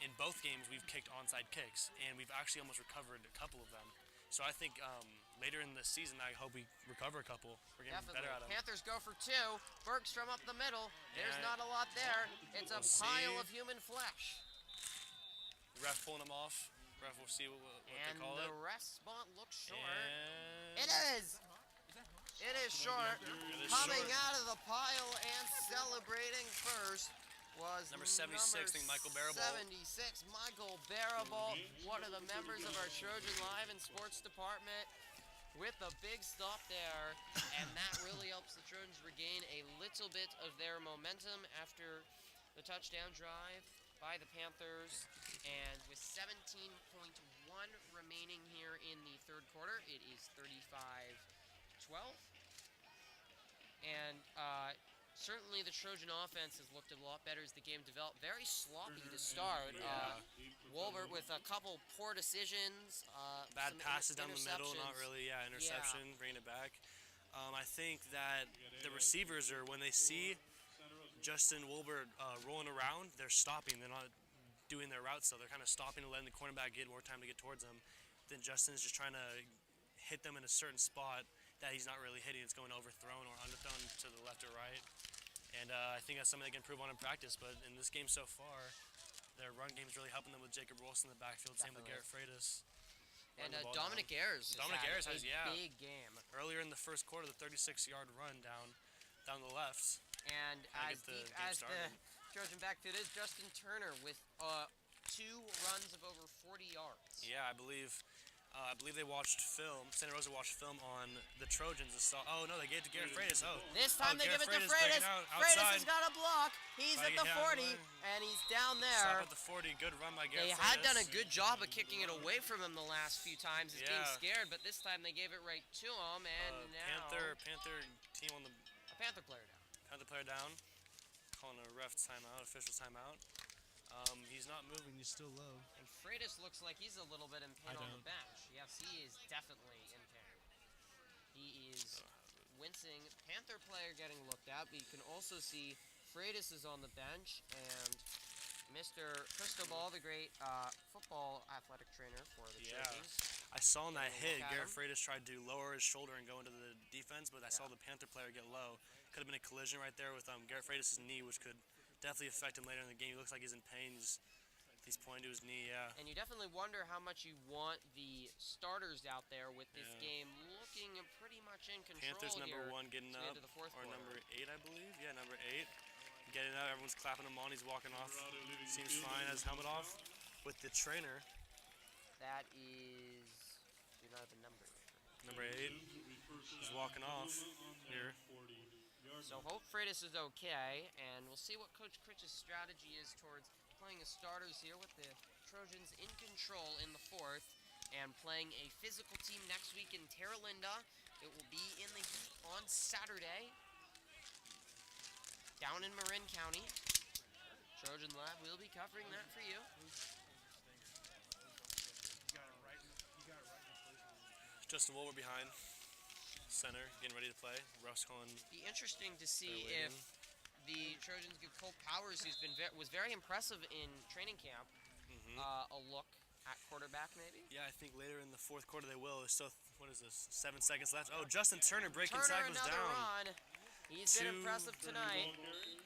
in both games, we've kicked onside kicks, and we've actually almost recovered a couple of them. So I think later in the season, I hope we recover a couple. We're getting Definitely. better at them. Panthers go for two. Bergstrom up the middle. There's Yeah. not a lot there. It's a We'll pile see. of human flesh. Ref pulling them off. Ref will see what And they call the it. rest spot looks short. And It is! It is short. It is Coming short. out of the pile and celebrating first was Number 76, I think Michael Barabol. 76, Michael Barabol, one of the members of our Trojan Live and Sports Department, with a big stop there, and that really helps the Trojans regain a little bit of their momentum after the touchdown drive by the Panthers. And with 17.1 remaining here in the third quarter, it is 35-12. And certainly the Trojan offense has looked a lot better as the game developed. Very sloppy to start. Wolbert with a couple poor decisions. Bad some passes down the middle, not interceptions. really, interception, bringing it back. I think that the receivers are, when they see Justin Wolbert rolling around, they're stopping. They're not doing their routes, so they're kind of stopping and letting the cornerback get more time to get towards them. Then Justin's just trying to hit them in a certain spot that he's not really hitting. It's going overthrown or underthrown to the left or right. And I think that's something they can improve on in practice. But in this game so far, their run game is really helping them with Jacob Rosa in the backfield. Same with Garrett Freitas. And running the ball Dominic down. Ayers Dominic Ayers has has, a yeah. big game. Earlier in the first quarter, the 36-yard run down the left. And Trying to as get the deep game as the started. Trojan backfield is, Justin Turner with 2 runs of over 40 yards. Yeah, I believe they watched film. Santa Rosa watched film on the Trojans and saw. Oh no, they gave it to Garrett Freitas. Oh, This time they give Garrett it to breaking Freitas. out Freitas outside. has got a block. He's Trying at to the get down 40, line. and he's down Stop there. at the 40. Good run by They Garrett had done a Freitas. good job of kicking it away from him the last few times. He's being Yeah. scared, but this time they gave it right to him, and now Panther team on the a Panther player down. Panther player down. Calling a ref timeout, official timeout. He's not moving. He's still low. And Freitas looks like he's a little bit in pain on the bench. Yes, he is definitely in pain. He is wincing. Panther player getting looked at, but you can also see Freitas is on the bench, and Mr. Cristobal, the great football athletic trainer for the Trojans. I saw in that Look hit, at Garrett him. Freitas tried to lower his shoulder and go into the defense, but I saw the Panther player get low. Could have been a collision right there with Garrett Freitas' knee, which could definitely affect him later in the game. He looks like he's in pain. He's pointing to his knee, yeah. And you definitely wonder how much you want the starters out there with this game looking pretty much in control. Panthers number here 1 getting as we up, enter the fourth or quarter. number 8, I believe. Yeah, number 8. Getting up, everyone's clapping him on. He's walking off. Seems fine, has helmet off with the trainer. That is do not have a number. Number 8 is walking off here. So hope Freitas is okay, and we'll see what Coach Critch's strategy is towards playing his starters here with the Trojans in control in the 4th, and playing a physical team next week in Terra Linda. It will be in the heat on Saturday, down in Marin County. Trojan Lab will be covering that for you. Justin Woolver behind center, getting ready to play. Russ calling. Be interesting to see if the Trojans give Cole Powers, who's been was very impressive in training camp, a look at quarterback maybe. Yeah, I think later in the 4th quarter they will. There's still, what is this, 7 seconds left. Oh, Justin Turner breaking tackles another down. run. He's been impressive tonight.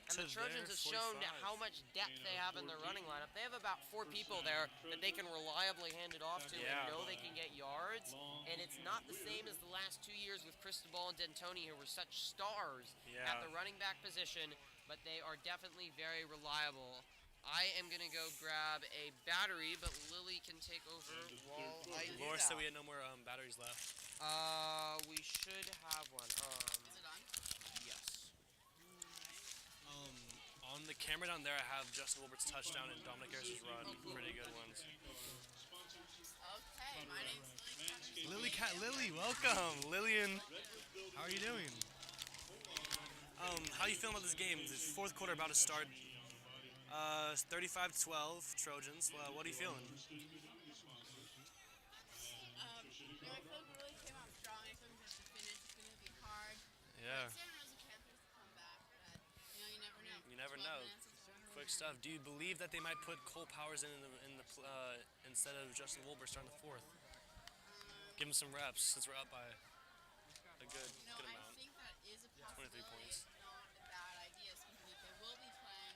And the Trojans have shown how much depth they have in their running lineup. They have about 4 people there that they can reliably hand it off to and know they can get yards. And it's not the same as the last 2 years with Cristobal and D'Antoni, who were such stars at the running back position, but they are definitely very reliable. I am going to go grab a battery, but Lily can take over while I do Laura that. said we had no more batteries left. We should have one. Is it on? Yes. On the camera down there, I have Justin Wilbert's touchdown and Dominic Ayers' run. Pretty good ones. Okay, my name's Lily, Lily, welcome. Lillian, how are you doing? How you feeling about this game? The 4th quarter about to start. 35-12, Trojans. What are you feeling? I feel like we really came out strong. I feel like we have to finish. It's going to be hard. Yeah. Santa Rosa Panthers to come back, but you never know. You never know. Quick stuff. Do you believe that they might put Cole Powers in the instead of Justin Wilbur starting the 4th? Give him some reps since we're up by a good amount. I think that is a possibility. 23 points. It's not a bad idea. They will be playing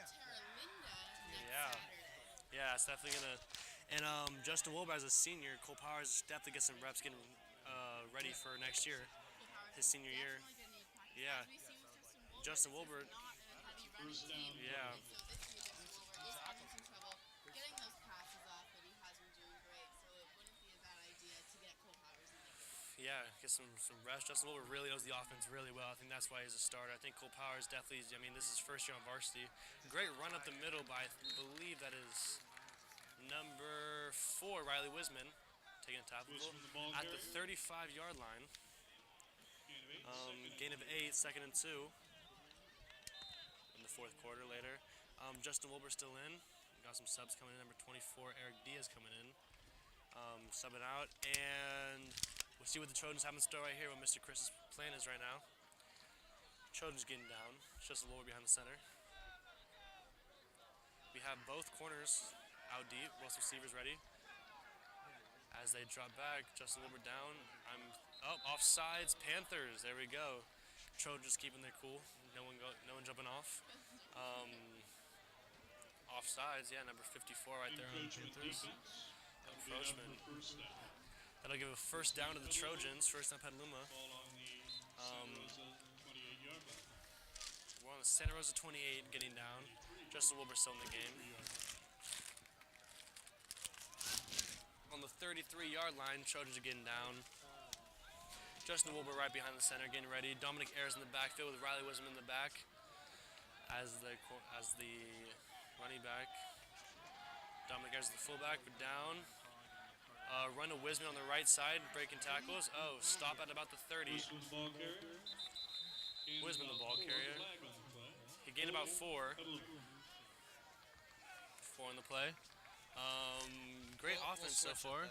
Terra Linda next Yeah. Saturday. Yeah, it's definitely gonna. And Justin Wilbur as a senior, Cole Powers definitely get some reps getting ready for next year, his senior year. Yeah. Justin Wilbur. Yeah. Getting those passes off, but he has been doing great, so it wouldn't be a bad idea to get Cole Powers in there. Yeah, get some rest. Justin Wilbur really knows the offense really well. I think that's why he's a starter. I think Cole Powers definitely, this is his first year on varsity. Great run up the middle by, I believe that is number 4, Riley Wisman, taking a tackle at the 35-yard line. Gain of 8, 2nd and 2 in the 4th quarter later. Justin Wilbur still in. Got some subs coming in. Number 24, Eric Diaz coming in. Subbing out. And we'll see what the Trojans have in store right here, what Mr. Chris's plan is right now. Trojans getting down. Justin Wilbur behind the center. We have both corners out deep. Both receivers ready. As they drop back, Justin Wilbur down. Offsides, Panthers. There we go. Trojans keeping their cool. No one jumping off. Offsides, yeah, number 54 right there on the Panthers. Approachment. That'll give a first down to the Trojans. First down, Petaluma. We're on the Santa Rosa 28, getting down. Justin Wilbur still in the game. On the 33-yard line, Trojans are getting down. Justin Wilbur right behind the center, getting ready. Dominic Ayers in the backfield with Riley Wisman in the back as the running back. Dominic Ayers the fullback, but down. Run to Wisman on the right side, breaking tackles. Oh, stop at about the 30. Wisman the ball carrier. He gained about 4. 4 in the play. Great offense so far.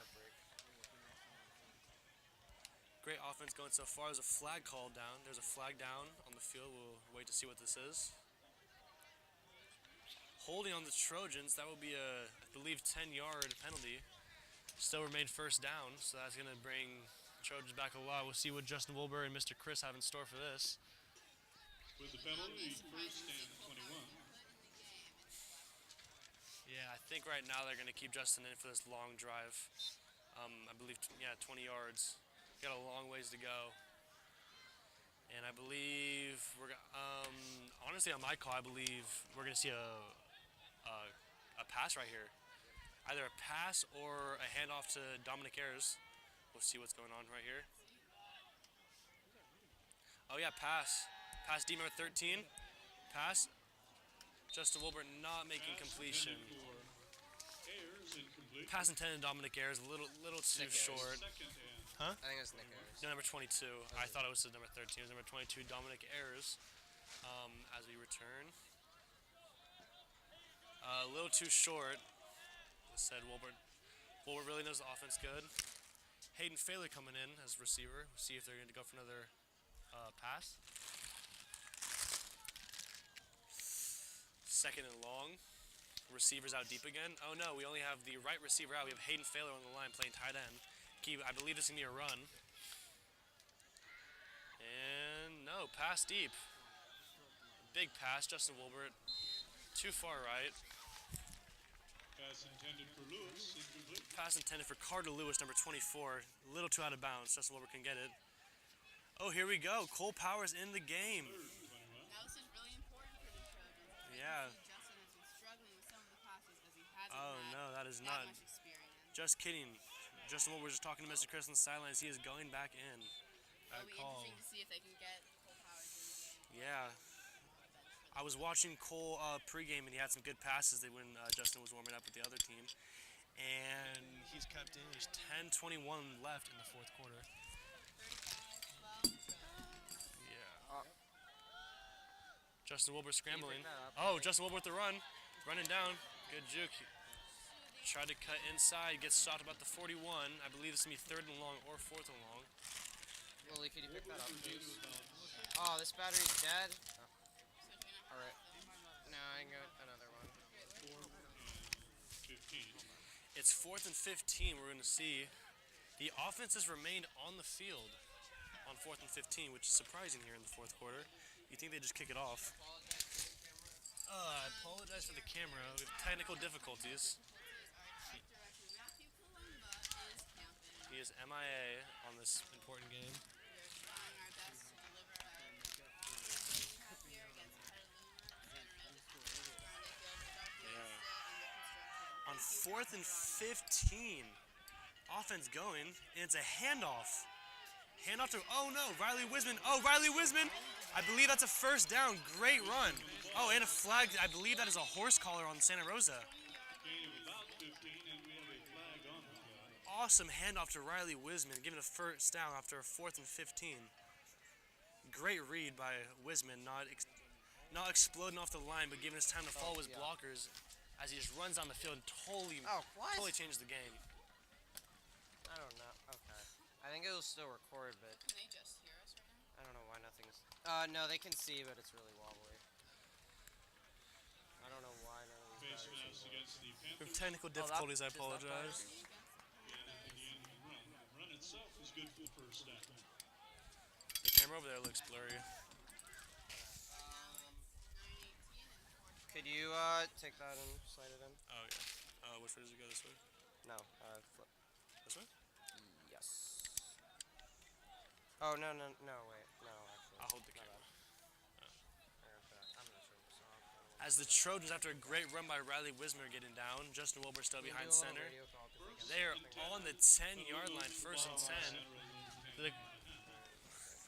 Great offense going so far. There's a flag called down. There's a flag down on the field. We'll wait to see what this is. Holding on the Trojans. That will be a, I believe, 10-yard penalty. Still remain first down, so that's going to bring Trojans back a lot. We'll see what Justin Wilbur and Mr. Chris have in store for this. With the penalty, first and 21. Yeah, I think right now they're going to keep Justin in for this long drive. I believe, 20 yards. Got a long ways to go. And I believe we're honestly on my call, I believe we're going to see a pass right here. Either a pass or a handoff to Dominic Ayers. We'll see what's going on right here. Oh yeah, pass. Pass D number 13. Pass. Justin Wilbert not making completion. Ayers incomplete. Pass intended Dominic Ayers, a little too short. Second and Huh? I think it was Nick Ayers. No, number 22. I thought it was the number 13. It was number 22, Dominic Ayers. As we return. A little too short. As said, Wilbert really knows the offense good. Hayden Failer coming in as receiver. We'll see if they're going to go for another pass. Second and long. Receivers out deep again. Oh no, we only have the right receiver out. We have Hayden Failer on the line playing tight end. I believe this is going to be a run. And no, pass deep. Big pass, Justin Wilbert. Too far right. pass intended for Lewis, incomplete. Pass intended for Carter Lewis, number 24. A little too out of bounds. Justin Wilbert can get it. Oh, here we go. Cole Powers in the game. Now this is really important for the Trojans. Yeah. Justin has been struggling with some of the passes because he hasn't Oh, had no, that is that not. much experience. Just kidding. Justin Wilbert was just talking to Mr. Chris on the sidelines. He is going back in. It'll be interesting to see if they can get Cole Powers in the game. Yeah. I was watching Cole pregame, and he had some good passes when Justin was warming up with the other team. And he's kept in. There's 10:21 left in the fourth quarter. 35, 12. Yeah. Justin Wilbert scrambling. picked that up. Oh, Justin Wilbert with the run. Running down. Good juke. Tried to cut inside. Gets stopped about the 41. I believe this is going to be third and long or fourth and long. Lily, could you pick that up, please? Oh, this battery's dead. Oh. All right. No, I can go another one. 15. It's 4th and 15. We're going to see the offense has remained on the field on 4th and 15, which is surprising here in the fourth quarter. You think they just kick it off. I apologize for the camera. We have technical difficulties. He is MIA on this important game. We're trying our best to deliver a cup here against On 4th and 15, offense going, and it's a handoff. Handoff to, oh no, Riley Wiseman. Oh, Riley Wiseman. I believe that's a first down. Great run. Oh, and a flag. I believe that is a horse collar on Santa Rosa. Gain of about 15, and we have a flag on the play. Awesome handoff to Riley Wiseman, giving a first down after a 4th and 15. Great read by Wiseman, not exploding off the line, but giving us time to follow his blockers as he just runs down the field and totally changes the game. I don't know. Okay. I think it'll still record, but Can they just hear us right now? I don't know why nothing's. No, they can see, but it's really wobbly. I don't know why none of these Face batteries mask are against the With Panthers, technical difficulties, I does that apologize. and the run. The run itself is good for the first down. The camera over there looks blurry. Could you take that and slide it in? Oh yeah. Which way does it go? This way? No, flip. This way? Yes. Oh no, wait, no, actually. I'll hold the My camera. bad. I'm gonna turn this off. As the Trojans, after a great run by Riley Wismer, getting down, Justin Wilbur still behind center. They are on the 10-yard line, 1st and 10.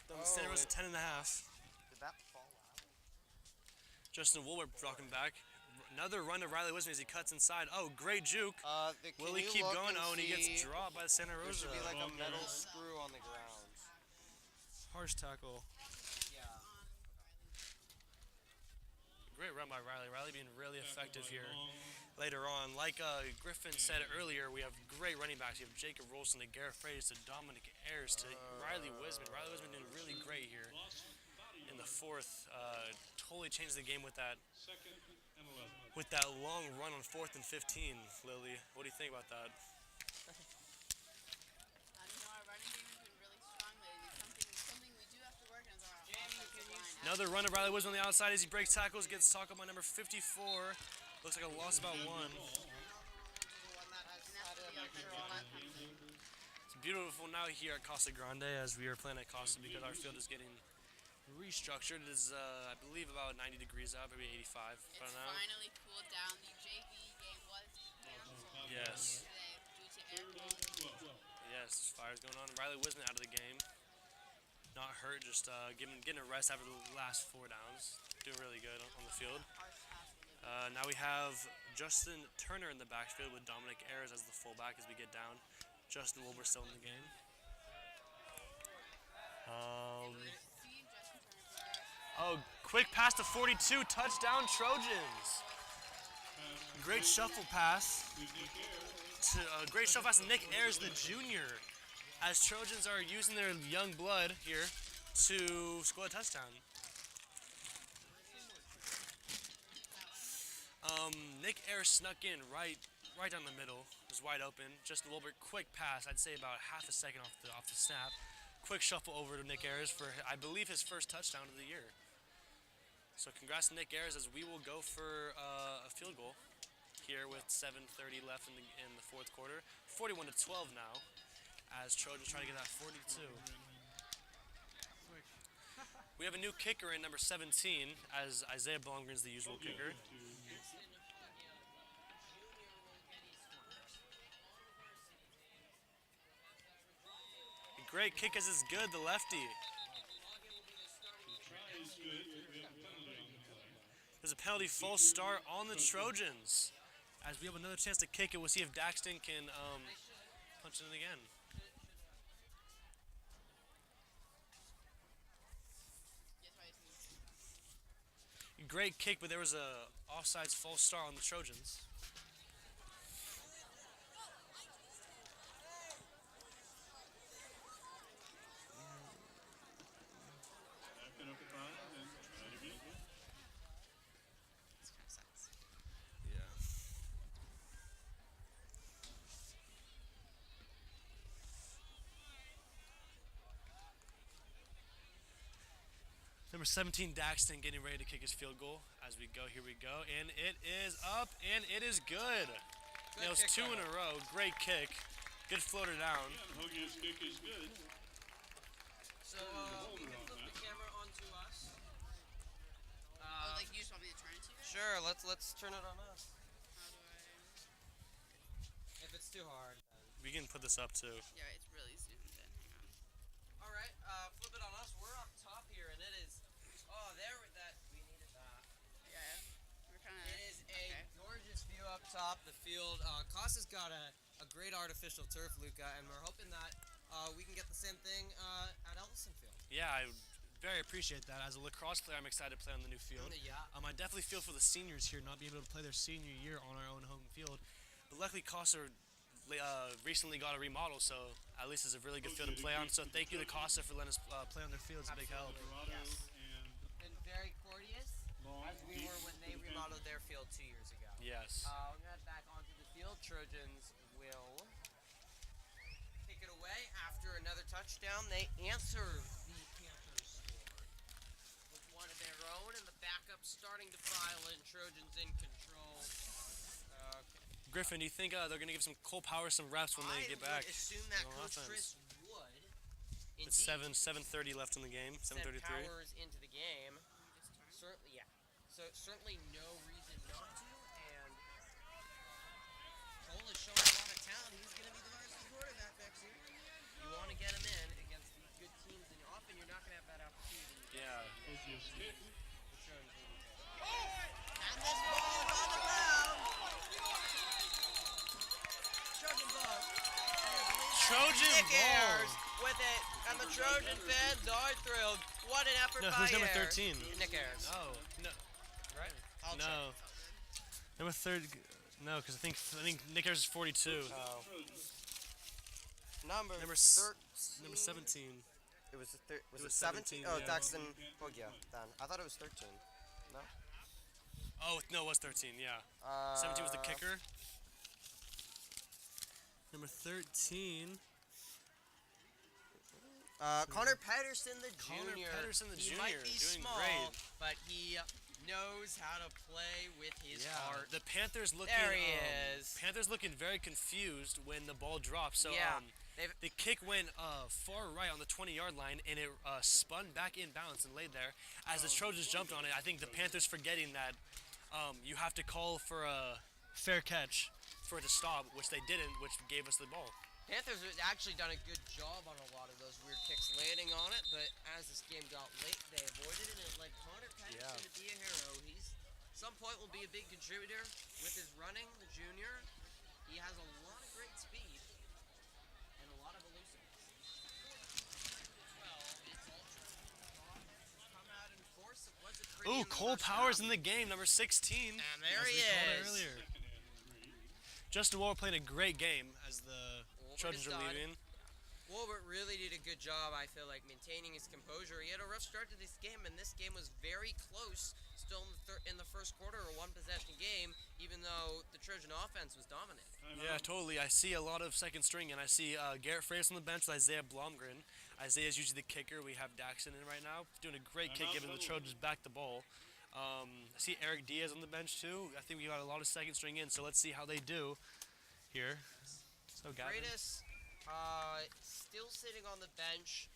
The center was a 10 and a half. Did that fall out? Justin Wilbur blocking back. Another run to Riley Wismer as he cuts inside. Oh, great juke. Will he keep going? Oh, and he gets dropped by Santa There Rosa. should be like a metal screw on the ground. Harsh tackle. Yeah. Great run by Riley. Riley being really effective here later on. Like Griffin said earlier, we have great running backs. We have Jacob Rolston to Garrett Freitas to Dominic Ayers to Riley Wiseman. Riley Wiseman doing really great here in the fourth. Totally changed the game with that. Second and 11. With that long run on 4th and 15, Lily. What do you think about that? Our running game has been really strong lately. Something we do have to work on is our offensive line. Another run of Riley Wiseman on the outside as he breaks tackles, gets tackled by number 54. Looks like a loss about one. It's beautiful now here at Casa Grande as we are playing at Casa because our field is getting restructured. It is, I believe, about 90 degrees out, maybe 85 It's by now. finally cooled down. The JV game was canceled Yes. today due to air quality. Yes, Yes, fire's going on. Riley Wisman out of the game. Not hurt, just getting a rest after the last 4 downs. Doing really good on the field. Now we have Justin Turner in the backfield with Dominic Ayers as the fullback as we get down. Justin Wilbur still in the game. Quick pass to 42, touchdown Trojans. Great shuffle pass to Nick Ayers, the junior, as Trojans are using their young blood here to score a touchdown. Nick Ayers snuck in right down the middle. It was wide open. Justin Wilbur, quick pass. I'd say about half a second off the snap. Quick shuffle over to Nick Ayers for, I believe, his first touchdown of the year. So congrats to Nick Ayers, as we will go for a field goal here with 7:30 left in the fourth quarter. 41-12 now, as Trojans try to get that 42. We have a new kicker in number 17, as Isaiah Blomgren's the usual kicker. Great kick as is good, the lefty. There's a penalty, false start on the Trojans. As we have another chance to kick it, we'll see if Daxton can punch it in again. Great kick, but there was a offsides false start on the Trojans. Number 17, Daxton, getting ready to kick his field goal as we go. Here we go. And it is up, and it is good. Nails 2 in a row. Great kick. Good floater down. Yeah, Hogan's kick is good. So, you can flip the camera onto us. Like you just want me to turn it to you? Sure, let's turn it on us. How do I? If it's too hard, then. We can put this up too. Yeah, it's really zoomed in. Hang on. All right, flip it on us. We're up top here, and it is. Oh, we needed that. Yeah, we're kind of. It is a gorgeous view up top. The field. Costa's got a great artificial turf, Luca, and we're hoping that we can get the same thing at Ellison Field. Yeah, I very appreciate that. As a lacrosse player, I'm excited to play on the new field. Yeah. I definitely feel for the seniors here not being able to play their senior year on our own home field. But luckily, Costa recently got a remodel, so at least it's a really good field to play on. So thank you to Costa for letting us play on their field. It's a big help. Yes. Been very courteous, as we were when they remodeled their field 2 years ago. Yes. We're going to head back onto the field. Trojans will kick it away after another touchdown. They answer the Panthers score with one of their own, and the backup starting to file in. Trojans in control. Okay. Griffin, do you think they're going to give some Cole Power some reps when they get back? I would assume that on Coach offense? Chris would. It's 7:30 left in the game. 7:33. Powers into the game. Certainly, yeah. So certainly no reason not to. And Cole is showing a lot of talent. He's going to be the varsity quarterback next year. You want to get him in against these good teams, and often you're not going to have that opportunity. Yeah. Hogan's kick. And this ball is on the ground. Trojan ball. Trojan Nick ball. Ayers with it, and the Trojan fans are thrilled. What an effort No, by who's number Ayers. 13? Nick Ayers. Oh, no. Right? I'll check. No. Number 30. No, because I think Nick Ayers is 42. Oh. Number Number 13. Number 17. It was It was 17? 17, Oh, yeah. Daxton Bogia. Then I thought it was 13. No. Oh, no, it was 13, yeah. 17 was the kicker. Number 13. Connor Patterson the Connor junior. Patterson the he junior, might be doing small, great. but he knows how to play with his heart. The Panthers looking. There he is. Panthers looking very confused when the ball dropped. So Yeah, the kick went far right on the 20-yard line, and it spun back in bounds and laid there. As the Trojans jumped on it, I think the Panthers forgetting that you have to call for a fair catch for it to stop, which they didn't, which gave us the ball. Panthers have actually done a good job on a lot of those weird kicks landing on it, but as this game got late, they avoided it, and it led Connor Pennington to be a hero. He's, some point, will be a big contributor with his running, the junior. He has a lot of great speed and a lot of elusiveness. Well, it's ultra come out in force. It was a pretty Ooh, in the Cole first Powers half. in the game, number 16. And there as he we called it is. earlier. Justin Wall playing a great game as the Trojans is are done. leaving. Wolbert really did a good job, I feel like, maintaining his composure. He had a rough start to this game, and this game was very close still in the first quarter, a one-possession game, even though the Trojan offense was dominating. Yeah, totally. I see a lot of second string, and I see Garrett Freitas on the bench with Isaiah Blomgren. Isaiah's usually the kicker. We have Daxon in right now, doing a great kick, giving the Trojans back the ball. I see Eric Diaz on the bench, too. I think we got a lot of second string in, so let's see how they do here. So, Gavin. Freitas, still sitting on the bench.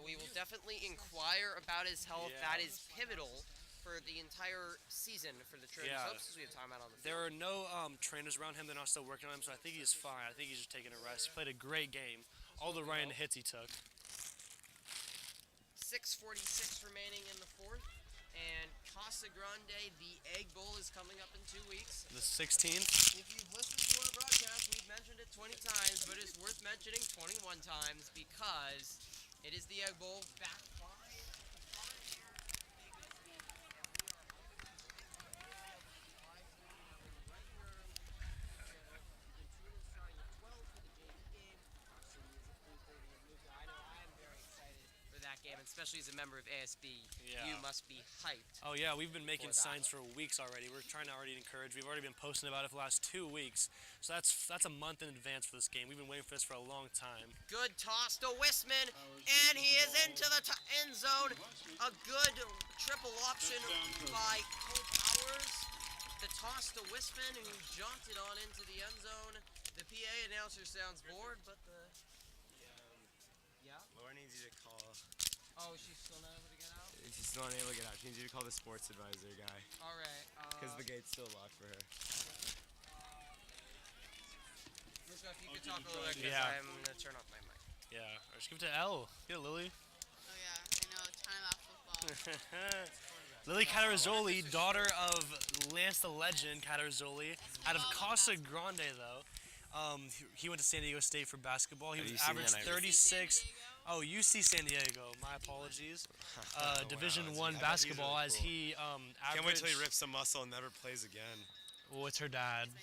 We will definitely inquire about his health. Yeah. That is pivotal for the entire season for the Trojans. Yeah. Since we have time out on the field. There are no trainers around him. They're not still working on him, so I think he's fine. I think he's just taking a rest. He played a great game. All the right hits he took. 6:46 remaining in the fourth, and Casa Grande, the Egg Bowl, is coming up in 2 weeks. The 16th. If you've listened to our broadcast, we've mentioned it 20 times, but it's worth mentioning 21 times because it is the Egg Bowl back by game, especially as a member of ASB, you must be hyped. Oh yeah, we've been making that. signs for weeks already. We're trying to already encourage. We've already been posting about it for the last 2 weeks. So that's a month in advance for this game. We've been waiting for this for a long time. Good toss to Wisman, and he is into the end zone. A good triple option by Cole Powers. The toss to Wisman, who jumped it on into the end zone. The PA announcer sounds bored, but the... Laura needs you to call. Oh, she's still not able to get out? She's still unable to get out. She needs you to call the sports advisor guy. All right. Because the gate's still locked for her. Rosa, if you could talk a little bit, because I'm going to turn off my mic. Yeah, or just give it to L. Get it, Lily. Oh yeah, I know. Time out football. Lily Catarazzoli, daughter of Lance the Legend Catarazzoli, out of Casa Grande though. He went to San Diego State for basketball. He was averaged 36. Oh, UC San Diego. My apologies. Division I basketball as he averaged. Can't wait till he rips some muscle and never plays again. Well, it's her dad.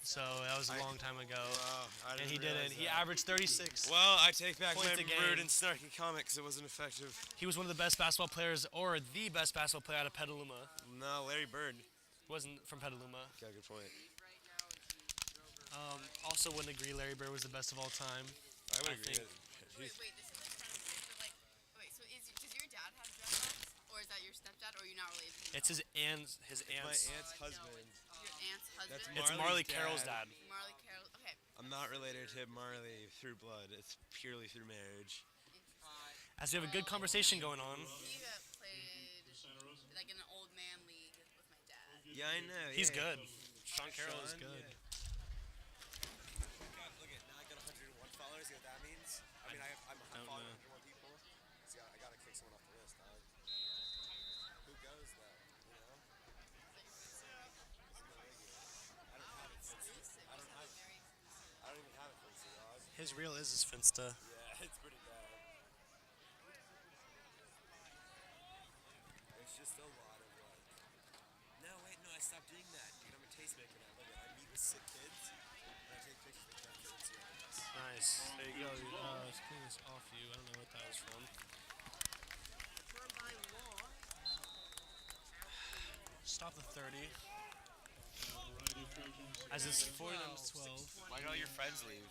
So that was a long time ago. Wow, and he didn't. He averaged 36. Well, I take back my points a game. rude and snarky comment because it wasn't effective. He was one of the best basketball players, or the best basketball player out of Petaluma. No, Larry Bird. Wasn't from Petaluma. Okay, good point. Also wouldn't agree Larry Bird was the best of all time. I would agree. Wait, this is like kind of but like, wait, so does your dad have dreadlocks, or is that your stepdad, or are you not related to him? It's his aunt's. My aunt's husband. Your aunt's husband? It's Marley Carroll's dad. Marley Carroll, okay. I'm not related to Marley through blood. It's purely through marriage. As we have a good conversation going on. You have played like in an old man league with my dad. Yeah, I know. He's good. Sean Carroll is good. Yeah. Look at now I got 101 followers. You know what that means? I mean, I'm following 101 people. So I gotta kick someone off the list, dog. Who goes though? You know? I don't have it. I don't even have it for you, dog. His reel is his Finsta. Yeah, it's pretty bad. It's just a lot of like. No, wait, no, I stopped doing that, dude. I'm a tastemaker now. Look, I meet with sick kids, and I take pictures of them for Instagram. Nice. There you go. Let's clean this off you. I don't know what that was from. Stop the 30. As it's 40 to 12. Why did all your friends leave?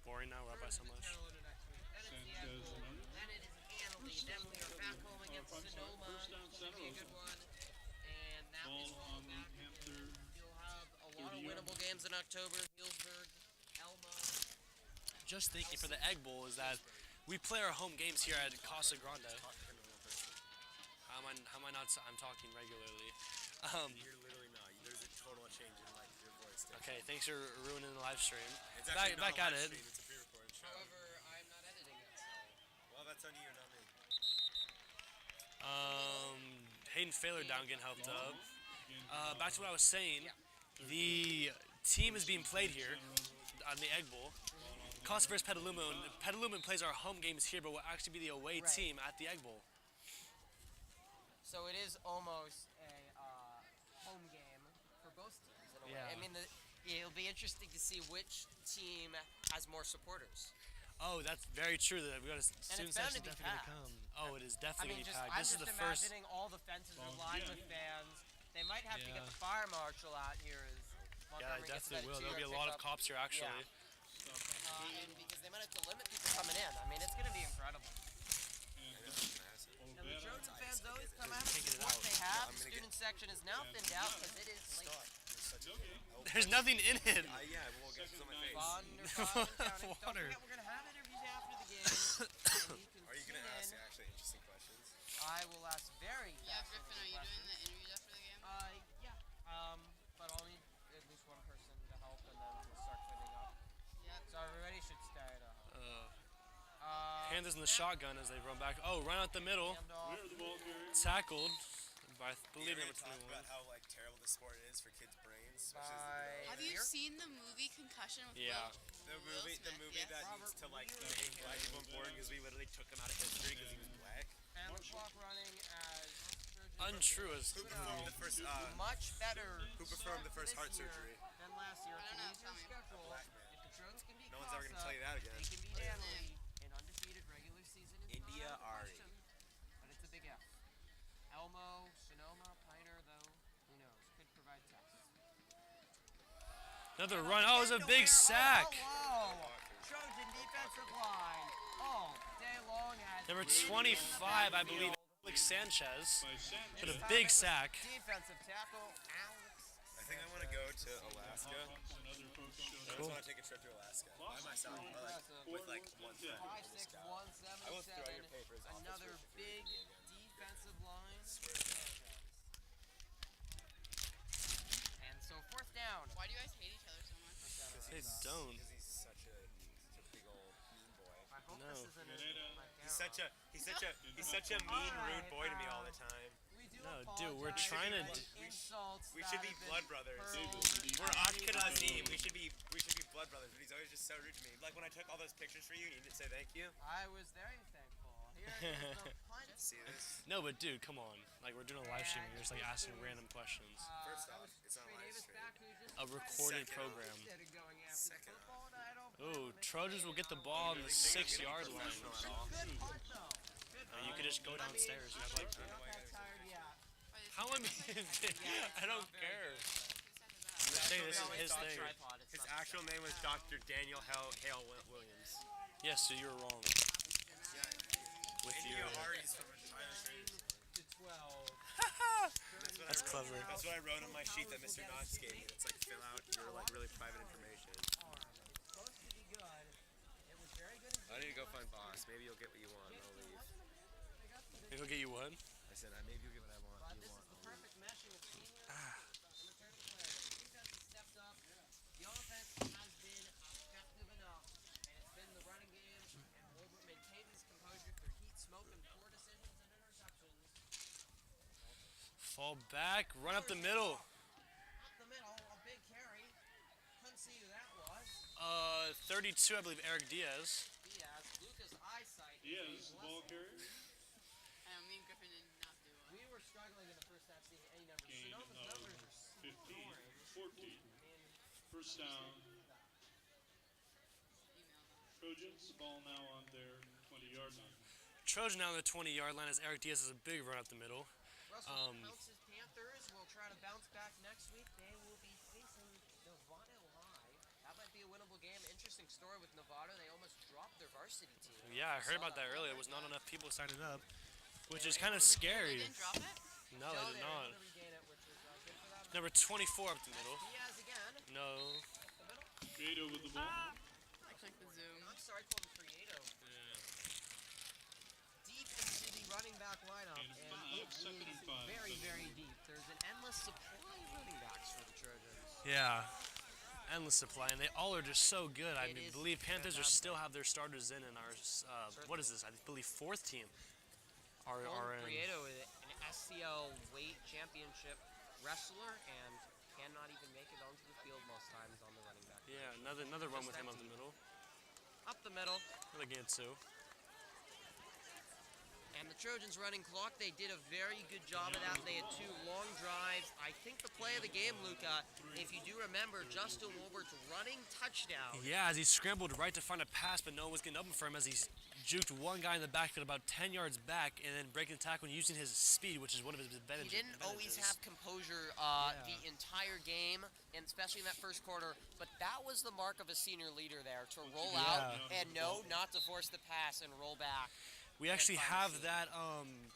Boring now. We're up by so much. Then we are back home against Sonoma. It's going to be a good one. And that is all back. You'll have a lot of winnable games in October. Healdsburg, Elma. Just thinking for the Egg Bowl is that we play our home games here at Casa Grande. How am I not? I'm talking regularly. You're literally not. There's a total change in like your voice. Okay, thanks for ruining the live stream. It's actually Back not at a live it. stream, it's a pre-recorded. Hayden Failer down getting helped up. Back to what I was saying. The team is being played here on the Egg Bowl. Costa versus Petaluma. And Petaluma plays our home games here, but will actually be the away team at the Egg Bowl. So it is almost a home game for both teams in a way. Yeah. I mean, it'll be interesting to see which team has more supporters. Oh, that's very true. That we got a And student it's bound section to be definitely gonna packed. come. Oh, it is I definitely mean, gonna be packed. I'm This is just the first. imagining all the fences are lined with fans. They might have to get the fire marshal out here as Yeah, Montgomery they gets definitely will. that There'll be a lot of cops here actually. and because they might have to limit people coming in. I mean, it's going to be incredible. And the Trojan fans always come out and support they have. The student section is now thinned out because it is late. There's nothing in it. Yeah, we'll get some on my face. Don't Water. forget, we're going to have interviews after the game. Are you going to ask actually interesting questions? I will ask very Yeah, Griffin, are you doing the interviews after the game? yeah. But I'll need at least one person to help, and then we'll start cleaning up. Yep. So everybody should stay at home. Panthers in the shotgun as they run back. Oh, run out the middle. Tackled by, I believe, number talk 21. about how like terrible the sport is for kids' brains. Have you seen the movie Concussion with Yeah. The movie that needs to like make black people important because we literally took him out of history because he was black. And the clock running as Untrue as Who performed the first much better. Who performed the first heart this year surgery? Than last year. I don't know, It's tell an me. easier schedule. If the Trojans can beat No one's ever gonna Casa, tell you that again. They can beat Annalee in undefeated regular season. It's India not out of the Ari. question, but it's a big F. Elmo, Sonoma, Piner, though, who knows? Could provide tests. Another run. Oh, it was a big sack. Oh, whoa. Trojan defensive line. All day long has Number 25, I believe, Alex Sanchez. With a big sack. defensive tackle, Alex. I think I want to go to Alaska. I just want to take a trip to Alaska by myself, or, like, with like one friend. 5'6", I will throw your 177. papers off this Another roof if big you're doing defensive line. And so fourth down. Why do you guys hate each other so much? They don't. Because he's such a big old mean boy. I hope No. this isn't my He's such a mean, rude boy to me all the time. No, dude, we're trying to. We should be blood brothers. We're Ashkenazim. We should be blood brothers. But he's always just so rude to me. Like when I took all those pictures for you, and you didn't say thank you. I was very thankful. Here is the punt. See this? No, but dude, come on. Like we're doing a live stream. And you're just like asking random questions. First off, it's on live stream. A recorded Second off. program. Second off. Ooh, Trojans will get the ball on the 6-yard line. Good punt though. You could just go downstairs and have like. Not that tired yet. How am I don't care. I'm saying this is his thing. His actual name was Dr. Daniel Hale Williams. Yes, so you're wrong. With India your. Ari's from a Tyler grade. To 12. That's clever. That's what I wrote on my sheet that Mr. Knotts gave me. It's like fill out your like really private information. Supposed to be good. It was very good. I need to go find boss. Maybe you'll get what you want. And I'll leave. Maybe he'll get you one. I said maybe you'll get what I want. But You this want. is the perfect meshing of seniors and returning players. The defense has stepped up. The offense has been effective enough, and it's been the running game. And Wilbur maintained his composure through heat, smoke, and poor decisions and interceptions. Fall back, run up the middle. Up the middle, a big carry. Couldn't see who that was. 32, I believe, Eric Diaz. Diaz, Luca's eyesight. Diaz, ball carrier. Me and Griffin did not do well. We were struggling in the first half seeing any numbers. Gain Sonoma's of numbers are 15, 14. First down. Trojans, ball now on their 20-yard line. Trojan now on the 20-yard line as Eric Diaz has a big run up the middle. Russell Pounce's Panthers will try to bounce back next week. They will be facing Nevada High. That might be a winnable game. Interesting story with Nevada. They almost dropped their varsity team. Yeah, I heard about that earlier. There was not enough people signing up, which is kind of scary. They didn't drop it? No, they did not. Able to regain it, which is good for them. Number 24 up the middle. Diaz again. No. Prieto with the ball. I clicked the zoom. I'm sorry, called him Prieto. Deep into the running back lineup, And and five, it second and is five. very, very deep. There's an endless supply of running backs for the Trojans. Yeah. Endless supply, and they all are just so good. I It is believe Panthers are still have their starters in our, what is this? I believe fourth team. RN. Prieto, an SCL weight championship wrestler, and cannot even make it onto the field most times on the running back. Yeah, another run with him up the middle. Up the middle. Really good too. And the Trojans running clock, they did a very good job of that. They had 2 long drives. I think the play of the game, Luca, if you do remember, Justin Wolbert's running touchdown. Yeah, as he scrambled right to find a pass, but no one was getting open for him as he juked one guy in the backfield about 10 yards back and then breaking the tackle and using his speed, which is one of his advantages. He didn't always have composure the entire game, and especially in that first quarter, but that was the mark of a senior leader there, to roll out and not to force the pass and roll back. We actually have that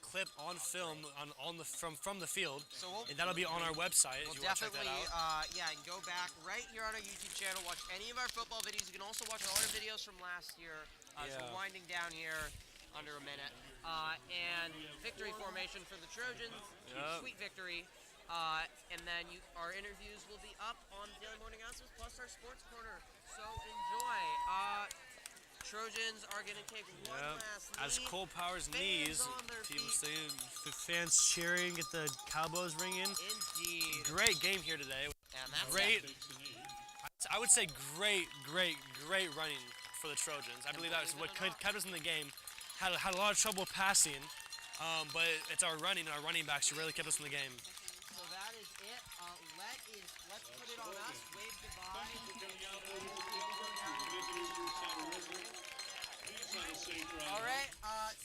clip on film from the field, and that'll be on our website. We'll if you want to check definitely, that out. and go back right here on our YouTube channel. Watch any of our football videos. You can also watch all our videos from last year. So we're winding down here under a minute. And victory formation for the Trojans. Sweet victory. And then our interviews will be up on Daily Morning Announcements plus our sports corner. So enjoy. Trojans are going to take one last knee. As Cole Powers knees, people saying, fans cheering, get the cowboys ringing. Indeed. Great game here today. And that's great. I would say great running for the Trojans. I believe that's what kept us in the game. Had a lot of trouble passing, but it's our running and our running backs who really kept us in the game. So that is it. Let's put it on us. Wave goodbye. All right.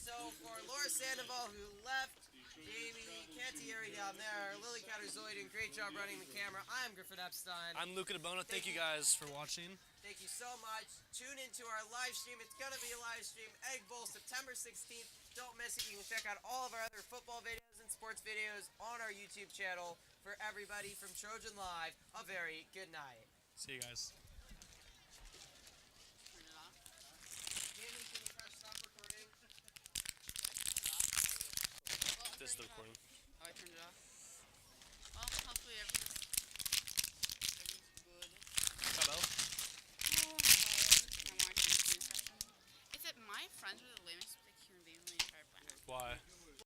So for Laura Sandoval, who left, Jamie Cantieri down there, Lily Catterzoid, great job running the camera. I'm Griffin Epstein. I'm Luca DeBona. Thank you guys for watching. Thank you so much. Tune into our live stream. It's going to be a live stream. Egg Bowl, September 16th. Don't miss it. You can check out all of our other football videos and sports videos on our YouTube channel. For everybody from Trojan Live, a very good night. See you guys. This is the recording. Oh, I turned it off.